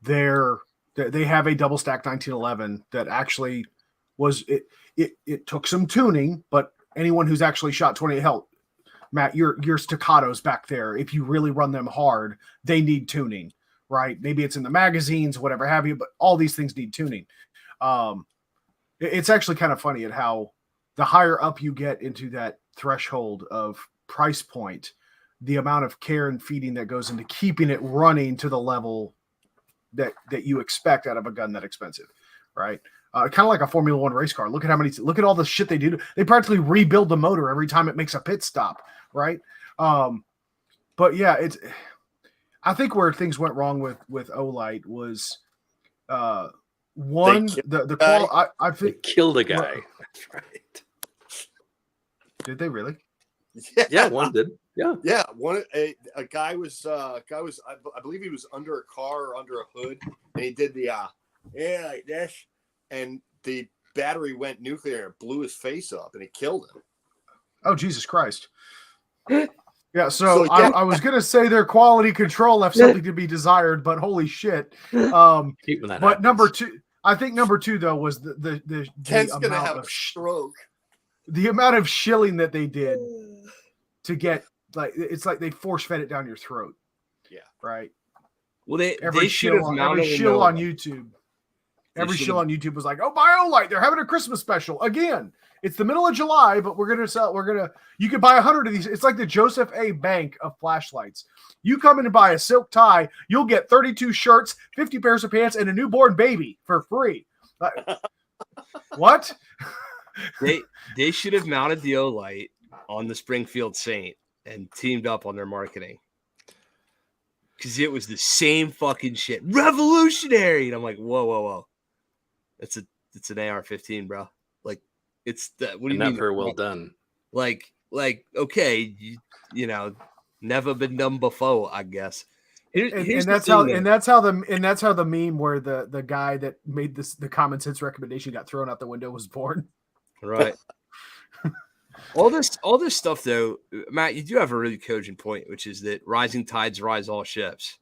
they have a double stack 1911 that actually was it took some tuning, but anyone who's actually shot 20 hell, Matt, your staccatos back there, if you really run them hard, they need tuning, right? Maybe it's in the magazines, whatever have you, but all these things need tuning. It's actually kind of funny at how the higher up you get into that threshold of price point, the amount of care and feeding that goes into keeping it running to the level that you expect out of a gun that expensive, right? Kind of like a Formula One race car. Look at all the shit they do. They practically rebuild the motor every time it makes a pit stop, right? But yeah, I think where things went wrong with Olight was I think they killed a guy. That's right. Did they really? Yeah, one did. Yeah. A guy was I believe he was under a car or under a hood, and he did the like this, and the battery went nuclear and blew his face up, and it killed him. Oh, Jesus Christ. Yeah, so I was gonna say their quality control left something to be desired, but holy shit. But number two though was the Kent's amount gonna have of a stroke. The amount of shilling that they did to get, like, it's like they force fed it down your throat. Yeah. Right. Well, they should shill have on, mounted every shill on YouTube. Every shill on YouTube was like, "Oh, buy Olight! They're having a Christmas special again. It's the middle of July, but you can buy 100 of these. It's like the Joseph A. Bank of flashlights. You come in and buy a silk tie, you'll get 32 shirts, 50 pairs of pants, and a newborn baby for free." What? They should have mounted the Olight on the Springfield Saint and teamed up on their marketing, because it was the same fucking shit, revolutionary. And I'm like, whoa, it's an AR-15, bro. Like, it's that. What do you mean? Not very well done. Like, okay, you know, never been done before, I guess. That's how the meme where the guy that made the common sense recommendation got thrown out the window was born. Right. all this stuff though, Matt, you do have a really cogent point, which is that rising tides rise all ships.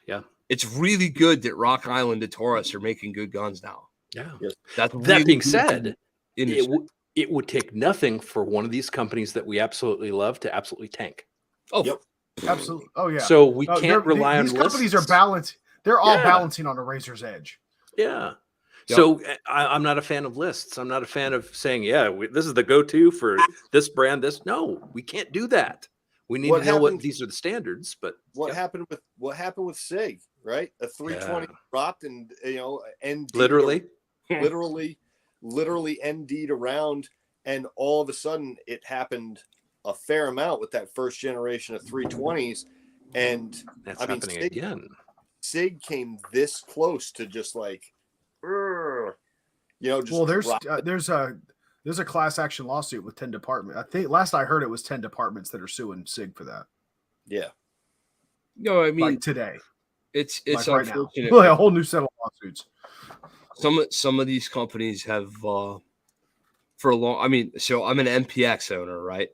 Yeah. It's really good that Rock Island and Taurus are making good guns now. Yeah. That being said, it would take nothing for one of these companies that we absolutely love to absolutely tank. Oh, yep. Absolutely. Oh yeah. So we can't rely on these companies are balanced. They're all balancing on a razor's edge. Yeah. Yep. So I'm not a fan of lists. I'm not a fan of saying, this is the go-to for this brand. No, we can't do that. We need to know what these are the standards. But what happened with SIG, right? A 320 dropped, and ND literally ND'd around, and all of a sudden it happened a fair amount with that first generation of 320s, and that's happening again. SIG came this close to just like, just there's a class action lawsuit with 10 departments. I think last I heard it was 10 departments that are suing SIG for that. Yeah. No, I mean, like today. It's like unfortunate. Right now. A whole new set of lawsuits. Some of these companies have for a long. I mean, so I'm an MPX owner, right?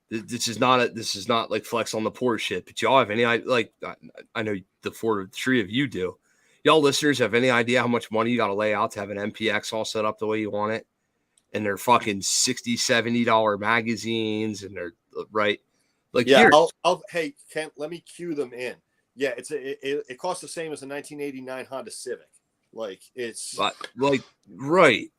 This is not like flex on the poor shit. But y'all have any like? I know the three of you do. Y'all listeners have any idea how much money you got to lay out to have an MPX all set up the way you want it? And they're fucking $60-$70 magazines, and they're right. Like, yeah, hey, Kent, let me cue them in. Yeah, it costs the same as a 1989 Honda Civic. Like, it's like right.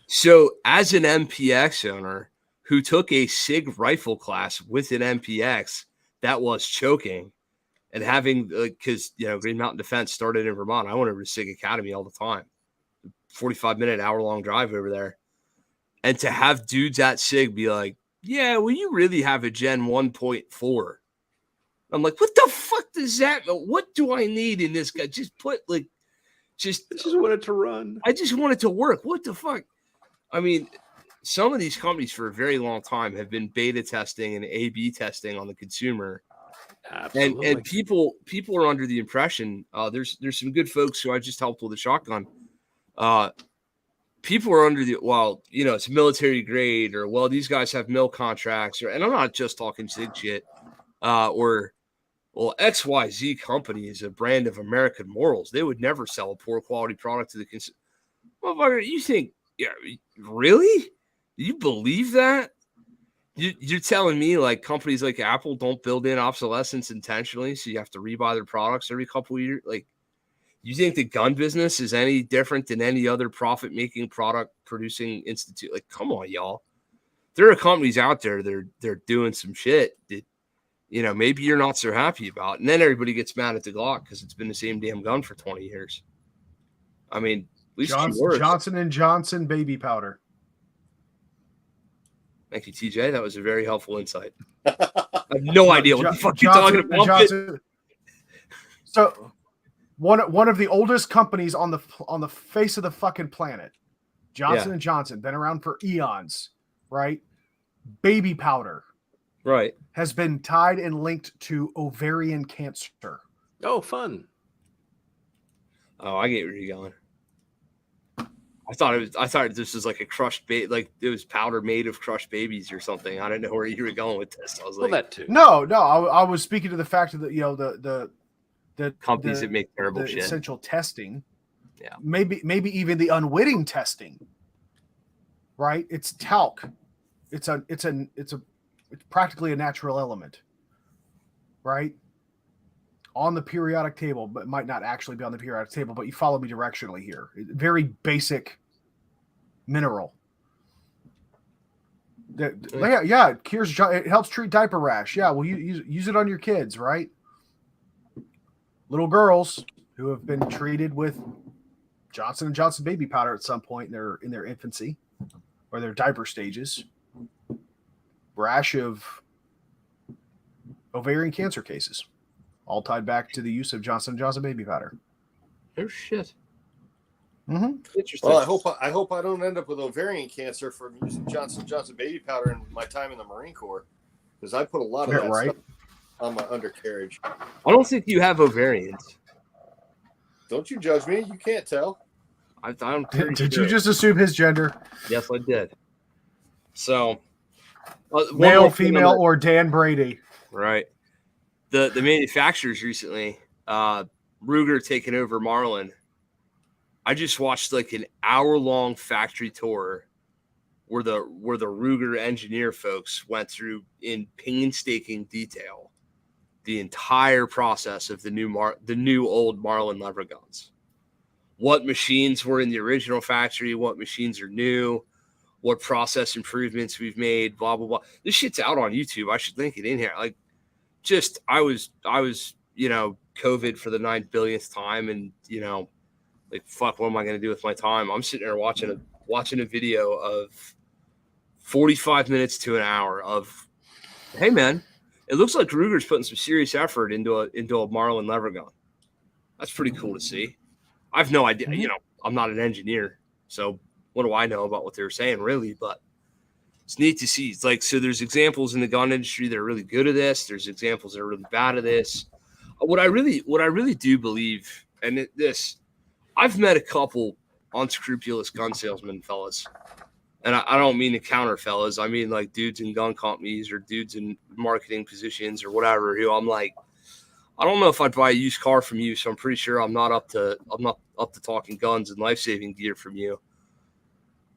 So as an MPX owner who took a SIG rifle class with an MPX that was choking, and having, because Green Mountain Defense started in Vermont, I went over to SIG Academy all the time, 45-minute, hour-long drive over there, and to have dudes at SIG be like, "Yeah, well, you really have a Gen 1.4." I'm like, what the fuck does that mean? What do I need in this guy? Just I just want it to run. I just want it to work. What the fuck? I mean, some of these companies for a very long time have been beta testing and A/B testing on the consumer. Absolutely. And people are under the impression there's some good folks who I just helped with a shotgun. People are under the it's military grade, or these guys have mill contracts, and I'm not just talking Zig shit, XYZ company is a brand of American morals. They would never sell a poor quality product to the consumer. Motherfucker, you think, really? You believe that? You're telling me like companies like Apple don't build in obsolescence intentionally, so you have to rebuy their products every couple of years? Like, you think the gun business is any different than any other profit-making product-producing institute? Like, come on, y'all. There are companies out there they're doing some shit that, maybe you're not so happy about. And then everybody gets mad at the Glock because it's been the same damn gun for 20 years. I mean, at least Johnson & Johnson baby powder. Thank you, TJ. That was a very helpful insight. I have no idea what the fuck you're talking about. So one of the oldest companies on the face of the fucking planet, Johnson & Johnson, been around for eons, right? Baby powder, right, has been tied and linked to ovarian cancer. Oh, fun. Oh, I get where you're going. I thought this was like a crushed baby, like it was powder made of crushed babies or something. I didn't know where you were going with this. I was like, that too. No, I was speaking to the fact that the companies that make terrible shit, essential testing, yeah, maybe even the unwitting testing, right? It's talc. It's practically a natural element, right? On the periodic table, but it might not actually be on the periodic table, but you follow me directionally here. Very basic mineral. Yeah, it cures. It helps treat diaper rash. Yeah, well, you use it on your kids, right? Little girls who have been treated with Johnson & Johnson baby powder at some point in their infancy or their diaper stages. Rash of ovarian cancer cases. All tied back to the use of Johnson & Johnson baby powder. Oh shit. Mm-hmm. Interesting. Well, I hope I don't end up with ovarian cancer from using Johnson & Johnson baby powder in my time in the Marine Corps, because I put a lot of that stuff on my undercarriage. I don't think you have ovarians. Don't you judge me? You can't tell. Did you just assume his gender? Yes, I did. So, male, female, or Dan Brady? Right. The manufacturers recently, Ruger taking over Marlin. I just watched like an hour-long factory tour where the Ruger engineer folks went through in painstaking detail the entire process of the new old Marlin lever guns. What machines were in the original factory, what machines are new, what process improvements we've made, blah blah blah. This shit's out on YouTube. I should link it in here. Like, just I was COVID for the 9 billionth time, and like, fuck, what am I gonna do with my time? I'm sitting there watching a video of 45 minutes to an hour of, hey man, it looks like Ruger's putting some serious effort into a Marlin lever gun. That's pretty cool to see. I have no idea, I'm not an engineer, so what do I know about what they were saying, really? But it's neat to see. It's like, so there's examples in the gun industry that are really good at this. There's examples that are really bad at this. What I really do believe, and I've met a couple unscrupulous gun salesmen, fellas. And I don't mean to counter fellas. I mean like dudes in gun companies or dudes in marketing positions or whatever, who I'm like, I don't know if I'd buy a used car from you, so I'm pretty sure I'm not up to talking guns and life-saving gear from you.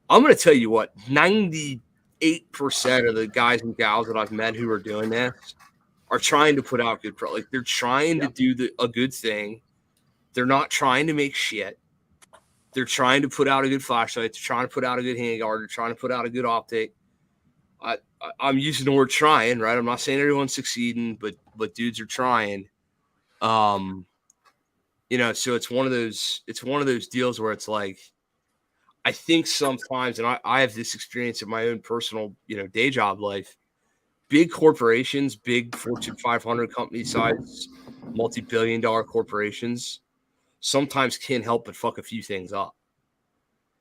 I'm going to tell you what, 98% of the guys and gals that I've met who are doing this are trying to put out good like they're trying to do a good thing. They're not trying to make shit. They're trying to put out a good flashlight. They're trying to put out a good handguard. They're trying to put out a good optic. I'm using the word trying, right? I'm not saying everyone's succeeding, but dudes are trying. So it's one of those deals where it's like, I think sometimes, and I have this experience in my own personal, day job life, big corporations, big Fortune 500 company size, multi-billion-dollar corporations sometimes can't help but fuck a few things up.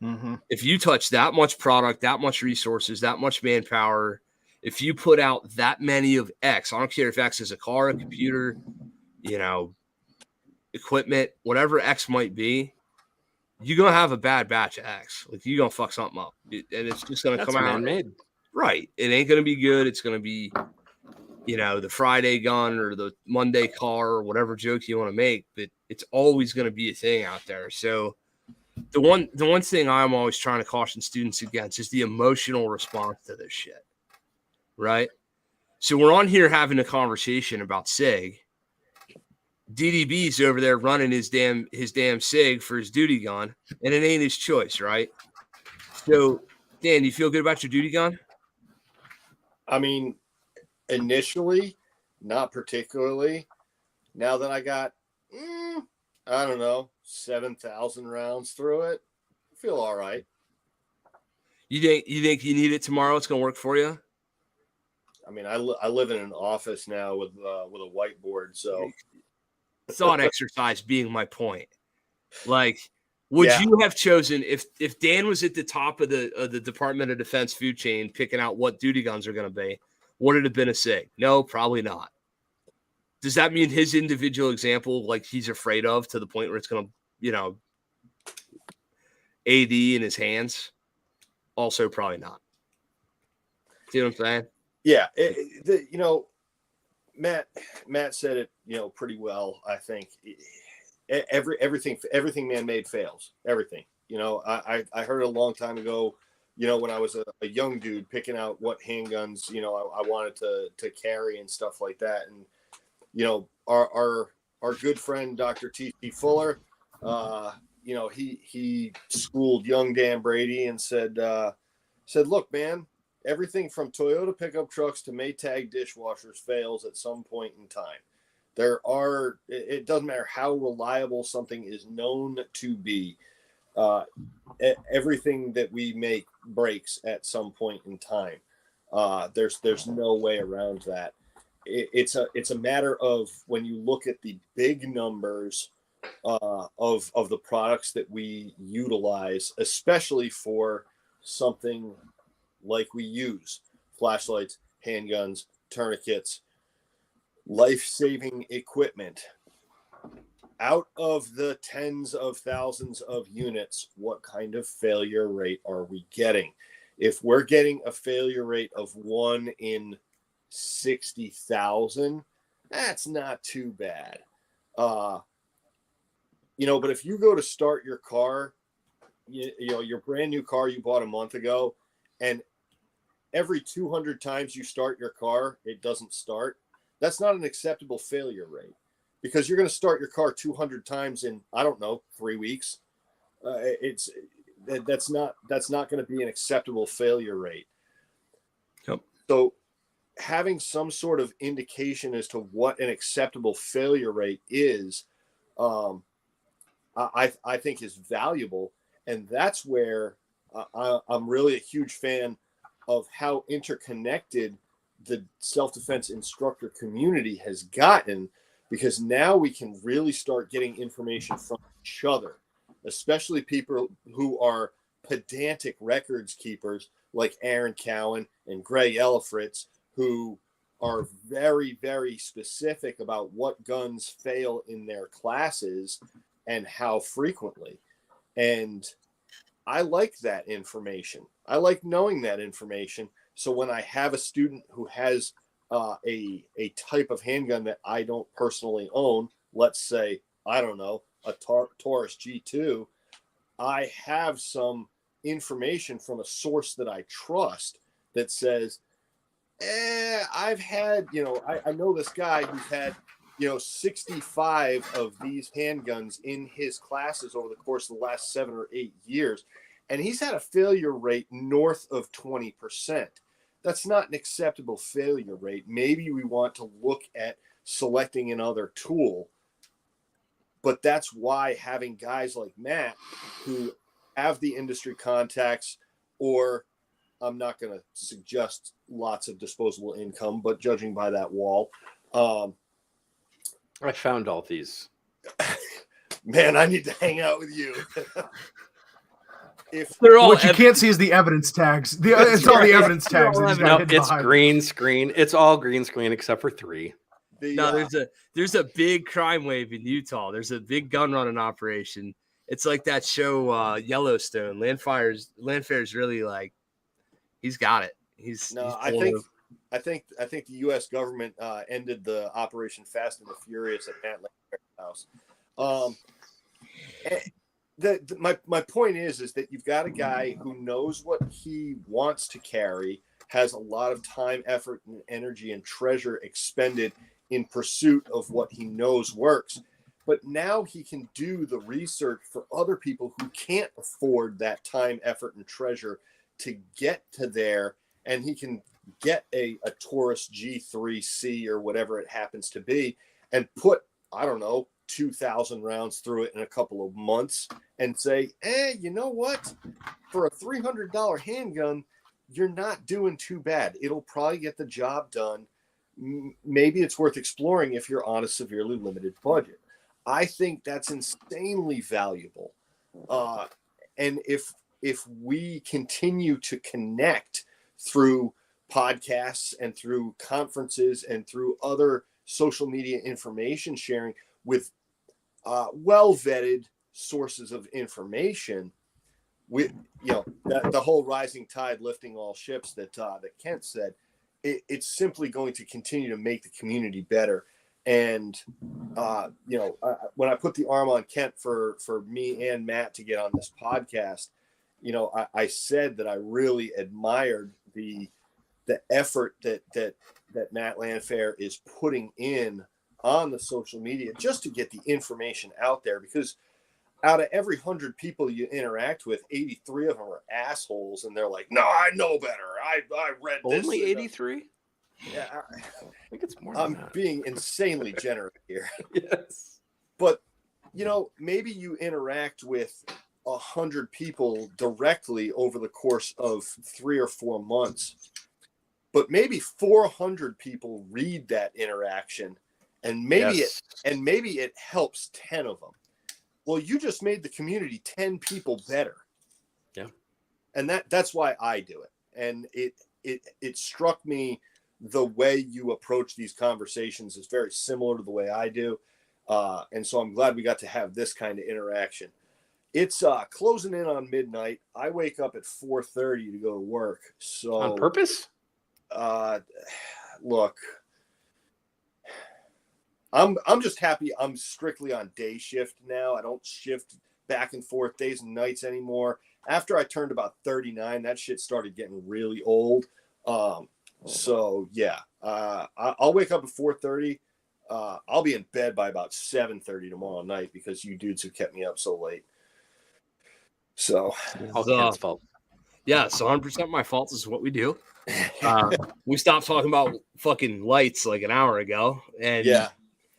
Mm-hmm. If you touch that much product, that much resources, that much manpower, if you put out that many of X, I don't care if X is a car, a computer, equipment, whatever X might be, you're going to have a bad batch of X. Like, you're going to fuck something up. And it's just going to That's come out. man-made. Right. It ain't going to be good. It's going to be, the Friday gun or the Monday car or whatever joke you want to make, but it's always going to be a thing out there. So the one thing I'm always trying to caution students against is the emotional response to this shit. Right. So we're on here having a conversation about SIG. DDB's over there running his damn SIG for his duty gun, and it ain't his choice, right? So, Dan, you feel good about your duty gun? I mean, initially, not particularly. Now that I got, I don't know, 7,000 rounds through it, I feel all right. You think you need it tomorrow? It's gonna work for you? I mean, I live in an office now with a whiteboard, so thought exercise being my point. Like, would you have chosen if Dan was at the top of the Department of Defense food chain picking out what duty guns are going to be? Would it have been a SIG? No, probably not. Does that mean his individual example, like, he's afraid of to the point where it's going to, AD in his hands? Also, probably not. See what I'm saying? Yeah, Matt said it, pretty well. I think everything man-made fails. Everything. I heard a long time ago, when I was a young dude picking out what handguns, I wanted to carry and stuff like that. And our good friend Dr. T.C. Fuller, he schooled young Dan Brady and said, look, man. Everything from Toyota pickup trucks to Maytag dishwashers fails at some point in time. It doesn't matter how reliable something is known to be. Everything that we make breaks at some point in time. There's no way around that. It's a matter of when you look at the big numbers of the products that we utilize, especially for something like we use flashlights, handguns, tourniquets, life-saving equipment. Out of the tens of thousands of units, what kind of failure rate are we getting? If we're getting a failure rate of 1 in 60,000, that's not too bad. But if you go to start your car, your brand new car you bought a month ago, and every 200 times you start your car, it doesn't start. That's not an acceptable failure rate, because you're going to start your car 200 times in, 3 weeks. That's not going to be an acceptable failure rate. Yep. So having some sort of indication as to what an acceptable failure rate is, I think is valuable. And that's where I'm really a huge fan of how interconnected the self-defense instructor community has gotten, because now we can really start getting information from each other, especially people who are pedantic records keepers like Aaron Cowan and Gray Elifritz, who are very, very specific about what guns fail in their classes and how frequently. And I like that information. I like knowing that information. So when I have a student who has a type of handgun that I don't personally own, let's say, a Taurus G2, I have some information from a source that I trust that says, I've had, I know this guy who's had, 65 of these handguns in his classes over the course of the last 7 or 8 years. And he's had a failure rate north of 20%. That's not an acceptable failure rate. Maybe we want to look at selecting another tool. But that's why having guys like Matt who have the industry contacts, or I'm not going to suggest lots of disposable income, but judging by that wall. I found all these. Man, I need to hang out with you. if They're all What you can't see is the evidence tags. It's all the evidence tags. that he's got No, hidden it's behind. green screen. It's all green screen except for 3. No, there's a big crime wave in Utah. There's a big gun running operation. It's like that show Yellowstone. Landfair's really like he's got it. He's I think the U.S. government ended the Operation Fast and the Furious at Matt Landfair's house. My point is that you've got a guy who knows what he wants to carry, has a lot of time, effort, and energy and treasure expended in pursuit of what he knows works. But now he can do the research for other people who can't afford that time, effort, and treasure to get to there. And he can get a Taurus G3C or whatever it happens to be and put, I don't know, 2,000 rounds through it in a couple of months and say, you know what? For a $300 handgun, you're not doing too bad. It'll probably get the job done. Maybe it's worth exploring if you're on a severely limited budget. I think that's insanely valuable. And if we continue to connect through podcasts and through conferences and through other social media information sharing with well-vetted sources of information, the whole rising tide lifting all ships that Kent said, it's simply going to continue to make the community better. And when I put the arm on Kent for me and Matt to get on this podcast, I said that I really admired the effort that Matt Landfair is putting in on the social media just to get the information out there, because out of every 100 people you interact with, 83 of them are assholes, and they're like, "No, I know better. I read this." Only 83? Yeah, I think it's more than that. I'm being insanely generous here. Yes. But, maybe you interact with 100 people directly over the course of 3 or 4 months, but maybe 400 people read that interaction, and maybe it helps 10 of them. Well, you just made the community 10 people better. Yeah. And that's why I do it. And it struck me the way you approach these conversations is very similar to the way I do. And so I'm glad we got to have this kind of interaction. It's closing in on midnight. I wake up at 4:30 to go to work. So on purpose? Look, I'm just happy I'm strictly on day shift now. I don't shift back and forth days and nights anymore. After I turned about 39, that shit started getting really old. So yeah, I'll wake up at 4:30. I'll be in bed by about 7:30 tomorrow night because you dudes have kept me up so late. So all Ken's fault. Yeah, it's 100% my fault. This is what we do. We stopped talking about fucking lights like an hour ago, and yeah,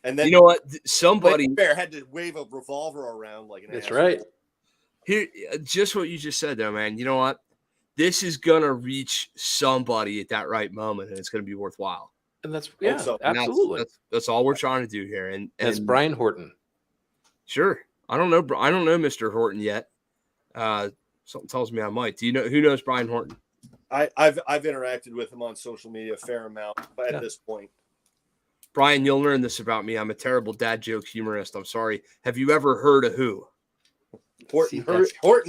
and then you know what? Somebody Bear had to wave a revolver around like an That's asshole. right. Here, just what you just said there, man. You know what? This is gonna reach somebody at that right moment, and it's gonna be worthwhile. And that's so. absolutely. That's all we're trying to do here. And as Brian Horton. Sure, I don't know Mr. Horton yet. Something tells me I might. Do you know who knows Brian Horton? I've interacted with him on social media a fair amount, but at this point, Brian, you'll learn this about me. I'm a terrible dad joke humorist. I'm sorry. Have you ever heard of who? Horton,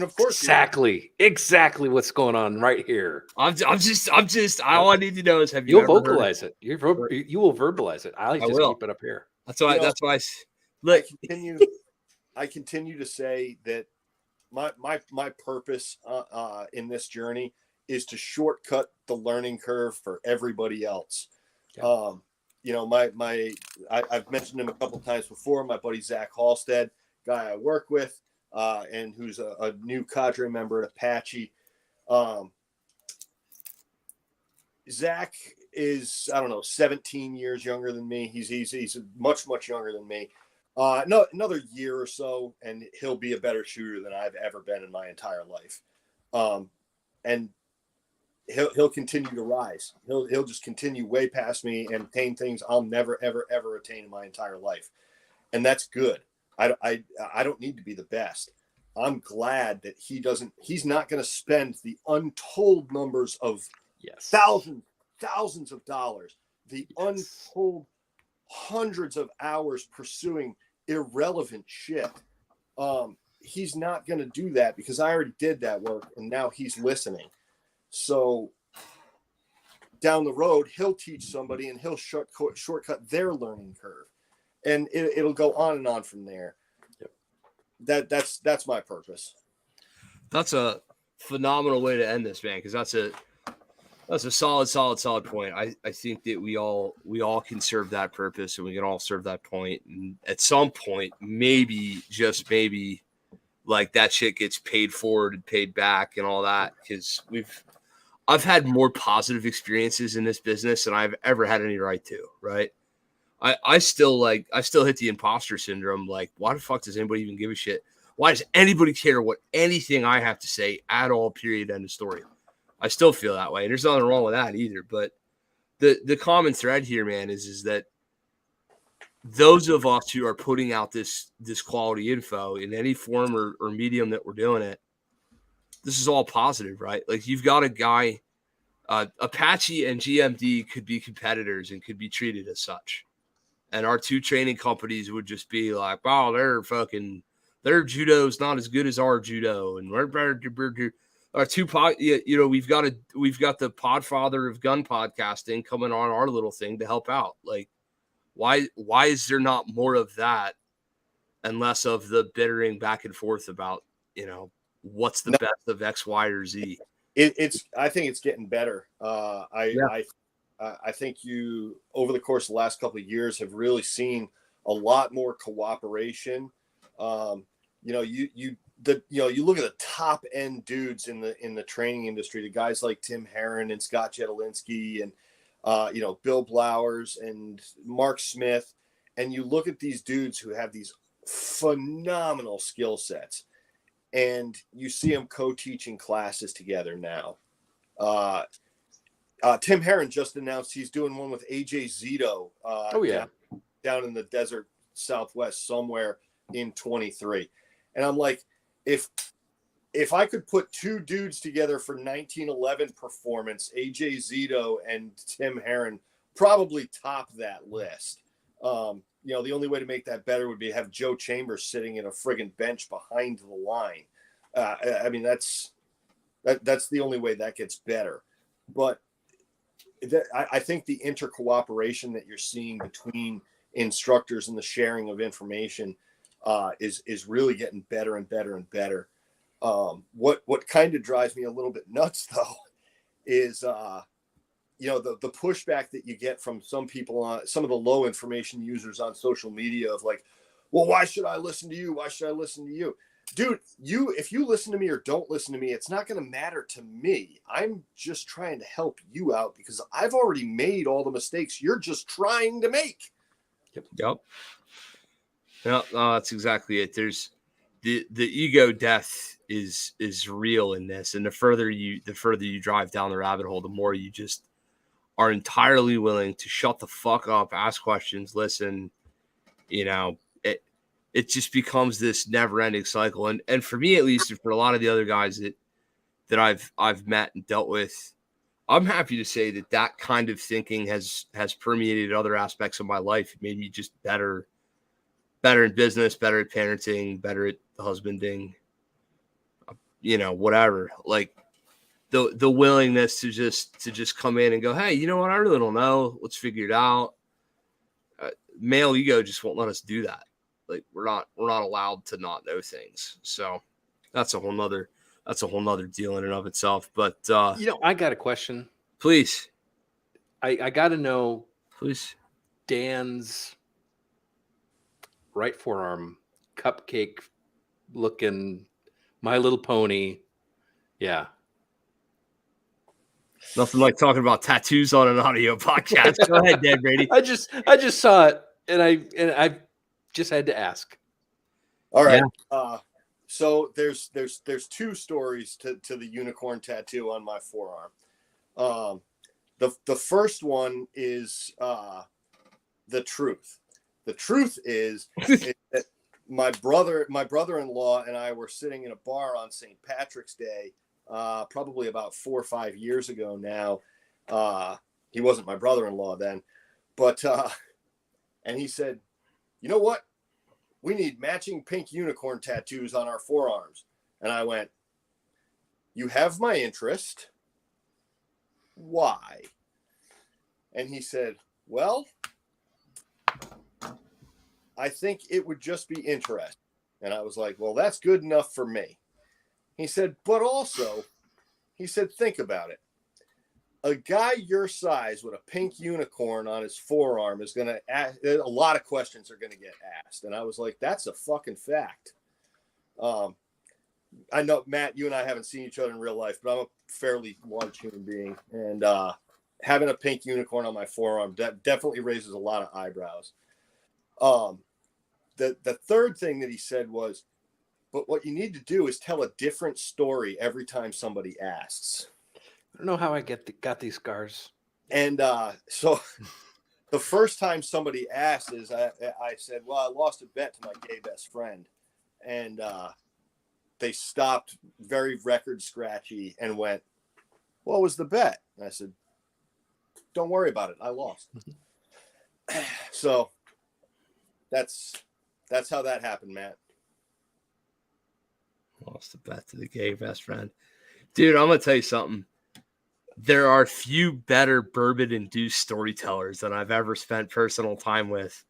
of course. Exactly what's going on right here. I'm just. All I need to know is have you You'll ever vocalize it. You will verbalize it. I just keep it up here. That's why. That's why. Look, I continue to say that my purpose in this journey is to shortcut the learning curve for everybody else. Yeah. I've mentioned him a couple times before. My buddy Zach Halstead, guy I work with, and who's a new cadre member at Apache. Zach is, 17 years younger than me. He's much younger than me. No, another year or so, and he'll be a better shooter than I've ever been in my entire life. And he'll continue to rise. He'll just continue way past me and attain things I'll never ever attain in my entire life, and that's good. I don't need to be the best. I'm glad that he's not going to spend the untold numbers of thousands of dollars, the untold hundreds of hours pursuing irrelevant shit. He's not going to do that because I already did that work and now he's listening. So down the road, he'll teach somebody and he'll shortcut their learning curve, and it'll go on and on from there. Yep. That's my purpose. That's a phenomenal way to end this, man, because that's a solid point. I think that we all can serve that purpose, and we can all serve that point. And at some point, maybe, just maybe, like that shit gets paid forward and paid back and all that. Because I've had more positive experiences in this business than I've ever had any right to. Right? I still hit the imposter syndrome. Like, why the fuck does anybody even give a shit? Why does anybody care what anything I have to say at all? Period. End of story. I still feel that way. And there's nothing wrong with that either. But the common thread here, man, is that those of us who are putting out this quality info in any form or medium that we're doing it, this is all positive, right? Like, you've got a guy, Apache and GMD could be competitors and could be treated as such. And our two training companies would just be like, wow, their judo's not as good as our judo. And we're our two we've got the Podfather of gun podcasting coming on our little thing to help out. Like, why is there not more of that and less of the bittering back and forth about, what's the best of X, Y, or Z? I think it's getting better. I think you, over the course of the last couple of years, have really seen a lot more cooperation. You look at the top end dudes in the training industry, the guys like Tim Herron and Scott Jedlinski and Bill Blowers and Mark Smith, and you look at these dudes who have these phenomenal skill sets, and you see them co-teaching classes together now. Tim Herron just announced he's doing one with AJ Zito. Down in the desert Southwest somewhere in 23. And I'm like, if I could put two dudes together for 1911 performance, AJ Zito and Tim Herron probably top that list. The only way to make that better would be to have Joe Chambers sitting in a friggin' bench behind the line. That's the only way that gets better. But I think the intercooperation that you're seeing between instructors and the sharing of information is really getting better and better and better. What kind of drives me a little bit nuts, though, is the pushback that you get from some people on some of the low information users on social media of like, well, why should I listen to you? Why should I listen to you? Dude, if you listen to me or don't listen to me, it's not going to matter to me. I'm just trying to help you out because I've already made all the mistakes you're just trying to make. Yep. No, that's exactly it. There's the ego death is real in this, and the further you drive down the rabbit hole, the more you just are entirely willing to shut the fuck up, ask questions, listen. It just becomes this never-ending cycle. And for me, at least, and for a lot of the other guys that I've met and dealt with, I'm happy to say that kind of thinking has permeated other aspects of my life. It made me just better in business, better at parenting, better at husbanding, whatever. Like the willingness to just come in and go, hey, you know what? I really don't know. Let's figure it out. Male ego just won't let us do that. Like we're not allowed to not know things. So that's a whole nother deal in and of itself. But I got a question. Please. I got to know. Please. Dan's right forearm, cupcake looking My Little Pony. Yeah. Nothing like talking about tattoos on an audio podcast. Go ahead, Dan Brady. I just saw it and I just had to ask. All right. Yeah. So there's two stories to the unicorn tattoo on my forearm. The first one is the truth. The truth is that my brother-in-law and I were sitting in a bar on St. Patrick's Day, probably about 4 or 5 years ago now. He wasn't my brother-in-law then, but and he said, "You know what? We need matching pink unicorn tattoos on our forearms." And I went, "You have my interest. Why?" And he said, "Well, I think it would just be interesting." And I was like, "Well, that's good enough for me." He said, "But also," he said, "think about it. A guy your size with a pink unicorn on his forearm is going to ask, a lot of questions are going to get asked." And I was like, "That's a fucking fact." I know, Matt, you and I haven't seen each other in real life, but I'm a fairly large human being. And having a pink unicorn on my forearm definitely raises a lot of eyebrows. The third thing that he said was, "But what you need to do is tell a different story every time somebody asks." I don't know how I got these scars. And so the first time somebody asked is I said, "Well, I lost a bet to my gay best friend." And they stopped very record scratchy and went, "What was the bet?" And I said, "Don't worry about it. I lost." So that's how that happened, Matt. Lost the bet to the gay best friend. Dude, I'm going to tell you something. There are few better bourbon-induced storytellers than I've ever spent personal time with.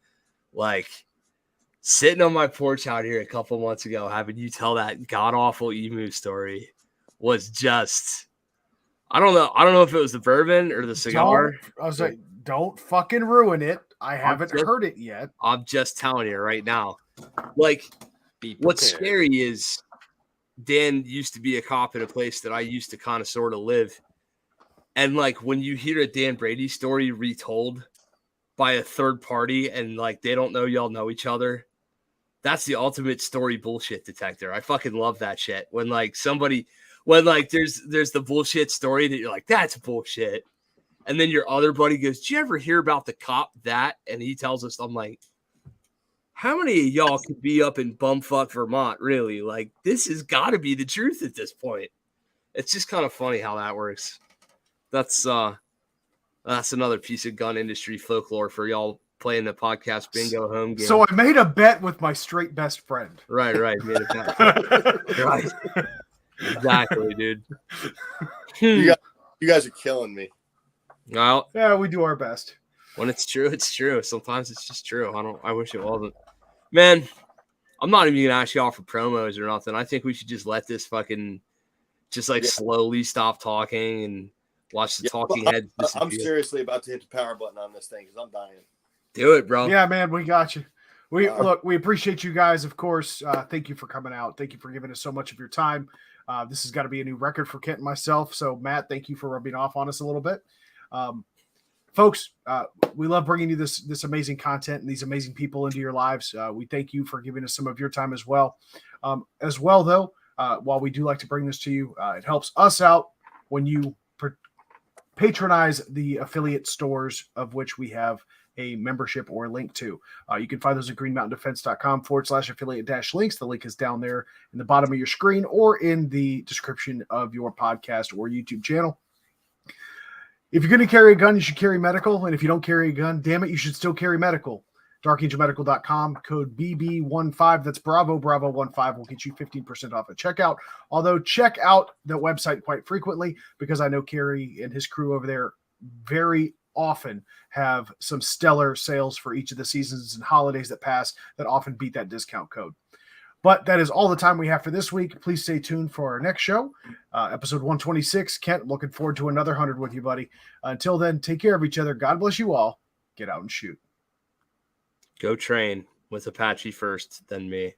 Like, sitting on my porch out here a couple months ago, having you tell that god-awful emu story was just... I don't know if it was the bourbon or the cigar. I was like, don't fucking ruin it. I haven't heard it yet. I'm just telling you right now. Like, what's scary is Dan used to be a cop in a place that I used to kind of sort of live. And, like, when you hear a Dan Brady story retold by a third party and, like, they don't know y'all know each other, that's the ultimate story bullshit detector. I fucking love that shit. When, like, there's the bullshit story that you're like, that's bullshit. And then your other buddy goes, "Did you ever hear about the cop that?" And he tells us, I'm like, how many of y'all could be up in bumfuck Vermont, really? Like, this has got to be the truth at this point. It's just kind of funny how that works. That's another piece of gun industry folklore for y'all playing the podcast bingo home game. So I made a bet with my straight best friend. Right. Made a bet. Right. Exactly, dude. You guys are killing me. Well, yeah, we do our best. When it's true, it's true. Sometimes it's just true. I wish it wasn't. Man, I'm not even gonna ask y'all for promos or nothing. I think we should just let this fucking slowly stop talking and watch the talking heads disappear. I'm seriously about to hit the power button on this thing because I'm dying. Do it, bro. Yeah, man, we got you. We appreciate you guys, of course. Thank you for coming out. Thank you for giving us so much of your time. This has got to be a new record for Kent and myself. So, Matt, thank you for rubbing off on us a little bit. Folks, we love bringing you this amazing content and these amazing people into your lives. We thank you for giving us some of your time as well. Though, while we do like to bring this to you, it helps us out when you patronize the affiliate stores of which we have a membership or a link to. You can find those at greenmountaindefense.com/affiliate-links. The link is down there in the bottom of your screen or in the description of your podcast or YouTube channel. If you're going to carry a gun, you should carry medical. And if you don't carry a gun, damn it, you should still carry medical. DarkAngelMedical.com, code BB15. That's Bravo 15 will get you 15% off at checkout. Although check out the website quite frequently because I know Kerry and his crew over there very often have some stellar sales for each of the seasons and holidays that pass that often beat that discount code. But that is all the time we have for this week. Please stay tuned for our next show, episode 126. Kent, looking forward to another 100 with you, buddy. Until then, take care of each other. God bless you all. Get out and shoot. Go train with Apache first, then me.